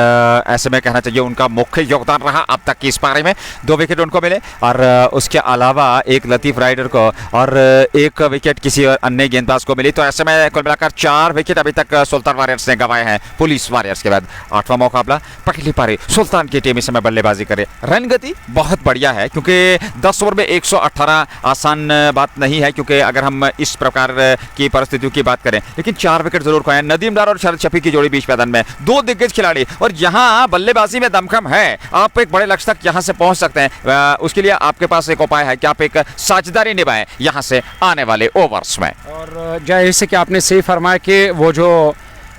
ऐसे में कहना चाहिए उनका मुख्य योगदान रहा अब तक की इस पारी में। 2 विकेट उनको मिले और उसके अलावा एक लतीफ राइडर को और 1 विकेट किसी और अन्य गेंदबाज को मिली। तो ऐसे में कुल मिलाकर 4 विकेट अभी तक सुल्तान वॉरियर्स ने गंवाए हैं पुलिस वॉरियर्स के बाद। 8वां मुकाबला, पहली पारी सुल्तान की टीम इस समय बल्लेबाजी करे। रन गति बहुत बढ़िया है, क्योंकि 10 ओवर में 118 आसान बात नहीं है, क्योंकि अगर हम इस प्रकार की परिस्थितियों की बात करें, लेकिन 4 विकेट जरूर खोए। नदीम डार और शरद शफी की जोड़ी बीच मैदान में, 2 दिग्गज खिलाड़ी, और यहाँ बल्लेबाजी में दमखम है। आप एक बड़े लक्ष्य तक यहाँ से पहुंच सकते हैं। उसके लिए आपके पास एक उपाय है कि आप एक साझेदारी निभाएं यहाँ से आने वाले ओवर्स में। और जैसे कि आपने सही फरमाया कि वो जो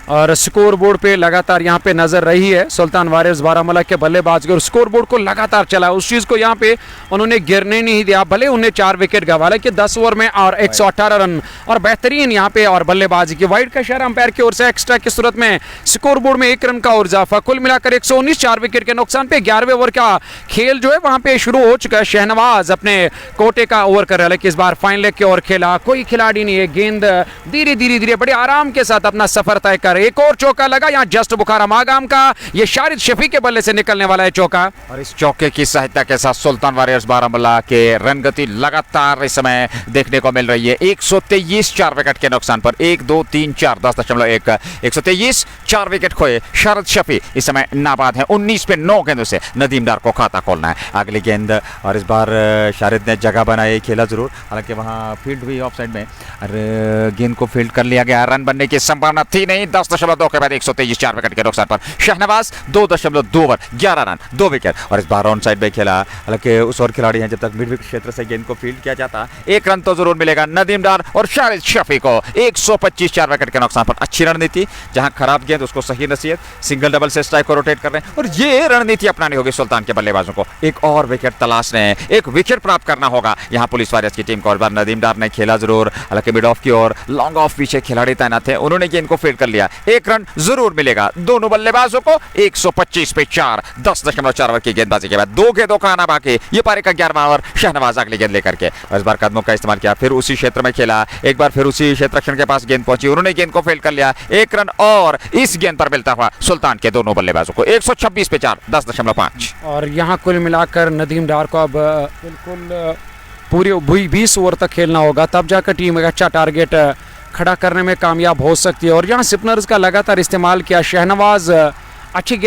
और स्कोर बोर्ड पे लगातार यहाँ पे नजर रही है सुल्तान वॉरियर्स बारामूला के बल्लेबाज, और स्कोर बोर्ड को लगातार चला, उस चीज को यहाँ पे उन्होंने गिरने नहीं दिया। भले उन्हें 4 विकेट गंवा, कि 10 ओवर में और 118 रन और बेहतरीन यहाँ पे और बल्लेबाजी की। वाइड का इशारा अंपायर की ओर से एक्स्ट्रा की सूरत में स्कोर बोर्ड में 1 रन का और इजाफा, कुल मिलाकर 119, 4 विकेट के नुकसान पे 11वें ओवर का खेल जो है वहां पे शुरू हो चुका है। शहनवाज अपने कोटे का ओवर कर रहा है, लेकिन इस बार फाइनल लेग की ओर खेला, कोई खिलाड़ी नहीं है, गेंद धीरे धीरे बड़े आराम के साथ अपना सफर तय कर। एक और चौका लगा यहाँ जस्ट बुखारा मागाम का, ये शारिद शफी के बल्ले से निकलने वाला है चौका, और इस चौके की सहायता के साथ सुल्तान वॉरियर्स बारामूला के रन गति लगातार इस समय देखने को मिल रही है। 123, 4 विकेट के नुकसान पर 1, 2, 3, 4, 10.1, 123, 4 विकेट खोए। शारिद शफी इस समय नाबाद है, 19 पे 9 गेंदों से नदीम डार को खाता खोलना है अगली गेंद। और इस बार शारिद ने जगह बनाई, खेला जरूर, हालांकि वहां फील्ड हुई ऑफ साइड में, और गेंद को फील्ड कर लिया गया। रन बनने की संभावना थी नहीं। 10.2 के बाद 123, 4 विकेट के नुकसान पर शहनवाज 2.2 ओवर 11 रन 2 विकेट, और इस बार ऑन साइड में खेला, हालांकि उस और खिलाड़ी हैं, जब तक मिड विकेट क्षेत्र से गेंद को फील्ड किया जाता 1 रन तो जरूर मिलेगा नदीम डार और शारिद शफी को। 125, 4 विकेट के नुकसान पर अच्छी रणनीति, जहां खराब गेंद उसको सही नसीहत, सिंगल डबल से स्ट्राइक को रोटेट कर रहे हैं, और ये रणनीति अपनानी होगी सुल्तान के बल्लेबाजों को। एक और विकेट तलाशने, एक विकेट प्राप्त करना होगा यहाँ पुलिस वॉरियर्स की टीम को। और बार नदीम डार ने खेला जरूर, हालांकि मिड ऑफ की ओर लॉन्ग ऑफ पीछे खिलाड़ी तैनात थे, उन्होंने गेंद को फील्ड कर लिया, एक रन जरूर मिलेगा दोनों बल्लेबाजों को। 125 पे 4, 10.4 ओवर की गेंदबाजी के बाद 2 गेंदों का आना बाकी। ये पारी का 11वां ओवर, शहनवाज अगली गेंद लेकर के इस बार कदमों का इस्तेमाल किया, फिर उसी क्षेत्र में खेला, एक बार फिर उसी क्षेत्र रक्षण के पास गेंद पहुंची, उन्होंने गेंद को फेल कर लिया। 1 रन और इस गेंद पर मिलता हुआ सुल्तान के दोनों बल्लेबाजों को। 126 पे 4, 10.5। और यहाँ कुल मिलाकर नदीम डार को अब बिल्कुल पूरी 20 ओवर तक खेलना होगा, तब जाकर टीम एक अच्छा टारगेट खड़ा करने में कामयाब हो सकती है। और यहाँ स्पिनर्स का लगातार इस्तेमाल किया। शहनवाज अच्छी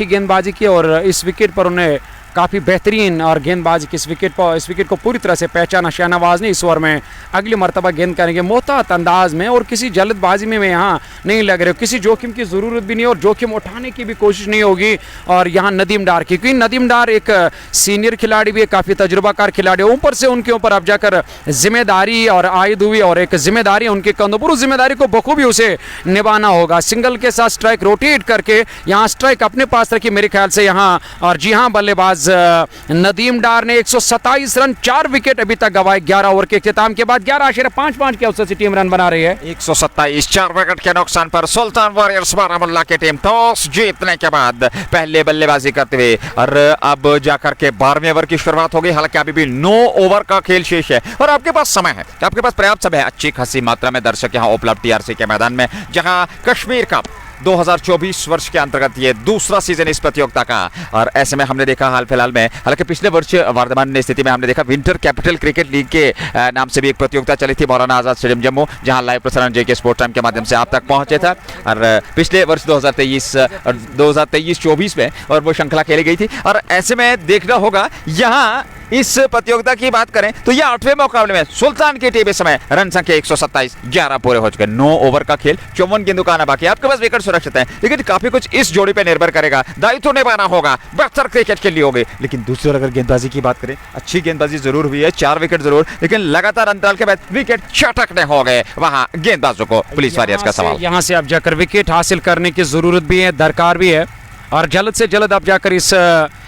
गेंदबाजी की और इस विकेट पर उन्हें काफ़ी बेहतरीन और गेंदबाजी की इस विकेट को पूरी तरह से पहचाना। शहनवाज ने इस ओवर में अगली मरतबा गेंद करेंगे मोहतात अंदाज में और किसी जल्दबाजी में यहाँ नहीं लग रहे, किसी जोखिम की ज़रूरत भी नहीं और जोखिम उठाने की भी कोशिश नहीं होगी। और यहाँ नदीम डार की, क्योंकि नदीम डार एक सीनियर खिलाड़ी भी है, काफ़ी तजुर्बाकार खिलाड़ी है, ऊपर से उनके ऊपर अब जाकर जिम्मेदारी और आयद हुई और एक जिम्मेदारी उनके कंधों पर, उस जिम्मेदारी को बखूबी उसे निभाना होगा। सिंगल के साथ स्ट्राइक रोटेट करके यहाँ स्ट्राइक अपने पास रखी मेरे ख्याल से यहाँ। और जी हाँ, बल्लेबाज नदीम डार ने 127 रन, 4 विकेट अभी तक गंवाए 11 ओवर के इख्तिताम के बाद। 11.5 के अवसर से टीम रन बना रही है। 127, 4 विकेट के नुकसान पर सुल्तान वॉरियर्स बारामुल्ला की टीम टॉस जीतने के बाद पहले बल्लेबाजी करते हुए और अब जाकर के 12वें ओवर की शुरुआत होगी। हालांकि अभी भी 9 ओवर का खेल शेष है और आपके पास समय है, आपके पास पर्याप्त समय है। अच्छी खासी मात्रा में दर्शक यहाँ उपलब्ध टीआरसी के मैदान में, जहां कश्मीर कप 2024 वर्ष के अंतर्गत ये दूसरा सीजन इस प्रतियोगिता का। और ऐसे में हमने देखा हाल फिलहाल में, हालांकि पिछले वर्ष वर्तमान स्थिति में हमने देखा विंटर कैपिटल क्रिकेट लीग के नाम से भी एक प्रतियोगिता चली थी मौलाना आजाद स्टेडियम जम्मू, जहां लाइव प्रसारण जेके स्पोर्ट टाइम के माध्यम से आप तक पहुंचे था। और पिछले वर्ष 2023-24 में और वो श्रृंखला खेली गई थी। और ऐसे में देखना होगा यहाँ इस प्रतियोगिता की बात करें तो यह 8वें मुकाबले में सुल्तान की टीम इस समय रन संख्या 127, 11 पूरे हो चुके, 9 ओवर का खेल, 54 गेंदों का आना बाकी। आपके पास विकेट सुरक्षित है, लेकिन काफी कुछ इस जोड़ी पे निर्भर करेगा। दायित्व निभाना होगा, बेहतर क्रिकेट के लिए होगी। लेकिन दूसरी ओर अगर गेंदबाजी की बात करें, अच्छी गेंदबाजी जरूर हुई है, 4 विकेट जरूर, लेकिन लगातार अंतराल के बाद विकेट चटकने हो गए वहां गेंदबाजों को। पुलिस वॉरियर्स का सवाल, यहाँ से अब जाकर विकेट हासिल करने की जरूरत भी है, दरकार भी है और जल्द से जल्द अब जाकर इस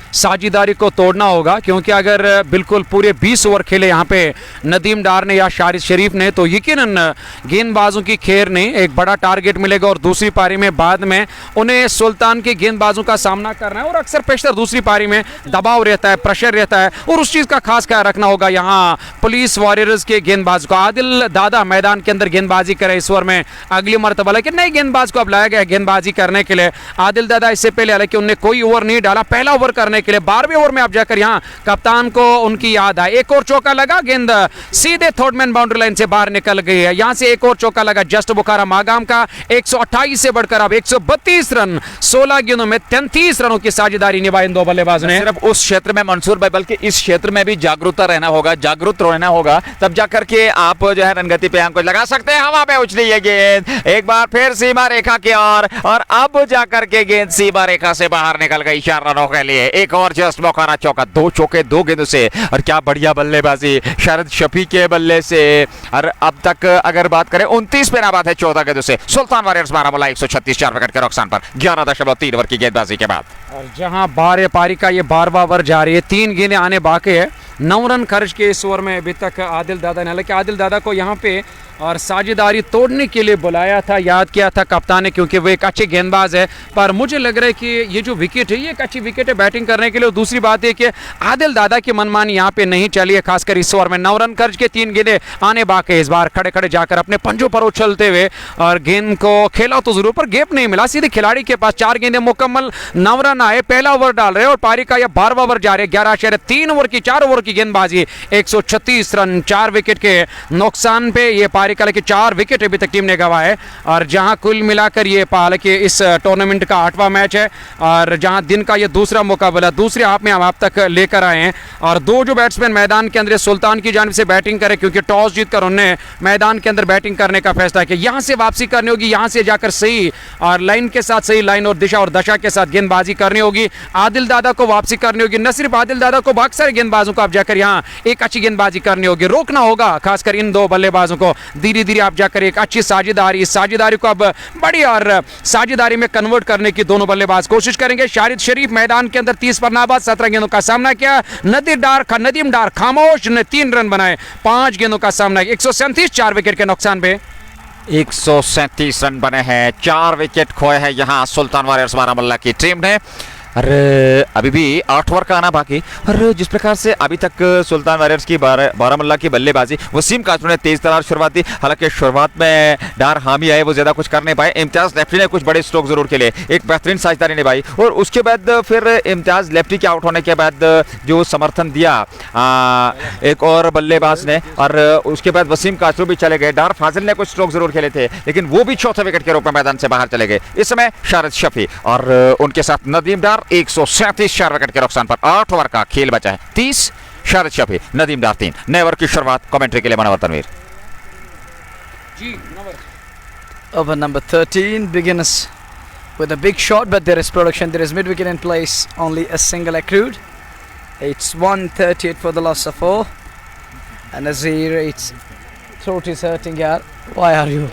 साझेदारी को तोड़ना होगा। क्योंकि अगर बिल्कुल पूरे 20 ओवर खेले यहाँ पे नदीम डार ने या शारिद शरीफ ने, तो यकीनन गेंदबाजों की खेर नहीं, एक बड़ा टारगेट मिलेगा और दूसरी पारी में बाद में उन्हें सुल्तान के गेंदबाजों का सामना करना है। और अक्सर पेशतर दूसरी पारी में दबाव रहता है, प्रेशर रहता है और उस चीज़ का खास ख्याल रखना होगा। यहाँ पुलिस वॉरियर्स के गेंदबाज को आदिल दादा मैदान के अंदर गेंदबाजी करे इस ओवर में अगली मरतबा, लेकिन नए गेंदबाज को अब लाया गया गेंदबाजी करने के लिए। आदिल दादा इससे पहले हालांकि उन्हें कोई ओवर नहीं डाला, पहला ओवर करने के लिए 12वें ओवर में अब जाकर यहां कप्तान को उनकी याद आई, एक और चौका लगा, गेंद सीधे थर्ड मैन बाउंड्री लाइन से बाहर निकल गई है। यहां से एक और चौका लगा जस्ट बुखारा मागाम का, 128 से बढ़कर अब 132 रन, 16 गेंदों में 33 रनों की साझेदारी निभाई इन दो बल्लेबाजों ने। सिर्फ उस क्षेत्र में मंसूर भाई, बल्कि इस क्षेत्र में भी जागरूकता रहना होगा, जागरूक रहना होगा, तब जाकर के आप जो है रनगति पे अंकुश लगा सकते हैं। हवा में उछली ये गेंद एक बार फिर सीमा रेखा की ओर और अब जाकर के गेंद सीमा रेखा से बाहर निकल गई 4 रनों के लिए। एक और जस्ट मौका चौका, 2 चौके 2 गेंदों से और क्या बढ़िया बल्लेबाजी शारिद शफी के बल्ले से। और अब तक अगर बात करें 29 पे नाबाद है 14 गेंदों से सुल्तान वॉरियर्स बारामूला 136, 4 विकेट के नुकसान पर 11.3 ओवर की गेंदबाजी के बाद। और जहां 12 पारी का ये 12वां ओवर जारी है, 3 गेंदें आने बाकी है, 9 रन खर्च के इस ओवर में अभी तक आदिल दादा ने। हालांकि आदिल दादा को यहाँ पे और साझेदारी तोड़ने के लिए बुलाया था, याद किया था कप्तान ने, क्योंकि वो एक अच्छे गेंदबाज है। पर मुझे लग रहा है कि ये जो विकेट है ये एक अच्छी विकेट है बैटिंग करने के लिए। और दूसरी बात है कि आदिल दादा की मनमानी यहाँ पे नहीं चली है, खासकर इस ओवर में 9 रन खर्च के 3 गेंदें आने बाकी है। इस बार खड़े खड़े जाकर अपने पंजों पर उछलते हुए और गेंद को खेला तो जरूर, पर गेप नहीं मिला, सीधे खिलाड़ी के पास 4 गेंदें मुकम्मल, 9 रन आए, पहला ओवर डाल रहे और पारी का यह 12वां ओवर जा रहे हैं। 11.3 ओवर की 4 ओवर की गेंदबाजी, 136 रन, 4 विकेट के नुकसान पे ये पारी का, लेकिन 4 विकेट अभी तक टीम ने गंवाए। और जहां कुल मिलाकर ये हालांकि इस टूर्नामेंट का 8वां मैच है और जहां दिन का ये दूसरा मुकाबला दूसरे हाफ में हम आप तक लेकर आए हैं। और 2 जो बैट्समैन मैदान के अंदर सुल्तान की जानिब से बैटिंग करे, क्योंकि टॉस जीतकर उन्होंने मैदान के अंदर बैटिंग करने का फैसला किया। यहां से वापसी करनी होगी, यहां से जाकर सही और लाइन के साथ, सही लाइन और दिशा और दशा के साथ गेंदबाजी करनी होगी। आदिल दादा को वापसी करनी होगी, न सिर्फ आदिल दादा को, बाकी सारे गेंदबाजों को आप जाकर यहां एक अच्छी गेंदबाजी करनी होगी, रोकना होगा खासकर इन 2 बल्लेबाजों को। धीरे धीरे आप जाकर एक अच्छी साझेदारी, इस साझेदारी को अब बड़ी और साझेदारी में कन्वर्ट करने की दोनों बल्लेबाज कोशिश करेंगे। शारिद शरीफ मैदान के अंदर 30 पर नाबाद, 17 गेंदों का सामना किया। नदीम डार खामोश ने 3 रन बनाए, 5 गेंदों का सामना, 137, 4 विकेट के नुकसान पे। 137 रन बने हैं, 4 विकेट खोए हैं यहाँ सुल्तान वॉरियर्स बारामुल्ला की टीम ने। अरे अभी भी 8 ओवर का आना बाकी। और जिस प्रकार से अभी तक सुल्तान वॉरियर्स की बारामुल्ला की बल्लेबाजी, वसीम कासरू ने तेज तरार शुरुआत दी। हालांकि शुरुआत में डार हामी आए, वो ज्यादा कुछ कर नहीं पाए। इम्तियाज लेफ्टी ने कुछ बड़े स्ट्रोक जरूर खेले, एक बेहतरीन साझेदारी निभाई। और उसके बाद फिर इम्तियाज लेफ्टी के आउट होने के बाद जो समर्थन दिया एक और बल्लेबाज ने, और उसके बाद वसीम कासरू भी चले गए। डार फाजिल ने कुछ स्ट्रोक जरूर खेले थे, लेकिन वो भी चौथे विकेट के रूप में मैदान से बाहर चले गए। इस समय शारिद शफी और उनके साथ नदीम डार 137 4 विकेट के नुकसान पर 8 ओवर का खेल बचा है। 30 शारिद शफी, नदीम डार 3। नए ओवर की शुरुआत कमेंट्री के लिए manoeuvre Tanveer. Over number 13 begins with a big shot, but there is production. There is mid wicket in place. Only a single accrued. It's 138 for the loss of 4. And Nazir, its throat is hurting. यार, why are you?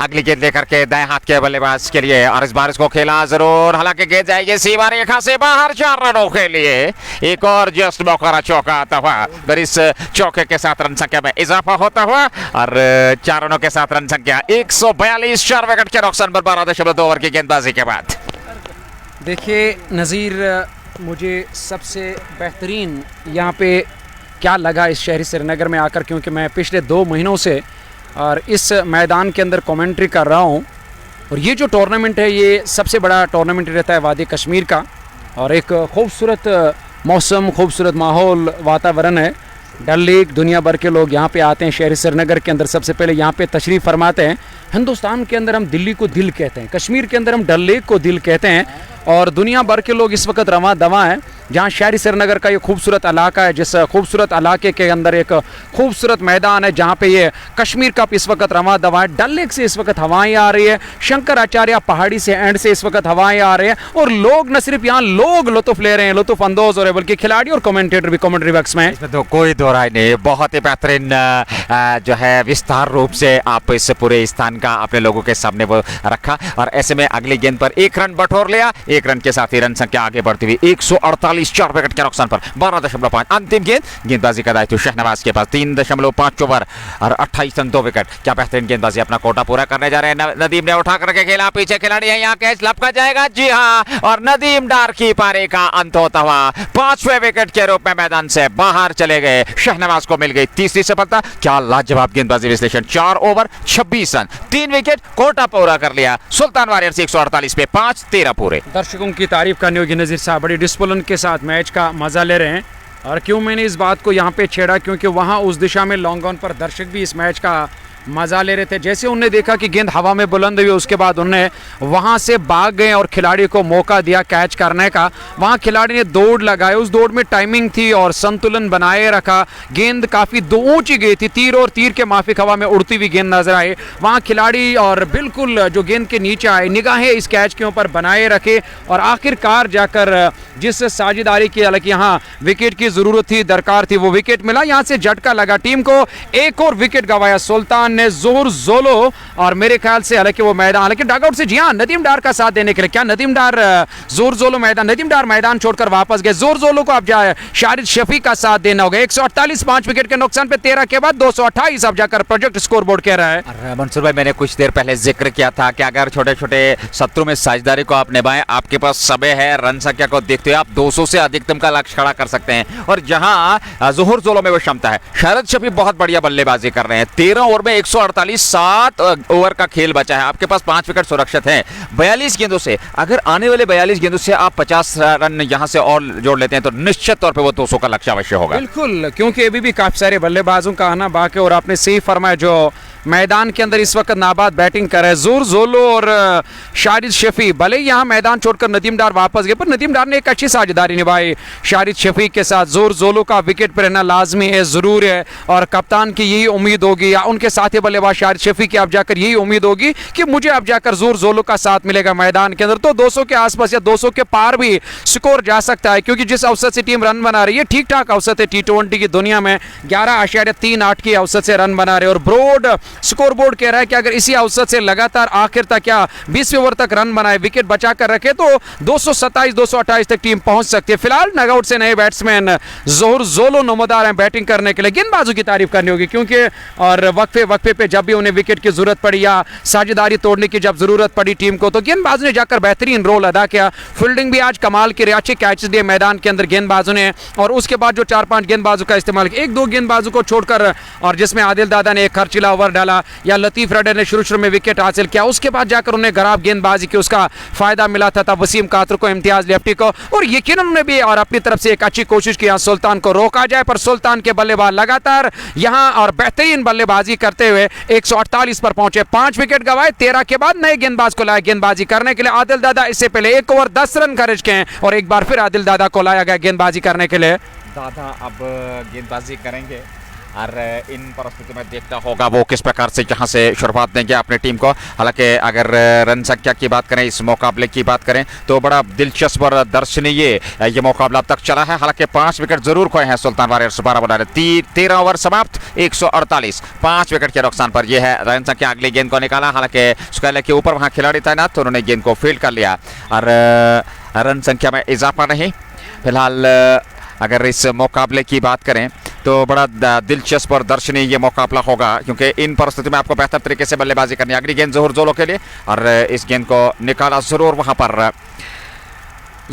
अगली गेंद लेकर के दाएं हाथ के बल्लेबाज के लिए, और इस बार इसको खेला जरूर। हालांकि गेंद जाएगी सीमा रेखा से बाहर 4 रनों के लिए। एक और जस्ट मौका चौका आता हुआ, पर इस चौके के साथ रन संख्या में इजाफा होता हुआ, और 4 रनों के साथ रन संख्या 142 4 विकेट के नुकसान पर 12.2 ओवर की गेंदबाजी के बाद। देखिए नज़ीर, मुझे सबसे बेहतरीन यहाँ पे क्या लगा इस शहरी श्रीनगर में आकर, क्योंकि मैं पिछले 2 महीनों से और इस मैदान के अंदर कमेंट्री कर रहा हूँ, और ये जो टूर्नामेंट है ये सबसे बड़ा टूर्नामेंट रहता है वादी कश्मीर का, और एक खूबसूरत मौसम, खूबसूरत माहौल, वातावरण है। डल लेक, दुनिया भर के लोग यहाँ पे आते हैं शहरी श्रीनगर के अंदर, सबसे पहले यहाँ पे तशरीफ़ फरमाते हैं। हिंदुस्तान के अंदर हम दिल्ली को दिल कहते हैं, कश्मीर के अंदर हम डल लेक को दिल कहते हैं, और दुनिया भर के लोग इस वक्त रवां दवा हैं जहाँ शहरी श्रीनगर का ये खूबसूरत इलाका है, जिस खूबसूरत इलाके के अंदर एक खूबसूरत मैदान है जहाँ पे ये कश्मीर कप इस वक्त रवां दवा है। डल लेक से इस वक्त हवाएं आ रही है, शंकराचार्य पहाड़ी से एंड से इस वक्त हवाएं आ रही हैं, और लोग न सिर्फ यहाँ लोग लुत्फ ले रहे हैं, लुत्फ अंदोज हो रहे हैं, बल्कि खिलाड़ी और कमेंटेटर भी कमेंट्री बॉक्स में। इसमें तो कोई दो राय नहीं, बहुत ही बेहतरीन जो है विस्तार रूप से आप इस पूरे स्थान का अपने लोगों के सामने वो रखा। और ऐसे में अगली गेंद पर 1 रन बटोर लिया, 1 रन के साथ ही रन संख्या आगे बढ़ती हुई 148 4 विकेट के नुकसान पर 12.5। अंतिम गेंदबाजी का दायित्व शहनवाज के पास। 3.5 ओवर और 28 रन 2 विकेट। क्या बेहतरीन गेंदबाजी, अपना कोटा पूरा करने जा रहे हैं। नदीम ने उठा करके खेला, पीछे खिलाड़ी है, यहाँ कैच लपका जाएगा, जी हाँ, और नदीम डार की पारी का अंत होता हुआ 5वें विकेट के रूप में मैदान से बाहर चले गए। शहनवाज को मिल गई तीसरी सफलता। क्या लाजवाब गेंदबाजी विश्लेषण। 4 ओवर 26 रन 3 विकेट, कोटा पूरा कर लिया सुल्तान वॉरियर्स 148 पे 5, 13 पूरे। दर्शकों की तारीफ करनी होगी, नज़ीर साहब बड़ी डिसिप्लिन के साथ मैच का मजा ले रहे हैं। और क्यों मैंने इस बात को यहाँ पे छेड़ा, क्योंकि वहाँ उस दिशा में लॉन्ग ऑन पर दर्शक भी इस मैच का मजा ले रहे थे। जैसे उन्होंने देखा कि गेंद हवा में बुलंद हुई, उसके बाद उन्हें वहां से भाग गए और खिलाड़ी को मौका दिया कैच करने का। वहां खिलाड़ी ने दौड़ लगाई, उस दौड़ में टाइमिंग थी और संतुलन बनाए रखा। गेंद काफी ऊंची गई थी, तीर और तीर के माफिक हवा में उड़ती हुई गेंद नजर आई। वहां खिलाड़ी और बिल्कुल जो गेंद के नीचे आए, निगाहें इस कैच के ऊपर बनाए रखे, और आखिरकार जाकर जिस साझेदारी की, हालांकि यहाँ विकेट की जरूरत थी, दरकार थी, वो विकेट मिला। यहाँ से झटका लगा टीम को, एक और विकेट गंवाया सुल्तान ने। जोर जोलो, और मेरे ख्याल से हालांकि वो मैदान, हालांकि डगआउट से जी हाँ नदीम डार का साथ देने के लिए, क्या नदीम डार जोर जोलो मैदान, नदीम डार मैदान छोड़कर वापस गए। जोर जोलो को अब जाए शारिद शफी का साथ देना होगा। 148 5 विकेट के नुकसान पे 13 के बाद 228 अब जाकर प्रोजेक्ट स्कोर बोर्ड कह रहा है। मंसूर भाई, मैंने कुछ देर पहले जिक्र किया था कि अगर छोटे छोटे शत्रु में साझेदारी को आप निभाएं, आपके पास समय है, रन संख्या को देखते हुए आप 200 से अधिकतम का लक्ष्य खड़ा कर सकते हैं। और जहां जोहर जोलो में वो क्षमता है, शारिद शफी बहुत बढ़िया बल्लेबाजी कर रहे हैं। 13 ओवर में 148, 7 ओवर का खेल बचा है, आपके पास 5 विकेट सुरक्षित हैं। 42 गेंदों से, अगर आने वाले 42 गेंदों से आप 50 रन यहां से और जोड़ लेते हैं तो निश्चित तौर पे वो 200 का लक्ष्य अवश्य होगा। बिल्कुल, क्योंकि अभी भी काफी सारे बल्लेबाजों का आना बाकी, और आपने सही फरमाया जो मैदान के अंदर इस वक्त नाबाद बैटिंग कर रहे हैं जोर जोलो और शारिद शफी। भले यहाँ मैदान छोड़कर नदीम डार वापस गए, पर नदीम डार ने एक अच्छी साझेदारी निभाई शारिद शफी के साथ। जोर जोलो का विकेट पर रहना लाजमी है, जरूर है, और कप्तान की यही उम्मीद होगी, या उनके साथी बल्लेबाज शारिद शफी की अब जाकर यही उम्मीद होगी कि मुझे अब जाकर जोर जोलो का साथ मिलेगा मैदान के अंदर, तो 200 के आसपास या 200 के पार भी स्कोर जा सकता है। क्योंकि जिस औसत से टीम रन बना रही है, ठीक ठाक औसत है T20 की दुनिया में, 11.38 की औसत से रन बना रहे, और ब्रॉड स्कोर बोर्ड कह रहा है कि अगर इसी औसत से लगातार आखिर तक या 20वें ओवर तक रन बनाए, विकेट बचा कर रखे तो 227 228 तक टीम पहुंच सकती है। फिलहाल नगआउट से नए बैट्समैन जोहर जोलो नमोदार हैं बैटिंग करने के लिए। गेंदबाजों की तारीफ करनी होगी क्योंकि और वक्फे पे जब भी उन्हें विकेट की जरूरत पड़ी या साझेदारी तोड़ने की जब जरूरत पड़ी टीम को, तो गेंदबाजों ने जाकर बेहतरीन रोल अदा किया। फील्डिंग भी आज कमाल की, अच्छे कैचेस दिए मैदान के अंदर गेंदबाजों ने, और उसके बाद जो 4-5 गेंदबाजों का इस्तेमाल किया, 1-2 गेंदबाजों को छोड़कर, और जिसमें आदिल दादा ने एक खर्चीला ओवर डाला या लतीफ रेडर ने शुरू में विकेट हासिल किया, उसके बाद जाकर उन्हें खराब गेंदबाजी की उसका फायदा मिला था। तब वसीम कातर को, इम्तियाज लेफ्टी को, और यकीनन उन्होंने भी और अपनी तरफ से एक अच्छी कोशिश की सुल्तान को रोका जाए, पर सुल्तान के बल्लेबाज लगातार यहां और बेहतरीन बल्लेबाजी करते हुए 148 पर पहुंचे। 5 विकेट गंवाए, 13 के बाद नए गेंदबाज को लाया गेंदबाजी करने के लिए। आदिल दादा इससे पहले 1 ओवर 10 रन खर्च किए और एक बार फिर आदिल दादा को लाया गया गेंदबाजी करने के लिए। दादा अब गेंदबाजी करेंगे और इन परिस्थिति में देखना होगा वो किस प्रकार से यहाँ से शुरुआत देंगे अपनी टीम को। हालांकि अगर रन संख्या की बात करें, इस मुकाबले की बात करें, तो बड़ा दिलचस्प और दर्शनीय ये मुकाबला अब तक चला है। हालांकि 5 विकेट जरूर खोए हैं सुल्तान वॉरियर्स बारामूला ने। 13 ओवर समाप्त, 148, 5 विकेट के नुकसान पर यह है रन संख्या। अगली गेंद को निकाला, हालांकि स्क्वायर के ऊपर वहाँ खिलाड़ी तैनात, तो उन्होंने गेंद को फील्ड कर लिया और रन संख्या में इजाफा नहीं। फिलहाल अगर इस मुकाबले की बात करें तो बड़ा दिलचस्प और दर्शनीय ये मुकाबला होगा, क्योंकि इन परिस्थिति में आपको बेहतर तरीके से बल्लेबाजी करनी है। अगली गेंद जोहर जोलो के लिए, और इस गेंद को निकाला जरूर वहां पर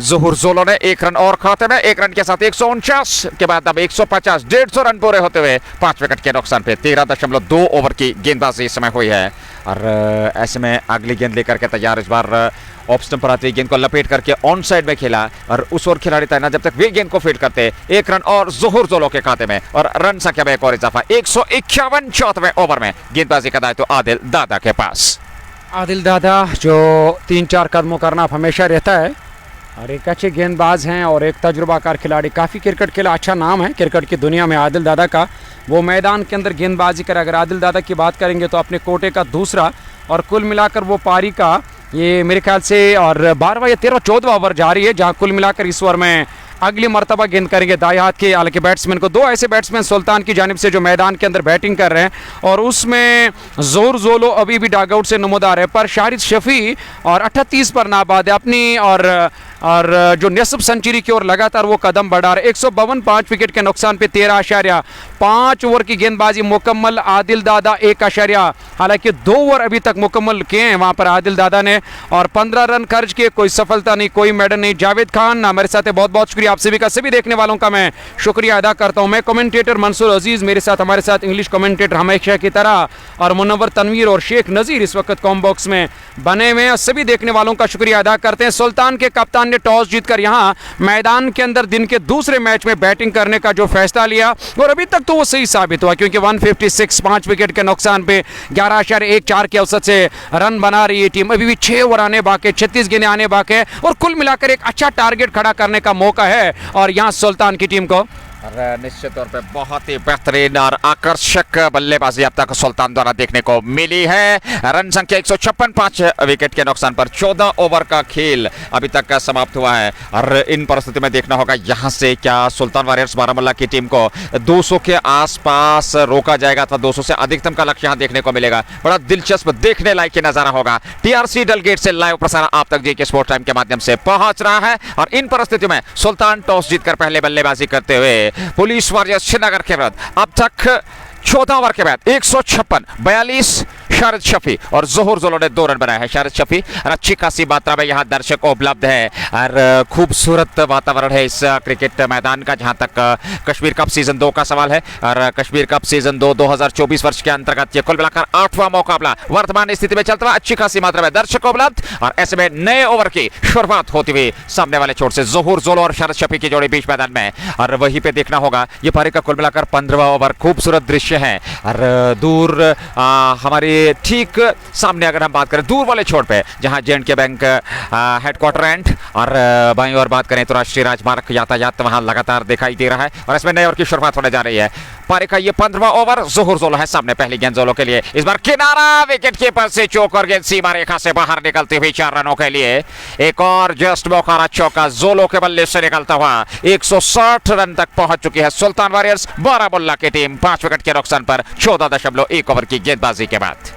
जोहर जोलो ने। 1 रन और खाते में, 1 रन के साथ 149 के बाद अब 150, 150 रन पूरे होते हुए 5 विकेट के नुकसान पे 13.2 ओवर की गेंदबाजी इस समय हुई है। और ऐसे में अगली गेंद लेकर के तैयार, इस बार ऑफ स्टंप पर आती गेंद को लपेट करके ऑन साइड में खेला, और उस ओर खिलाड़ी तैनात जब तक वे गेंद को फील्ड करते। 1 रन और जोहर जोलो के खाते में, और रन संख्या में एक और इजाफा। 151 चौथवें ओवर में गेंदबाजी का दायित्व आदिल दादा के पास। आदिल दादा जो 3-4 कदमों करना हमेशा रहता है, और एक अच्छे गेंदबाज हैं और एक तजुर्बाकार खिलाड़ी, काफ़ी क्रिकेट खेला, अच्छा नाम है क्रिकेट की दुनिया में आदिल दादा का। वो मैदान के अंदर गेंदबाजी करे, अगर आदिल दादा की बात करेंगे तो अपने कोटे का दूसरा, और कुल मिलाकर वो पारी का ये मेरे ख्याल से और 12वां या 13वां 14वां ओवर जा रही है, जहां कुल मिलाकर इस ओवर में अगली मर्तबा गेंद करेंगे दाएं हाथ के हालांकि बैट्समैन को। 2 ऐसे बैट्समैन सुल्तान की जानिब से जो मैदान के अंदर बैटिंग कर रहे हैं, और उसमें जोहर जोलो अभी भी डॉगआउट से नमोदार है, पर शाहिद शफी और 38 पर नाबाद है अपनी, और जो निसब सेंचुरी की ओर लगातार वो कदम बढ़ा रहे। 152, 5 विकेट के नुकसान पे 13.5 ओवर की गेंदबाजी मुकम्मल। आदिल दादा 1 हालांकि 2 ओवर अभी तक मुकम्मल किए हैं वहां पर आदिल दादा ने, और 15 रन खर्च किए, कोई सफलता नहीं, कोई मेडल नहीं। जावेद खान हमारे साथ है, बहुत बहुत शुक्रिया आप सभी का, सभी देखने वालों का मैं शुक्रिया अदा करता हूं। मैं कमेंटेटर मंसूर अजीज, मेरे साथ हमारे साथ इंग्लिश कमेंटेटर हमेशा की तरह, और मुनव्वर तनवीर और शेख नज़ीर इस वक्त कॉम बॉक्स में बने हुए हैं। सभी देखने वालों का शुक्रिया अदा करते हैं। सुल्तान के कप्तान ने टॉस जीतकर यहां मैदान के अंदर दिन के दूसरे मैच में बैटिंग करने का जो फैसला लिया, और अभी तक तो वो सही साबित हुआ, क्योंकि 156, 5 विकेट के नुकसान पे 11.14 के औसत से रन बना रही है टीम। अभी भी 6 ओवर आने बाकी, 36 गेंदें आने बाकी है, और कुल मिलाकर एक अच्छा टारगेट खड़ा करने का मौका है और यहां सुल्तान की टीम को। निश्चित तौर पे बहुत ही बेहतरीन और आकर्षक बल्लेबाजी अब तक सुल्तान द्वारा देखने को मिली है। रन संख्या 156, 5 विकेट के नुकसान पर 14 ओवर का खेल अभी तक समाप्त हुआ है, और इन परिस्थिति में देखना होगा यहां से क्या सुल्तान वॉरियर्स बारामूला की टीम को 200 के आसपास रोका जाएगा, अथवा 200 से अधिकतम का लक्ष्य यहां देखने को मिलेगा। बड़ा दिलचस्प देखने लायक ये नजारा होगा। टीआरसी डलगेट से लाइव प्रसारण आप तक जेके स्पोर्ट टाइम के माध्यम से पहुंच रहा है, और इन परिस्थितियों में सुल्तान टॉस जीतकर पहले बल्लेबाजी करते हुए पुलिस वॉरियर्स श्रीनगर के विरुद्ध अब तक 14 ओवर के बाद 156, 42 शाहिद शफी और जोहर जोलो ने 2 रन बनाए हैं। शाहिद शफी और अच्छी खासी मात्रा में यहाँ दर्शक उपलब्ध है, और खूबसूरत वातावरण है इस क्रिकेट मैदान का। जहाँ तक कश्मीर कप सीजन 2 का सवाल है, और कश्मीर कप सीजन 2 2024 वर्ष के अंतर्गत ये कुल मिलाकर 8वां मुकाबला वर्तमान स्थिति में चलता है। अच्छी खासी मात्रा में दर्शक उपलब्ध, और ऐसे में नए ओवर की शुरुआत होती हुई सामने वाले छोर से जोहर जोलो और शाहिद शफी की जोड़ी बीच मैदान में, और वहीं पे देखना होगा ये पारी का कुल मिलाकर 15वां ओवर। खूबसूरत दृश्य है, और दूर हमारी ठीक सामने अगर हम बात करें दूर वाले छोर पे, जहां जे&के बैंक हेडक्वार्टर एंड, और बाईं ओर बात करें तो राष्ट्रीय राजमार्ग यातायात वहां लगातार दिखाई दे रहा है, और इसमें नए ओवर की शुरुआत होने जा रही है। पारी का ये 15वां ओवर। ज़ोहर जोलो है सामने, पहली गेंद जोलो के लिए। इस बार किनारा, विकेट कीपर से चौक और गेंद सीमा रेखा से बाहर निकलती हुई 4 रनों के लिए। एक और जस्ट मौका चौका जोलो के बल्ले से निकलता हुआ 160 रन तक पहुंच चुकी है सुल्तान वॉरियर्स बारामुल्ला की टीम 5 विकेट के नुकसान पर 14.1 ओवर की गेंदबाजी के बाद।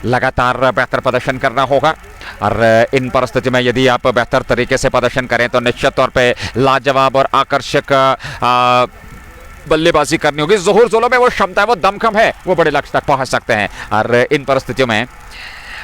लगातार बेहतर प्रदर्शन करना होगा और इन परिस्थिति में यदि आप बेहतर तरीके से प्रदर्शन करें तो निश्चित तौर पे लाजवाब और आकर्षक बल्लेबाजी करनी होगी। ज़ोहर जोलो में वो क्षमता है, वो दमखम है, वो बड़े लक्ष्य तक पहुंच सकते हैं। और इन परिस्थितियों में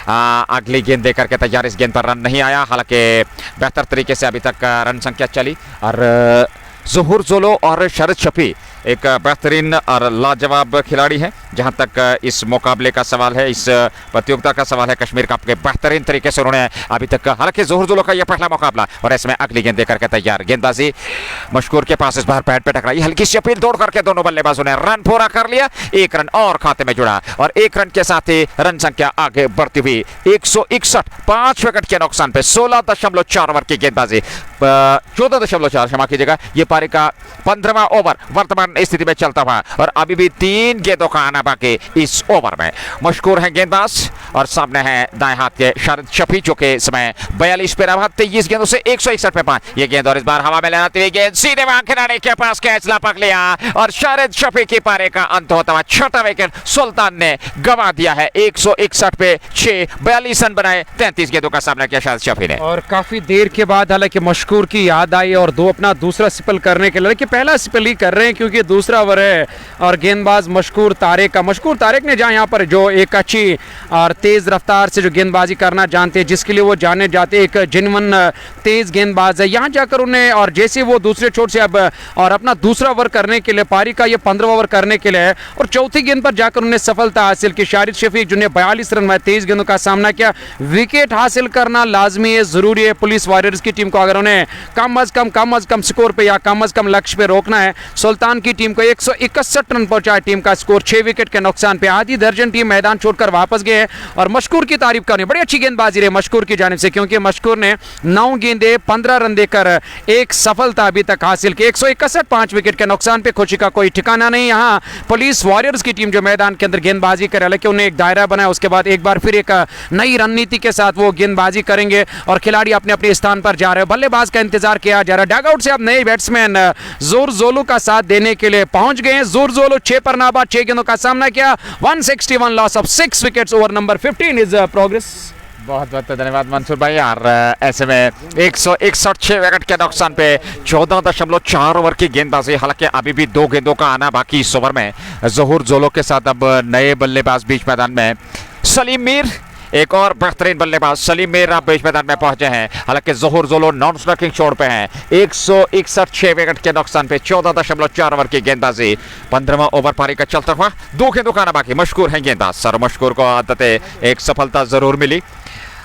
अगली गेंद देकर के तैयार, इस गेंद पर रन नहीं आया, हालांकि बेहतर तरीके से अभी तक रन संख्या चली। और ज़ोहर जोलो और शरद शफी एक बेहतरीन और लाजवाब खिलाड़ी है। जहां तक इस मुकाबले का सवाल है, इस प्रतियोगिता का सवाल है, कश्मीर कप के बेहतरीन तरीके से उन्होंने अभी तक, हालांकि ज़ोहर जोलो का यह पहला मुकाबला और इसमें अगली गेंद देकर के तैयार। गेंदबाजी मशकूर के पास, इस बार पैड पे टकराई, हल्की सी अपील, दौड़ करके दोनों बल्लेबाजों ने रन पूरा कर लिया। 1 रन और खाते में जुड़ा और 1 रन के साथ ही रन संख्या आगे बढ़ती हुई 161, 5 विकेट के नुकसान पे 16.4 ओवर की गेंदबाजी, 14.4 क्षमा कीजिएगा। ये पारी का 15वां ओवर वर्तमान स्थिति में चलता हुआ और अभी भी 3 गेंदों का आना बाकी इस ओवर में। मशकूर है गेंदबाज और सामने है दाएं हाथ के शरद शफी, जो कि समय 42 पे रहा, 23 गेंदों से 161 पे 5 ये गेंद। और इस बार हवा में लहराती हुई गेंद सीधे वहां खिलाड़ी के पास कैच लपक लिया और शरद शफी की पारी का अंत होता हुआ 6वां विकेट सुल्तान ने गंवा दिया है। 161 पे 6, 42 रन बनाए, 33 गेंदों का सामना किया शरद शफी ने। और काफी देर के बाद हालांकि मशकूर की याद आई और अपना दूसरा स्पेल करने के लिए, कि पहला स्पेल ही कर रहे हैं क्योंकि दूसरा ओवर है। और गेंदबाज मशकूर तारिक ने जहां यहाँ पर जो एक अच्छी और तेज रफ्तार से जो गेंदबाजी करना जानते हैं, जिसके लिए वो जाने जाते, एक जेन्युइन तेज गेंदबाज है। यहाँ जाकर उन्हें और जैसे वो दूसरे छोर से अब और अपना दूसरा ओवर करने के लिए, पारी का ये 15वां ओवर करने के लिए और चौथी गेंद पर जाकर उन्हें सफलता हासिल की। शारिद शफीक जिन्हें 42 रन में 23 गेंदों का सामना किया। विकेट हासिल करना लाजमी है, जरूरी है पुलिस वॉरियर्स की टीम को। अगर उन्हें कम अज कम स्कोर पे या कम अज कम लक्ष्य पे रोकना है। सुल्तान की टीम को 161 रन पहुंचा, टीम का स्कोर 6 विकेट के नुकसान पे। आधी दर्जन टीम मैदान छोड़कर वापस गए हैं और मशकूर की तारीफ करनी, बड़ी अच्छी गेंदबाजी रही मशकूर की जानिब से, क्योंकि मशकूर ने 9 गेंदे 15 रन देकर एक सफलता अभी तक हासिल की। 161, 5 विकेट के नुकसान पे खुशी का कोई ठिकाना नहीं। यहाँ पुलिस वॉरियर्स की टीम जो मैदान के अंदर गेंदबाजी करे, हालांकि उन्हें एक दायरा बनाया, उसके बाद एक बार फिर एक नई रणनीति के साथ वो गेंदबाजी करेंगे और खिलाड़ी अपने अपने स्थान पर जा रहे हैं। बल्लेबाज का इंतजार किया जा रहा है। डगआउट से अब नए बैट्समैन ज़ोहर जोलो का साथ देने के लिए पहुंच गए हैं। ज़ोहर जोलो 6 पर नाबाद, 6 गेंदों का सामना किया, 161 loss of 6 wickets. Over number 15 is progress. बहुत बहुत धन्यवाद मंसूर भाई। और ऐसे में 161 विकेट के नुकसान पे 14.4 ओवर की गेंदबाजी, हालांकि अभी भी 2 गेंदों का आना बाकी इस ओवर में। ज़ोहर जोलो के साथ अब नए बल्लेबाज बीच मैदान में सलीम मीर, एक और बेहतरीन बल्लेबाज सलीम मीर अब बीच मैदान में पहुंचे हैं। हालांकि ज़ोहर जोलो नॉन स्ट्राइकिंग छोड़ पे हैं। 161 विकेट के नुकसान पे 14.4 ओवर की गेंदबाजी, 15वां ओवर पारी का चलता हुआ। 2 गेंदों का आना बाकी। मशकूर है गेंदबाज, सर मशकूर को आदते एक सफलता जरूर मिली।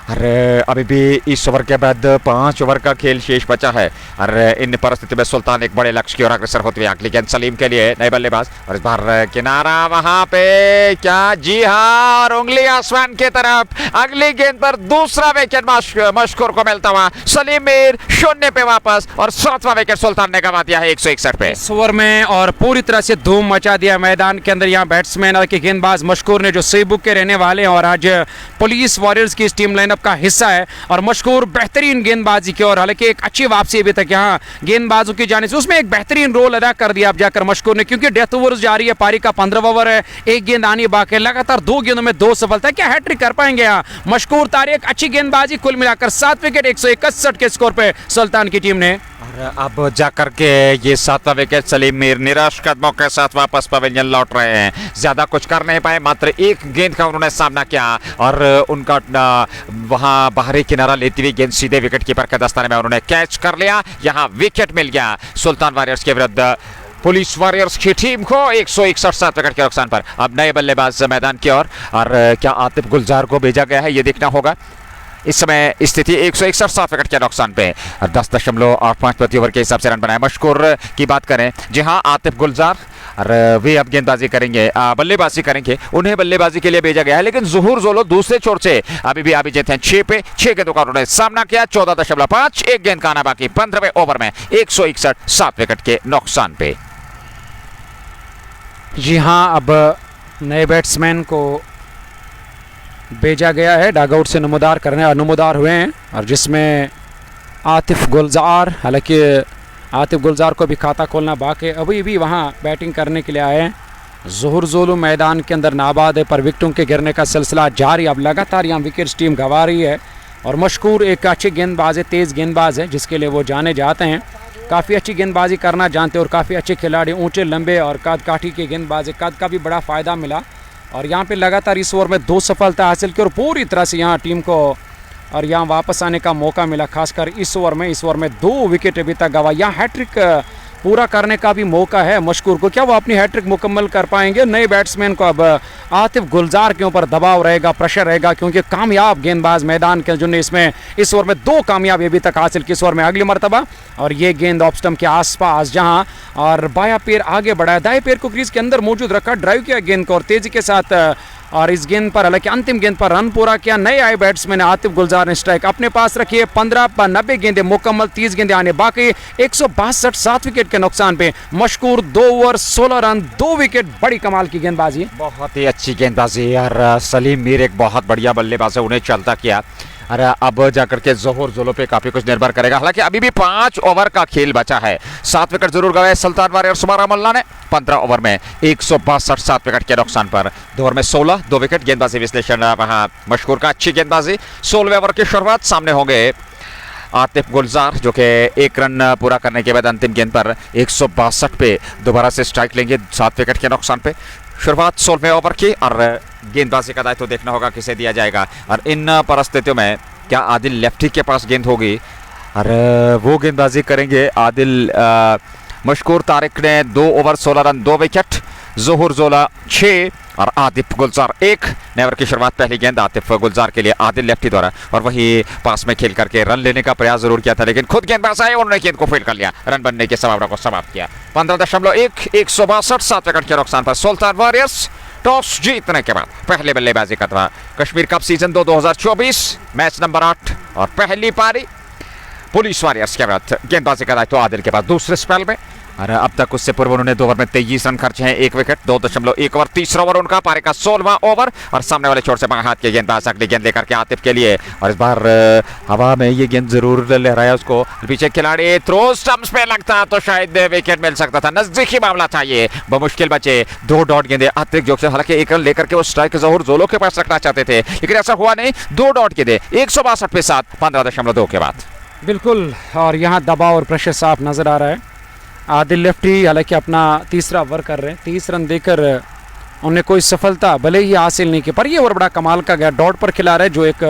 अरे अभी भी इस ओवर के बाद 5 ओवर का खेल शेष बचा है और इन परिस्थिति में सुल्तान एक बड़े लक्ष्य की ओर अग्रसर होते हुए। अगली गेंद सलीम के लिए, नए बल्लेबाज, और इस बार किनारा वहां पे क्या, जी हाँ, और उंगली आसमान की तरफ। अगली गेंद पर दूसरा विकेट मशकूर को मिलता हुआ। सलीम मीर 0 पे वापस और 7वां विकेट सुल्तान ने गंवा दिया है 161 पे इस ओवर में। और पूरी तरह से धूम मचा दिया मैदान के अंदर। यहाँ बैट्समैन के गेंदबाज मशकूर ने, जो सेबुक के रहने वाले हैं और आज पुलिस वॉरियर्स की इस टीम लाइन का हिस्सा है, और मशकूर बेहतरीन गेंदबाजी की और हालांकि एक अच्छी वापसी अभी तक यहाँ गेंदबाजों की जाने से, उसमें एक बेहतरीन रोल अदा कर दिया अब जाकर मशकूर ने, क्योंकि डेथ ओवर्स जारी है। पारी का 15वां ओवर है, 1 गेंद आनी बाकी है। लगातार 2 गेंदों में 2 सफलता। क्या हैट्रिक कर पाएंगे यहाँ मशकूर तारिक? अच्छी गेंदबाजी, कुल मिलाकर 7 विकेट 161 के स्कोर पे सुल्तान की टीम ने। अब जाकर के ये 7वां विकेट सलीम मीर निराश कदमों के साथ वापस पवेलियन लौट रहे हैं। ज्यादा कुछ कर नहीं पाए, मात्र 1 गेंद का उन्होंने सामना किया और उनका वहां बाहरी किनारा लेती हुई गेंद सीधे विकेट कीपर के दस्ताने में उन्होंने कैच कर लिया। यहाँ विकेट मिल गया सुल्तान वॉरियर्स के विरुद्ध पुलिस वॉरियर्स की टीम को 161 विकेट के नुकसान पर। अब नए बल्लेबाज मैदान की ओर और क्या आतिफ गुलजार को भेजा गया है, ये देखना होगा। इस समय स्थिति 161 विकेट के नुकसान पे 10.85 प्रति ओवर के हिसाब से रन बनाए। मशकूर की बात करें, जी हाँ, आतिफ गुलजार और वे अब गेंदबाजी करेंगे, बल्लेबाजी करेंगे। उन्हें बल्लेबाजी के लिए भेजा गया है, लेकिन ज़ोहर जोलो दूसरे छोर से अभी भी अभिजीत हैं 6 पे 6 गेंदों का उन्होंने सामना किया। 14.5, 1 गेंद का आना बाकी 15वें ओवर में 161 विकेट के नुकसान पे। जी हाँ, अब नए बैट्समैन को भेजा गया है डगआउट से नमूदार हुए हैं, और जिसमें आतिफ गुलजार, हालांकि आतिफ गुलजार को भी खाता खोलना बाकी, अभी भी वहाँ बैटिंग करने के लिए आए हैं। ज़ोहर ज़ोलू मैदान के अंदर नाबाद है, पर विकेटों के गिरने का सिलसिला जारी। अब लगातार यहाँ विकेट्स टीम गंवा रही है, और मशहूर एक अच्छे गेंदबाज है, तेज़ गेंदबाज है, जिसके लिए वो जाने जाते हैं। काफ़ी अच्छी गेंदबाजी करना जानते हैं, और काफ़ी अच्छे खिलाड़ी, ऊंचे लंबे और कद काठी के गेंदबाज है। कद का भी बड़ा फ़ायदा मिला, और यहाँ पे लगातार इस ओवर में 2 सफलता हासिल की, और पूरी तरह से यहाँ टीम को और यहाँ वापस आने का मौका मिला। खासकर इस ओवर में 2 विकेट अभी तक गंवा। यहाँ हैट्रिक पूरा करने का भी मौका है मशकूर को। क्या वो अपनी हैट्रिक मुकम्मल कर पाएंगे? नए बैट्समैन को अब आतिफ गुलजार के ऊपर दबाव रहेगा, प्रेशर रहेगा, क्योंकि कामयाब गेंदबाज मैदान के जिन्होंने इस ओवर में 2 कामयाबी अभी तक हासिल की, इस ओवर में अगली मरतबा। और ये गेंद ऑफ स्टंप के आसपास जहां, और बाया पैर आगे बढ़ाया, दाएं पैर को क्रीज के अंदर मौजूद रखा, ड्राइव किया गेंद को और तेजी के साथ, और इस गेंद पर, हालांकि अंतिम गेंद पर रन पूरा किया। नए आए बैट्समैन आतिफ गुलजार ने स्ट्राइक अपने पास रखी है। 15 पर 90 गेंदें मुकम्मल, 30 गेंदें आने बाकी। 162 7 विकेट के नुकसान पे मशकूर 2 ओवर 16 रन 2 विकेट। बड़ी कमाल की गेंदबाजी, बहुत ही अच्छी गेंदबाजी यार। सलीम मीर एक बहुत बढ़िया बल्लेबाज है, उन्हें चलता किया। अरे अब जाकर के ज़ोहर ज़ोलो पे काफी कुछ निर्भर करेगा। हालांकि अभी भी 5 ओवर का खेल बचा है। 7 विकेट जरूर गए सुल्तान वॉरियर्स बारामुल्ला ने 15 ओवर में 162 7 विकेट के नुकसान पर। 2 ओवर में 16 2 विकेट। गेंदबाजी विश्लेषण वहां मशहूर का अच्छी गेंदबाजी। 16वें ओवर की शुरुआत, सामने होंगे आतिफ गुलजार जो कि 1 रन पूरा करने के बाद अंतिम गेंद पर 162 पे दोबारा से स्ट्राइक लेंगे 7 विकेट के नुकसान पे। शुरुआत 16वें ओवर की, और गेंदबाजी का दायित्व देखना होगा किसे दिया जाएगा। और इन परिस्थितियों में क्या आदिल लेफ्टी के पास गेंद होगी, और वो गेंदबाजी करेंगे आदिल। मशकूर तारिक ने 2 ओवर 16 रन 2 विकेट। ज़ोहर ज़ोला 6 और आतिफ गुलजार 1। नए ओवर की शुरुआत, पहली गेंद आतिफ गुलजार के लिए आदिल लेफ्टी द्वारा, और वही पास में खेल करके रन लेने का प्रयास जरूर किया था, लेकिन खुद गेंदबाज आए, उन्होंने गेंद को फील्ड कर लिया, रन बनने की संभावना को समाप्त किया। 15.1 162 7 विकेट के नुकसान पर सुल्तान वॉरियर्स टॉस जीतने के बाद पहले बल्लेबाजी करता था। Kashmir cup season 2 2024 match number 8 और पहली पारी पुलिस वॉरियर्स के बाद गेंदबाजी का दायित्व आदिल के पास दूसरे स्पेल में। और अब तक उससे पूर्व उन्होंने 2 ओवर में 23 रन खर्चे हैं, 1 विकेट। 2.1 ओवर, तीसरा ओवर उनका, पारी का 16वां ओवर। और सामने वाले छोर से बाएं हाथ के गेंदबाज अगली गेंद लेकर के आतिफ के लिए, और इस बार हवा में ये गेंद जरूर लहराया उसको। पीछे खिलाड़ी थ्रो स्टंप्स पे लगता तो शायद विकेट मिल सकता था, नजदीकी मामला था ये। बमुश्किल बचे 2 डॉट गेंदे अतिरिक्त जो, हालांकि 1 रन लेकर के वो स्ट्राइक ज़ोहर ज़ोलो के पास रखना चाहते थे, लेकिन ऐसा हुआ नहीं। 2 डॉट गेंदे 162 पे 7 15.2 के बाद। बिल्कुल, और यहाँ दबाव और प्रेशर साफ नजर आ रहा है। आदिल लेफ्टी हालांकि अपना तीसरा ओवर कर रहे हैं, 30 रन देकर उन्हें कोई सफलता भले ही हासिल नहीं की, पर ये ओवर बड़ा कमाल का गया। डॉट पर खिला रहे, जो एक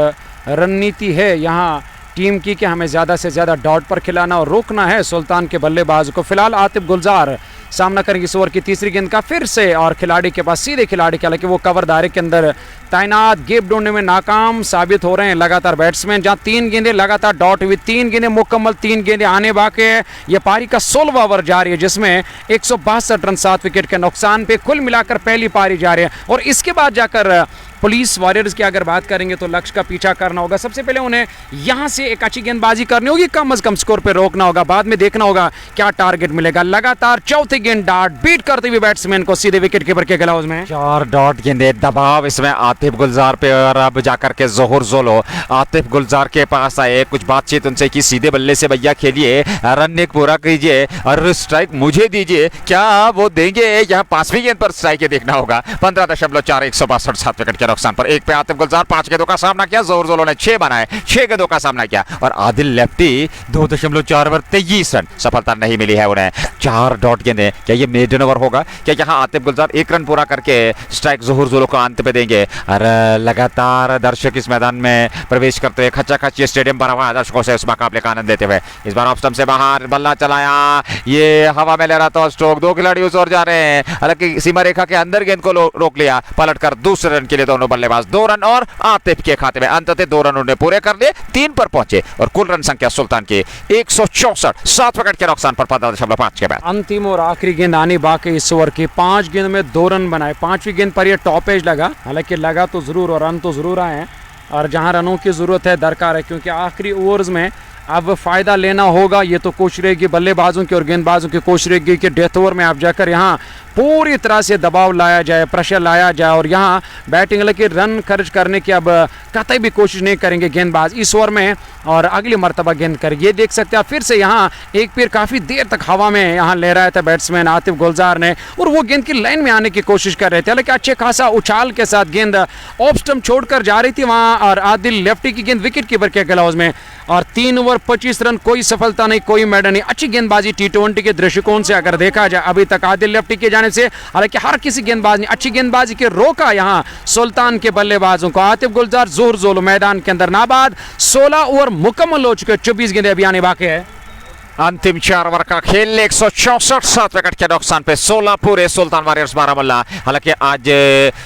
रणनीति है यहाँ टीम की कि हमें ज़्यादा से ज़्यादा डॉट पर खिलाना और रोकना है सुल्तान के बल्लेबाज को। फिलहाल आतिफ गुलजार सामना करेंगे इस ओवर की तीसरी गेंद का फिर से, और खिलाड़ी के पास सीधे खिलाड़ी के, हालांकि वो कवर दायरे के अंदर तैनात, गेप ढूंढने में नाकाम साबित हो रहे हैं लगातार बैट्समैन। जहां 3 गेंदें लगातार डॉट हुई, 3 गेंदें मुकम्मल, 3 गेंदें आने बाकी है। यह पारी का 16वां ओवर जारी है, जिसमें 162 रन 7 विकेट के नुकसान पे कुल मिलाकर पहली पारी जारी है। और इसके बाद जाकर पुलिस वॉरियर्स की अगर बात करेंगे तो लक्ष्य का पीछा करना होगा। सबसे पहले उन्हें यहां से एक अच्छी गेंदबाजी करनी होगी, कम से कम स्कोर पे रोकना होगा, बाद में देखना होगा क्या टारगेट मिलेगा। लगातार चौथी गेंद डॉट बीट करते हुए बैट्समैन को सीधे विकेट कीपर के ग्लव्स में। 4 डॉट गेंदे, दबाव इसमें आतिफ गुलजार पे, और अब जाकर के ज़ोहर ज़ोलो आतिफ गुलजार के पास आए, कुछ बातचीत उनसे की, सीधे बल्ले से भैया खेलिए, रन एक पूरा कीजिए और स्ट्राइक मुझे दीजिए, क्या वो देंगे? यहाँ 5वीं गेंद पर स्ट्राइक देखना होगा। 15.4 162 7 विकेट के नुकसान पर। 1 पे आतिफ गुलजार 5 गेंदों का सामना किया, ज़ोहर ज़ोलो ने 6 बनाए, 6 गेंदों का सामना किया। और आदिल लेफ्टी 2.4 ओवर 23 रन, सफलता नहीं मिली है उन्हें। 4 डॉट गेंदे, क्या ये मेडन ओवर होगा? क्या यहाँ आतिफ गुलजार 1 रन पूरा करके स्ट्राइक ज़ोहर ज़ोलो को अंत पे देंगे? और लगातार दर्शक इस मैदान में प्रवेश करते हुए खचा खची स्टेडियम भरा हुआ दर्शकों से इस मुकाबले का आनंद लेते हुए। इस बार ऑफ स्टंप से बाहर बल्ला चलाया, ये हवा में लहराता हुआ स्ट्रोक, 2 खिलाड़ी उस ओर जा रहे हैं, हालांकि सीमा रेखा के अंदर गेंद को रोक लिया, पलटकर दूसरे रन के लिए दोनों बल्लेबाज। 2 रन और आतिफ के खाते में, अंततः 2 रन उन्होंने पूरे कर लिए, 3 पर पहुंचे, और कुल रन संख्या सुल्तान की 164 7 विकेट के नुकसान पर 15.5 के बाद। अंतिम और आखिरी गेंद आनी बाकी इस ओवर की। 5 गेंद में 2 रन बनाए, 5वीं गेंद पर यह टॉप एज लगा, हालांकि लगा तो जरूर और रन तो जरूर आए हैं, और जहां रनों की जरूरत है दरकार है, क्योंकि आखिरी ओवर्स में अब फायदा लेना होगा। ये तो कोशिश रहेगी बल्लेबाजों की और गेंदबाजों की कोशिश रहेगी कि डेथ ओवर में आप जाकर यहाँ पूरी तरह से दबाव लाया जाए, प्रेशर लाया जाए और यहाँ बैटिंग लेके रन खर्च करने की अब कतई भी कोशिश नहीं करेंगे गेंदबाज इस ओवर में और अगली मरतबा गेंद करेंगे। ये देख सकते हैं फिर से यहाँ एक पैर काफ़ी देर तक हवा में यहाँ ले रहा था बैट्समैन आतिफ गुलजार ने और वो गेंद की लाइन में आने की कोशिश कर रहे थे, हालांकि अच्छे खासा उछाल के साथ गेंद ऑफ स्टंप छोड़कर जा रही थी वहाँ और आदिल लेफ्टी की गेंद विकेट कीपर के ग्लव्स में और 3 ओवर 25 रन, कोई सफलता नहीं, कोई मेडल नहीं। अच्छी गेंदबाजी T20 के दृष्टिकोण से अगर देखा जाए अभी तक आदिल लेफ्टी की जाने से, हालांकि हर किसी गेंदबाज ने अच्छी गेंदबाजी के रोका यहाँ सुल्तान के बल्लेबाजों को। आतिफ गुलजार जोर जोलो मैदान के अंदर नाबाद। 16 ओवर मुकम्मल हो चुके, 24 गेंदें अभी आने बाकी है। अंतिम 4 ओवर का खेल 164 7 विकेट के नुकसान पे 16 पूरे सुल्तान वॉरियर्स बारामुल्ला। हालांकि आज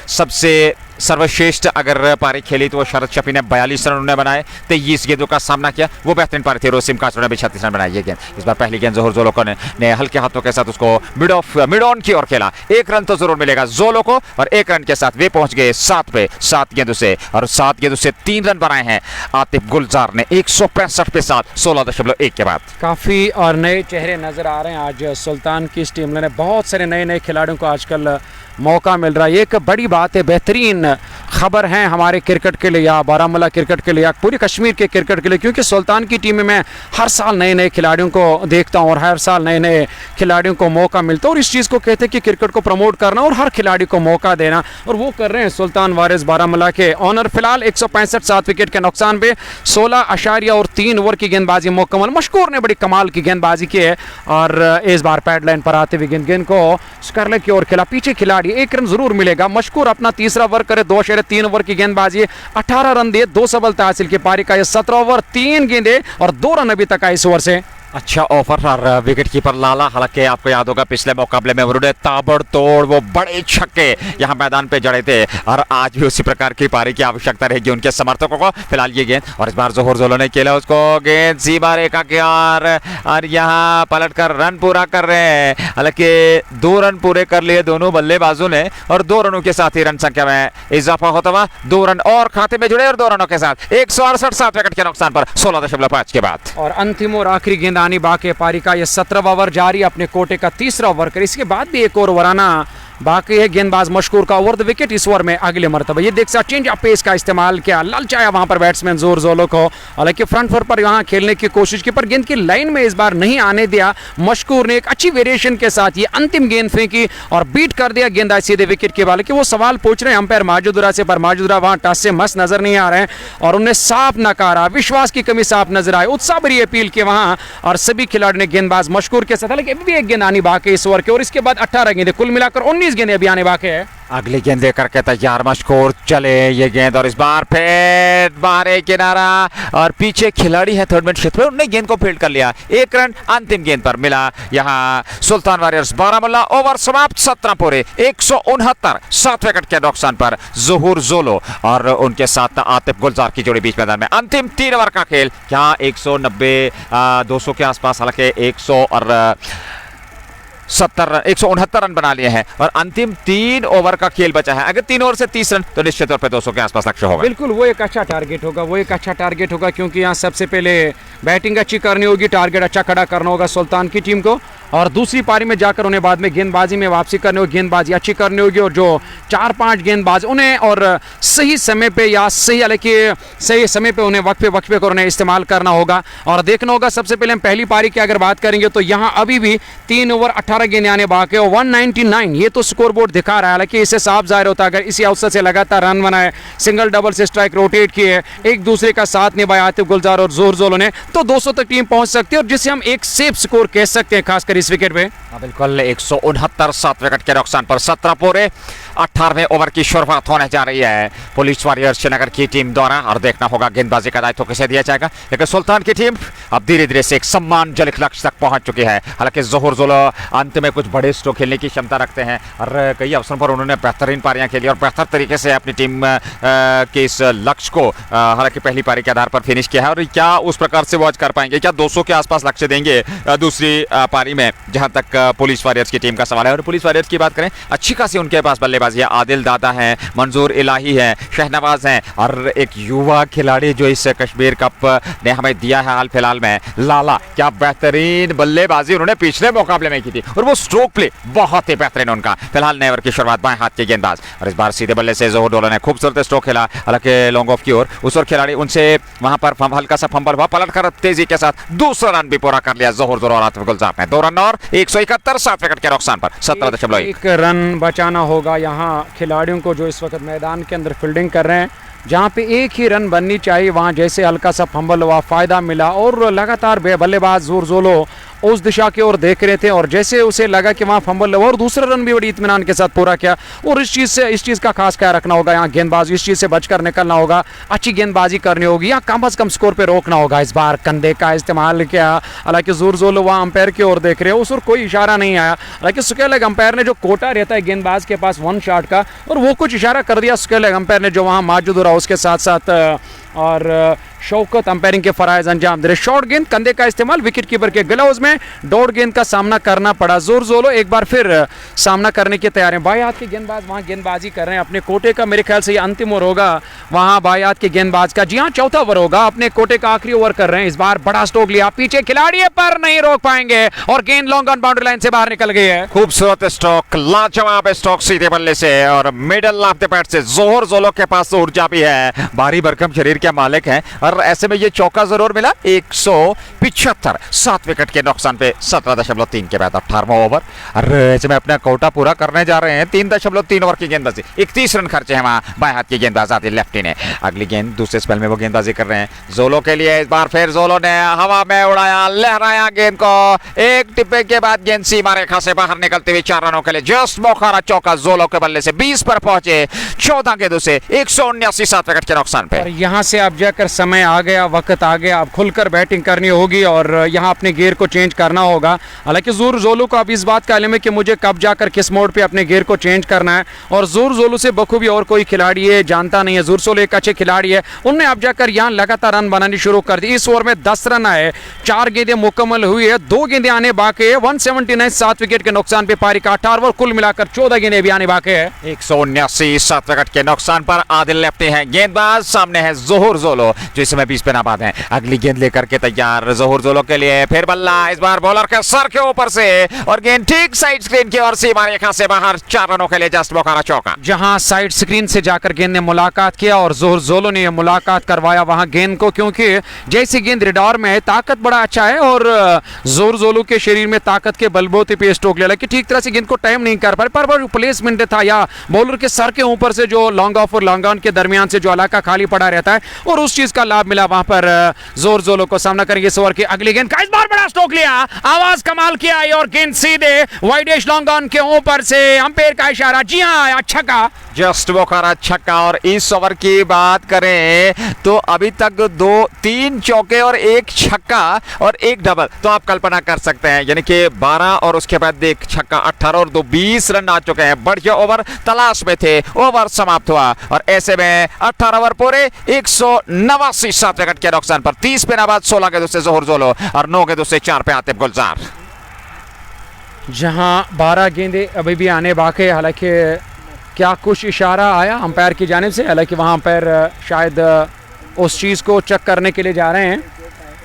सबसे सर्वश्रेष्ठ अगर पारी खेली तो वो शरद शफी ने 42 रन उन्होंने बनाए, 23 गेंदों का सामना किया, वो बेहतरीन पारी थी। रोसिम काचरो ने भी 36 रन बनाए। ये गेंद इस बार पहली गेंद जोहर जोलो ने हल्के हाथों के साथ उसको मिड ऑन की ओर खेला। 1 रन तो जरूर मिलेगा जोलो को और 1 रन के साथ वे पहुंच गए 7 पे 7 गेंदों से और 7 गेंदों से 3 रन बनाए हैं आतिफ गुलजार ने 165 पे 7 16.1 के बाद। काफ़ी और नए चेहरे नजर आ रहे हैं आज सुल्तान की इस टीम में। बहुत सारे नए खिलाड़ियों को आजकल मौका मिल रहा है, ये एक बड़ी बात है, बेहतरीन खबर है हमारे क्रिकेट के लिए या बारामूला क्रिकेट के लिए या पूरी कश्मीर के क्रिकेट के लिए, क्योंकि सुल्तान की टीम में मैं हर साल नए खिलाड़ियों को देखता हूँ और हर साल नए खिलाड़ियों को मौका मिलता है और इस चीज़ को कहते हैं कि क्रिकेट को प्रमोट करना और हर खिलाड़ी को मौका देना, और वो कर रहे हैं सुल्तान वॉरियर्स बारामूला के ऑनर। फिलहाल 165 7 विकेट के नुकसान पे 16.3 ओवर की गेंदबाजी मुकम्मल। मशकूर ने बड़ी कमाल की गेंदबाजी की है और इस बार पैड लाइन पर आते हुए गेंद को स्करले की ओर खेला। पीछे खिलाड़ी 1 रन जरूर मिलेगा। मशकूर अपना तीसरा ओवर करे, 2.3 ओवर की गेंदबाजी, 18 रन दिए, 2 सफलता हासिल की। पारी का ये 17 ओवर 3 गेंदें और 2 रन अभी तक आए इस ओवर से। अच्छा ऑफर और विकेट कीपर लाला, हालांकि आपको याद होगा पिछले मुकाबले में उन्होंने ताबड़तोड़ वो बड़े छक्के यहाँ मैदान पे जड़े थे और आज भी उसी प्रकार की पारी की आवश्यकता रहेगी उनके समर्थकों को। फिलहाल ये गेंद और इस बार जोहर जोलो ने खेला उसको, गेंद सीमा रेखा के और यहाँ पलट कर रन पूरा कर रहे हैं। हालांकि 2 रन पूरे कर लिए दोनों बल्लेबाजों ने और 2 रनों के साथ ही रन संख्या में इजाफा होता हुआ 2 रन और खाते में जुड़े और 2 रनों के साथ 168 7 विकेट के नुकसान पर 16.5 के बाद। और अंतिम और आखिरी गेंद आनी बाकी पारी का ये 17वां ओवर जारी, अपने कोटे का तीसरा ओवर कर, इसके बाद भी एक और ओवर आना बाकी है। गेंदबाज मशकूर का ओवर द विकेट इस ओवर में अगले मरतबा। ये देख सकते चेंज ऑफ पेस का इस्तेमाल किया, ललचाया वहां पर बैट्समैन जोर जोलो को, हालांकि फ्रंट फुट पर यहां खेलने की कोशिश की पर गेंद की लाइन में इस बार नहीं आने दिया। मशकूर ने एक अच्छी वेरिएशन के साथ ये अंतिम गेंद फेंकी और बीट कर दिया गेंद सीधे विकेट के बाल। वो सवाल पूछ रहे हैं अंपायर माजूदुरा से, पर माजूदुरा वहां टस से मस्त नजर नहीं आ रहे हैं और उन्हें साफ नकारा, विश्वास की कमी साफ नजर आए, उत्साह भरी अपील की वहां और सभी खिलाड़ी ने गेंदबाज मशकूर के साथ। हालांकि अभी भी एक गेंद आनी बाकी इस ओवर के और इसके बाद 18 गेंदें, कुल मिलाकर 19 गेंदें अभी आने बाकी है। अगली गेंद लेकर के तैयार मशकूर, चले ये गेंद और इस बार फिर बाहर किनारा और पीछे खिलाड़ी है थर्ड मैन क्षेत्र में, उन्होंने गेंद को फील्ड कर लिया। 1 रन अंतिम गेंद पर मिला यहाँ सुल्तान वॉरियर्स बारामुल्ला। ओवर समाप्त 17 पूरे 169 7 विकेट के नुकसान पर जोहर जोलो और उनके साथ आतिफ गुलजार की जोड़ी बीच मैदान में। अंतिम 3 ओवर का खेल, यहाँ 190 200 के आसपास, हालांकि 169 रन बना लिए हैं और अंतिम 3 ओवर का खेल बचा है। अगर 3 ओवर से 30 रन तो निश्चित तौर पर 200 के आसपास लक्ष्य होगा। बिल्कुल वो एक अच्छा टारगेट होगा, क्योंकि यहाँ सबसे पहले बैटिंग अच्छी करनी होगी, टारगेट अच्छा खड़ा करना होगा सुल्तान की टीम को और दूसरी पारी में जाकर उन्हें बाद में गेंदबाजी में वापसी करनी होगी, गेंदबाजी अच्छी करनी होगी और जो 4-5 गेंदबाज उन्हें और सही समय पे या सही समय पे उन्हें वक्फे कर उन्हें इस्तेमाल करना होगा और देखना होगा। सबसे पहले हम पहली पारी की अगर बात करेंगे तो यहाँ अभी भी 3 ओवर 18 गेंदें आने बाकी है। 199 ये तो स्कोर बोर्ड दिखा रहा है, हालांकि इससे साफ जाहिर होता है अगर इसी अवसर से लगातार रन बनाए, सिंगल डबल से स्ट्राइक रोटेट किए, एक दूसरे का साथ निभाया आतिफ गुलजार और जोहर जोलो ने, तो 200 तक टीम पहुंच सकती है और जिसे हम एक सेफ स्कोर कह सकते हैं खासकर इस विकेट पे। बिल्कुल 169 7 विकेट के नुकसान पर 17 पूरे 18वें ओवर की शुरुआत होने जा रही है पुलिस वॉरियर्स श्रीनगर की टीम द्वारा और देखना होगा गेंदबाजी का दायित्व किसे दिया जाएगा। लेकिन सुल्तान की टीम अब धीरे धीरे से एक सम्मानजनक लक्ष्य तक पहुंच चुकी है। हालांकि जोहर जोलो अंत में कुछ बड़े स्ट्रोक खेलने की क्षमता रखते हैं और कई अवसरों पर उन्होंने बेहतरीन पारियां खेली और बेहतर तरीके से अपनी टीम के इस लक्ष्य को हालांकि पहली पारी के आधार पर फिनिश किया है। और क्या उस प्रकार से वॉच कर पाएंगे, क्या 200 के आसपास लक्ष्य देंगे दूसरी पारी में, जहां तक पुलिस वॉरियर्स की टीम का सवाल है। और पुलिस वॉरियर्स की बात करें, अच्छी खासी उनके पास बल्लेबाजी है, आदिल दादा है, मंजूर इलाही है, शहनवाज हैं और एक युवा खिलाड़ी जो इस कश्मीर कप ने हमें दिया है हाल फिलहाल में, लाला। क्या बेहतरीन बल्लेबाजी उन्होंने पिछले मुकाबले में की थी, और वो स्ट्रोक प्ले बहुत ही बेहतरीन उनका। फिलहाल नए ओवर की शुरुआत बाएं हाथ के गेंदबाज और इस बार सीधे बल्ले से जोहर जोलो ने खूबसूरत स्ट्रोक खेला, हालांकि लॉन्ग ऑफ की ओर उस ओर खिलाड़ी उनसे वहां पर हल्का सा फंबल हुआ, पलट कर तेजी के साथ दूसरा रन भी पूरा कर लिया जोहर जोलो और आतिफ गुलजार ने। 2 रन और 171 7 विकेट के नुकसान पर 17.1। एक रन बचाना होगा यहाँ खिलाड़ियों को जो इस वक्त मैदान के अंदर फील्डिंग कर रहे हैं, जहाँ पे एक ही रन बननी चाहिए वहाँ जैसे हल्का सा फंबल हुआ, फायदा मिला और लगातार बल्लेबाज जोहर जोलो उस दिशा की ओर देख रहे थे और जैसे उसे लगा कि वहाँ फंबल हुआ और दूसरा रन भी बड़ी इत्मीनान के साथ पूरा किया। और इस चीज़ का खास ख्याल रखना होगा, यहाँ गेंदबाजी इस चीज़ से बचकर निकलना होगा, अच्छी गेंदबाजी करनी होगी या कम से कम स्कोर पे रोकना होगा। इस बार कंधे का इस्तेमाल किया, हालांकि जोहर जोलो वहाँ अंपायर की ओर देख रहे हो, उस ओर कोई इशारा नहीं आया। हालांकि सुकेल अंपायर ने जो कोटा रहता है गेंदबाज के पास 1 शॉट का, और वो कुछ इशारा कर दिया सुकेल अंपायर ने जो वहाँ मौजूद रहा, उसके साथ साथ और शौकत अंपायरिंग के फराइज अंजाम दे रहे। शॉर्ट गेंद, कंधे का इस्तेमाल, विकेट कीपर के ग्लव्स में डॉट गेंद का सामना करना पड़ा। जोहर जोलो एक बार फिर सामना करने की तैयार है। बाएं हाथ के गेंदबाज वहां गेंदबाजी कर रहे हैं अपने कोटे का, मेरे ख्याल से ये अंतिम ओवर होगा वहां बाएं हाथ के गेंदबाज का। जी हाँ, चौथा ओवर होगा, अपने कोटे का आखिरी ओवर कर रहे हैं। इस बार बड़ा स्ट्रोक लिया, पीछे खिलाड़ी है पर नहीं रोक पाएंगे और गेंद लॉन्ग ऑन बाउंड्री लाइन से बाहर निकल गई है। खूबसूरत स्ट्रोक, लाजवाब स्ट्रोक सीधे बल्ले से और मिडल ऑफ द बैट से। जोहर जोलो के पास ऊर्जा भी है, भारी भरकम शरीर के मालिक हैं और ऐसे में ये चौका जरूर मिला। 175 7 विकेट के नुकसान पे 17.3 के बाद 18वां ओवर। अरे ऐसे में अपना कोटा पूरा करने जा रहे हैं। 3.3 ओवर की गेंदबाजी, 31 रन खर्चे हैं वहां बाएं हाथ की गेंदबाज आदिल लेफ्टी ने। अगली गेंद दूसरे स्पेल में वो गेंदबाजी कर रहे हैं जोलो के लिए। इस बार फिर जोलो ने हवा में उड़ाया, लहराया गेंद को, एक टिप्पे के बाद गेंद सीमा रेखा से बाहर निकलते हुए 4 रनों के लिए जस्ट मौका चौका जोलो के बल्ले से 20 पर पहुंचे 14 गेंदों से 179 7 विकेट के नुकसान पे। और यहाँ से अब जाकर समय आ गया, वक्त आ गया, अब खुलकर बैटिंग करनी होगी और यहाँ अपने गियर को चेंज करना होगा। हालांकि जोहर जोलो को अब इस बात का इल्म है कि मुझे कब जाकर किस मोड पे अपने गियर को चेंज करना है और जोहर जोलो से बखूबी और कोई खिलाड़ी है जानता नहीं है। जोहर जोलो एक अच्छे खिलाड़ी है, उनने अब जाकर यहाँ लगातार रन बनानी शुरू कर दी। इस ओवर में 10 रन आए, 4 गेंदें मुकम्मल हुई है, 2 गेंदें आने बाकी है। 179 7 विकेट के नुकसान पे पारी का 18 ओवर, कुल मिलाकर 14 गेंदें भी आने बाकी है। 179 7 विकेट के नुकसान पर आदिल लेफ्टी है गेंदबाज, सामने है जोहर जोलो जो इस समय 20 पे नाबाद है। अगली गेंद लेकर के तैयार जोहर जोलो के लिए, फिर बल्ला, इस बार बॉलर के सर के ऊपर से और गेंद ठीक साइड स्क्रीन की ओर सीमा रेखा से बाहर, 4 रनों के लिए जस्ट मौका चौका। जहां साइड स्क्रीन से जाकर गेंद ने मुलाकात किया और जोहर जोलो ने मुलाकात करवाया वहां गेंद को, क्योंकि जैसी गेंद रिडार में है, ताकत बड़ा अच्छा है और जोहर जोलो के शरीर में ताकत के बलबूते पे स्ट्रोक ले, लेकिन ठीक तरह से गेंद को टाइम नहीं कर पाए। पर प्लेसमेंट था या बॉलर के सर के ऊपर से जो लॉन्ग ऑफ और लॉन्ग ऑन के दरमियान से जो इलाका खाली पड़ा रहता है और उस चीज का लाभ मिला वहां पर जोहर जोलो को। सामना करेंगे इस ओवर की अगली गेंद का, इस बार बड़ा स्ट्रोक लिया, आवाज कमाल किया और गेंद सीधे वाइडेश लॉन्ग ऑन के ऊपर से, अंपायर का इशारा, जी हाँ अच्छा का जस्ट बोखारा छक्का। और इस ओवर की बात करें तो अभी तक 2-3 चौके और 1 छक्का और 1 डबल, तो आप कल्पना कर सकते हैं, यानी कि 12 और उसके बाद 1 छक्का, 18 और 2 20 रन आ चुके हैं। बढ़िया ओवर तलाश में थे, ओवर समाप्त हुआ और ऐसे में 18 ओवर पूरे 189 7 विकेट के नुकसान पर 30 पे नाबाद, 16 के दूसरे जोहर जोलो और 9 के दूसरे 4 पे आतिफ गुलजार। जहां 12 गेंदें अभी भी आने बाकी है। हालांकि क्या कुछ इशारा आया अंपायर की जानिब से, हालांकि वहां अंपायर शायद उस चीज़ को चेक करने के लिए जा रहे हैं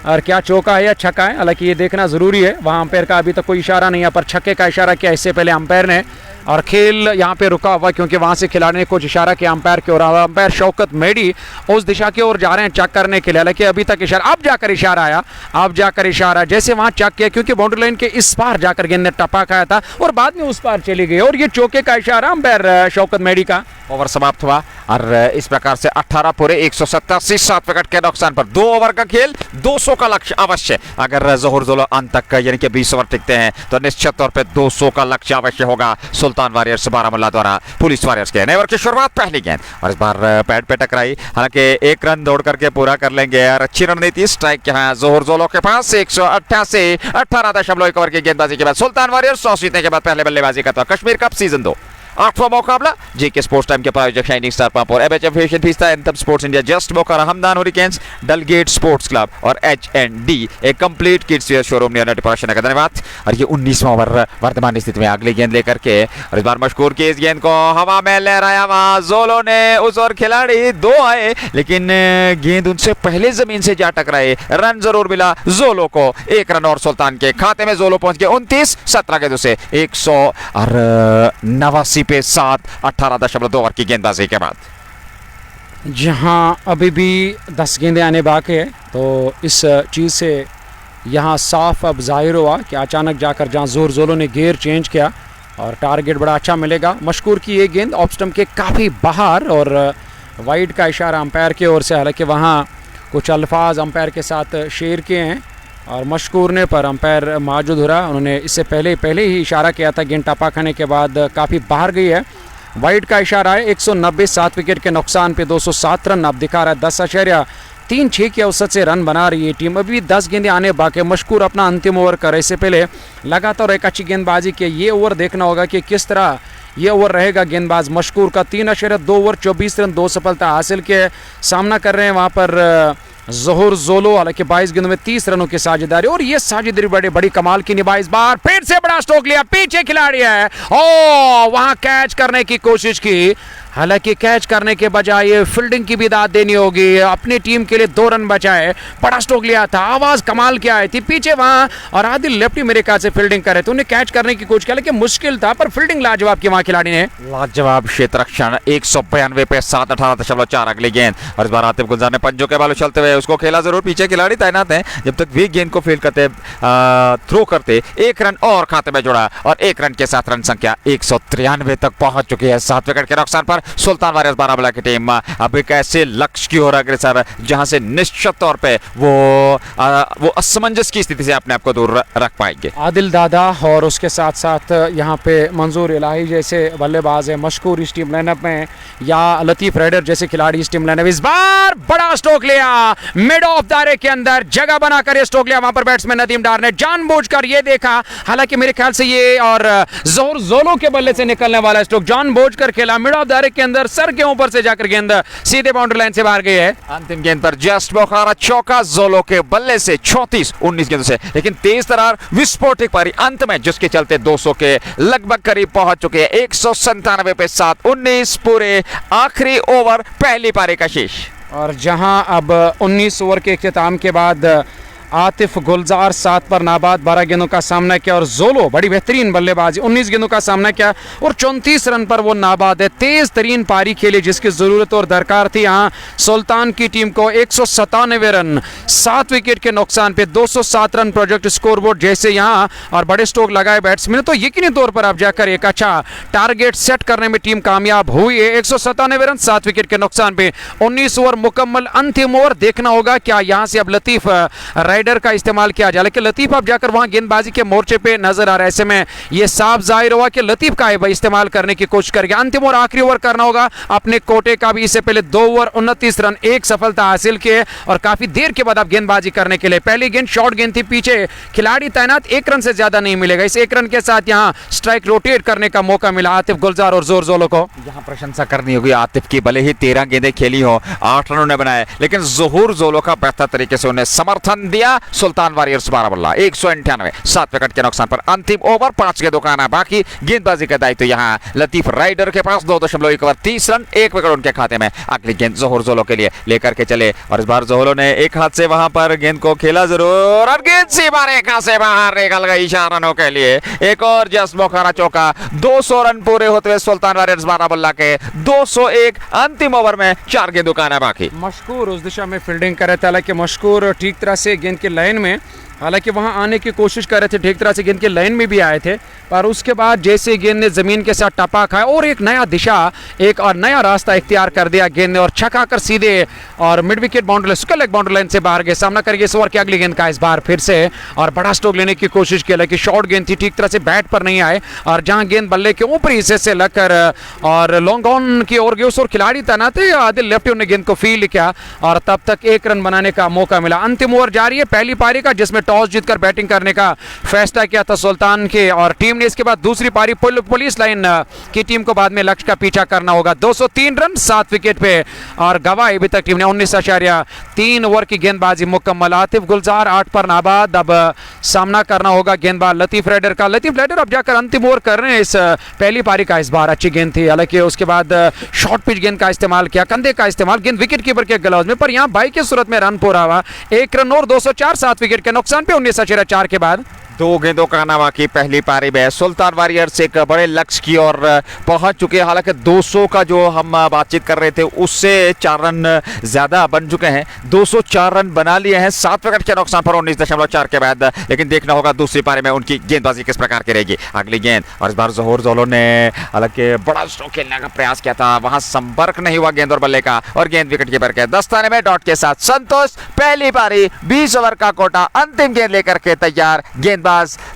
और क्या चौका है या छक्का है, हालांकि ये देखना ज़रूरी है। वहां अंपायर का अभी तक कोई इशारा नहीं है, पर छक्के का इशारा किया इससे पहले अंपायर ने और खेल यहाँ पे रुका हुआ क्योंकि वहां से खिलाड़ी ने कुछ इशारा किया अंपायर की ओर। अंपायर शौकत मेडी उस दिशा की ओर जा रहे हैं चेक करने के लिए, हालांकि अभी तक इशारा, अब जाकर इशारा आया, अब जाकर इशारा, जैसे वहां चेक किया क्योंकि बाउंड्री लाइन के इस पार जाकर गेंद ने टपा खाया था और बाद में उस पार चली गई और ये चौके का इशारा अंपायर शौकत मेडी का। ओवर समाप्त हुआ और इस प्रकार से 18 पूरे 187 7 विकेट के नुकसान पर 2 ओवर का खेल, 200 का लक्ष्य अवश्य। अगर जोहर जोलो अंत तक यानी कि 20 ओवर टिकते हैं तो निश्चित तौर पे 200 का लक्ष्य अवश्य होगा सुल्तान वॉरियर्स बारामुल्ला द्वारा पुलिस वॉरियर्स के। नए ओवर की शुरुआत, पहली गेंद और इस बार पैड पे टकराई, हालांकि 1 रन दौड़ करके पूरा कर लेंगे और अच्छी रणनीति स्ट्राइक के हैं जोहर जोलो के पास। 188 18.1 ओवर की गेंदबाजी के बाद सुल्तान वॉरियर्स 100 जीतने के बाद पहले बल्लेबाजी करता है। कश्मीर कप सीजन 2 8वां मुकाबला जेके स्पोर्ट्स टाइम के प्रायोजक शाइनिंग स्टार पंप और एबएचएफ Asian fiesta anthem sports India just Bokaro Hamdan hurricanes Dalgate sports club और H&D एक complete kids wear showroom near नटपराशन का धन्यवाद। और ये 19वां ओवर वर्तमान स्थिति में अगली गेंद लेकर के, और इस बार मशकूर की इस गेंद को हवा में लहराया वहां जोलो ने, उस ओर खिलाड़ी 2 आए लेकिन गेंद उनसे पहले जमीन से जा टकराए। रन जरूर मिला जोलो को, 1 रन और सुल्तान के खाते में। जोलो पहुंच गए 29-17 गेंदों से 189 पे 7, 18.2 ओवर की गेंदबाजी के बाद। जहां अभी भी 10 गेंदें आने बाकी है, तो इस चीज़ से यहाँ साफ अब जाहिर हुआ कि अचानक जाकर जहाँ जोलो ने गियर चेंज किया और टारगेट बड़ा अच्छा मिलेगा। मशकूर की ये गेंद ऑफ स्टंप के काफ़ी बाहर और वाइड का इशारा अंपायर की ओर से, हालांकि वहाँ कुछ अल्फाज अंपायर के साथ शेयर किए हैं और मशकूर ने पर अंपायर मौजूद हो रहा। उन्होंने इससे पहले ही इशारा किया था, गेंद टपा खाने के बाद काफ़ी बाहर गई है। वाइड का इशारा है। 190 7 विकेट के नुकसान पे 207 रन अब दिखा रहा है। 10.36 के औसत से रन बना रही है टीम। अभी 10 गेंदें आने बाकी। मशकूर अपना अंतिम ओवर करे इससे पहले लगातार एक अच्छी गेंदबाजी की। ये ओवर देखना होगा कि किस तरह ये ओवर रहेगा गेंदबाज मशकूर का। 3.2 ओवर 24 रन 2 सफलता हासिल के सामना कर रहे हैं वहाँ पर ज़ोहर जोलो, हालांकि 22 गेंदों में 30 रनों की साझेदारी, और ये साझेदारी बड़ी कमाल की निभाई। इस बार फिर से बड़ा स्ट्रोक लिया, पीछे खिलाड़ी है, ओ वहां कैच करने की कोशिश की, हालांकि कैच करने के बजाय फील्डिंग की भी दाद देनी होगी। अपनी टीम के लिए 2 रन बचाए, बड़ा स्ट्रोक लिया था, आवाज कमाल की आई थी पीछे वहां, और आदिल लेफ्टी मेरे ख्याल से फील्डिंग करे तो उन्हें कैच करने की कोशिश किया, लेकिन मुश्किल था, पर फील्डिंग लाजवाब की वहां खिलाड़ी ने। लाजवाब क्षेत्र रक्षण 192 पे 7, 18.4 अगली गेंद। और इस बार आतिफ गुलजार ने पंजों के बालों चलते हुए उसको खेला जरूर, पीछे खिलाड़ी तैनात हैं जब तक वे गेंद को फील्ड करते थ्रो करते। 1 रन और खाते में जुड़ा और 1 रन के साथ रन संख्या 193 तक पहुंच चुकी है। 7 विकेट के नुकसान पर सुल्तान वारियर्स बारामूला की टीम अब एक ऐसे लक्ष्य की ओर अग्रसर जहां से निश्चित तौर पे वो असमंजस की स्थिति से अपने आप को दूर रख पाएंगे। आदिल दादा और उसके साथ साथ यहाँ पे मंजूर इलाही जैसे बल्लेबाज है, मशकूर इस टीम लाइनअप में, या लतीफ राइडर जैसे खिलाड़ी इस टीम लाइनअप। इस बार बड़ा स्ट्रोक लिया, मिड ऑफ दायरे के अंदर जगह बनाकर ये स्ट्रोक लिया। वहां पर बैट्समैन नदीम डार ने जानबूझकर ये देखा, हालांकि मेरे ख्याल से ये और जोहर जोलो के बल्ले से निकलने वाला स्ट्रोक जानबूझकर खेला, मिड ऑफ दायरे के अंदर सर के ऊपर से जाकर गेंद सीधे बाउंड्री लाइन से बाहर गई है। अंतिम गेंद पर जस्ट बोकारो चौका जोलो के बल्ले से 34-19 गेंदों से, लेकिन तेज तरार विस्फोटक पारी अंत में जिसके चलते 200 के लगभग करीब पहुंच चुके हैं। 197 पे 7, 19 पूरे आखिरी ओवर पहली पारी का शेष। और जहां अब 19 ओवर के इख्तिताम के बाद आतिफ गुलजार 7 पर नाबाद 12 गेंदों का सामना किया, और जोलो बड़ी बेहतरीन बल्लेबाजी 19 गेंदों का सामना किया और 34 रन पर वो नाबाद है। तेज तरीन पारी खेली जिसकी जरूरत और दरकार थी। यहाँ सुल्तान की टीम को 197 रन 7 विकेट के नुकसान पे 207 रन प्रोजेक्ट स्कोरबोर्ड जैसे यहाँ, और बड़े स्ट्रोक लगाए बैट्समैन, तो यकीनी तौर पर अब जाकर एक अच्छा टारगेट सेट करने में टीम कामयाब हुई है। 197 रन 7 विकेट के नुकसान पे 19 ओवर मुकम्मल। अंतिम ओवर देखना होगा क्या यहाँ से अब लतीफ राइडर का इस्तेमाल किया जाए, लेकिन लतीफ अब जाकर वहां गेंदबाजी के मोर्चे पे नजर आ रहा है। ऐसे में यह साफ जाहिर हुआ कि लतीफ का इस्तेमाल करने की कोशिश करेगा। अंतिम और आखिरी ओवर करना होगा अपने कोटे का भी। इससे पहले 2 ओवर 29 रन 1 सफलता हासिल किए और काफी देर के बाद अब गेंदबाजी करने के लिए पहली गेंद शॉर्ट गेंद थी, पीछे खिलाड़ी तैनात, 1 रन से ज्यादा नहीं मिलेगा। इस 1 रन के साथ यहाँ स्ट्राइक रोटेट करने का मौका मिला आतिफ गुलजार और जोहर जोलो को। यहाँ प्रशंसा करनी होगी आतिफ की, भले ही 13 गेंदें खेली हो, 8 रन उन्हें बनाए, लेकिन जोहर जोलो का बेहतर तरीके से उन्हें समर्थन दिया। सुल्तान वारियर्स बारामूला 198 7 विकेट के नुकसान पर अंतिम ओवर 5 गेंदों का आना बाकी। गेंदबाजी का दायित्व यहाँ लतीफ राइडर के पास। 2.1 ओवर 30 रन 1 विकेट उनके खाते में। अगली गेंद जोहर जोलो के लिए लेकर के चले, और इस बार जोहरो ने एक हाथ से वहां पर गेंद को खेला जरूर, और गेंद सीमा रेखा से बाहर निकल गई 4 रनों के लिए। एक और जस्ट बोकारो चौका। 200 रन पूरे होते हुए सुल्तान वारियर्स बारामूला के 201 अंतिम ओवर में 4 गेंदों का आना बाकी। मशकूर उस दिशा में फील्डिंग कर रहे थे, हालांकि मशकूर ठीक तरह से गेंद के लाइन में, हालांकि वहां आने की कोशिश कर रहे थे, ठीक तरह से गेंद के लाइन में भी आए थे, पर उसके बाद जैसे गेंद ने जमीन के साथ टपा खाया और एक नया दिशा, एक और नया रास्ता इख्तियार कर दिया गेंद ने, और छक्का कर सीधे और mid wicket boundary square leg boundary line से बाहर गए। सामना करेंगे इस ओवर की अगली गेंद का इस बार फिर से, और बड़ा स्ट्रोक लेने की कोशिश की, लेकिन शॉर्ट गेंद थी, ठीक तरह से बैट पर नहीं आए, और जहां गेंद बल्ले के ऊपरी हिस्से से लगकर और लॉन्ग ऑन की ओर गई, उस ओर खिलाड़ी तैनात थे, आदिल लेफ्टी ने गेंद को फील्ड किया और तब तक 1 रन बनाने का मौका मिला। अंतिम ओवर जारी है पहली पारी का, जिसमें टॉस जीतकर बैटिंग करने का फैसला किया था सुल्तान के, और टीम ने इसके बाद दूसरी पारी पुलिस लाइन की टीम को बाद में लक्ष्य का पीछा करना होगा। 203 रन 7 विकेट पे और गवाई अभी तक टीम ने 19.3 ओवर की गेंदबाजी मुकम्मल। आतिफ गुलजार 8 पर नाबाद। अब सामना करना होगा गेंदबाज लतीफ राइडर का। लतीफ राइडर अब जाकर अंतिम ओवर कर रहे हैं। इस पहली पारी का इस बार अच्छी गेंद थी, हालांकि उसके बाद शॉर्ट पिच गेंद का इस्तेमाल किया, कंधे का इस्तेमाल, गेंद विकेट कीपर के ग्लव्स में, पर यहां बाई की सूरत में रन पूरा हुआ। 1 रन और 204 7 विकेट के नुकसान पे 19.4 के बाद 2 गेंदों का नामा की पहली पारी में सुल्तान वॉरियर्स एक बड़े लक्ष्य की ओर पहुंच चुके हैं। हालांकि 200 का जो हम बातचीत कर रहे थे उससे 4 रन ज्यादा बन चुके हैं। 204 रन बना लिए हैं 7 विकेट के नुकसान पर 19.4 के बाद। लेकिन देखना होगा दूसरी पारी में उनकी गेंदबाजी किस प्रकार की रहेगी। अगली गेंद, और इस बार जोहर जोलो ने हालांकि बड़ा स्ट्रोक खेलने का प्रयास किया था, वहां संपर्क नहीं हुआ गेंद और बल्ले का, और गेंद विकेट कीपर के दस्ताने में डॉट के साथ संतोष। पहली पारी 20 ओवर का कोटा, अंतिम गेंद लेकर के तैयार गेंदबाज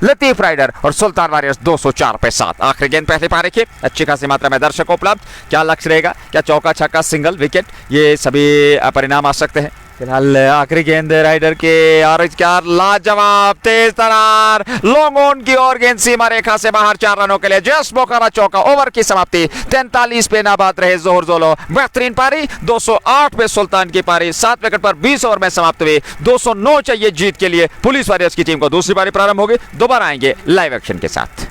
लतीफ राइडर, और सुल्तान वॉरियर्स 204 पे 7। आखिरी गेंद पहली पारी की, अच्छी खासी मात्रा में दर्शक उपलब्ध। क्या लक्ष्य रहेगा, क्या चौका छक्का सिंगल विकेट, ये सभी परिणाम आ सकते हैं। फिलहाल आखिरी गेंद राइडर के, और क्या लाजवाब तेज तरार लॉन्ग ऑन की और गेंद सीमा रेखा से बाहर 4 रनों के लिए जस्ट मोकारा चौका। ओवर की समाप्ति 43 पे नाबाद रहे जोहर जोलो। बेहतरीन पारी। 208 पे सुल्तान की पारी 7 विकेट पर 20 ओवर में समाप्त हुई। 209 चाहिए जीत के लिए पुलिस वॉरियर्स की टीम को। दूसरी पारी प्रारंभ होगी, दोबारा आएंगे लाइव एक्शन के साथ।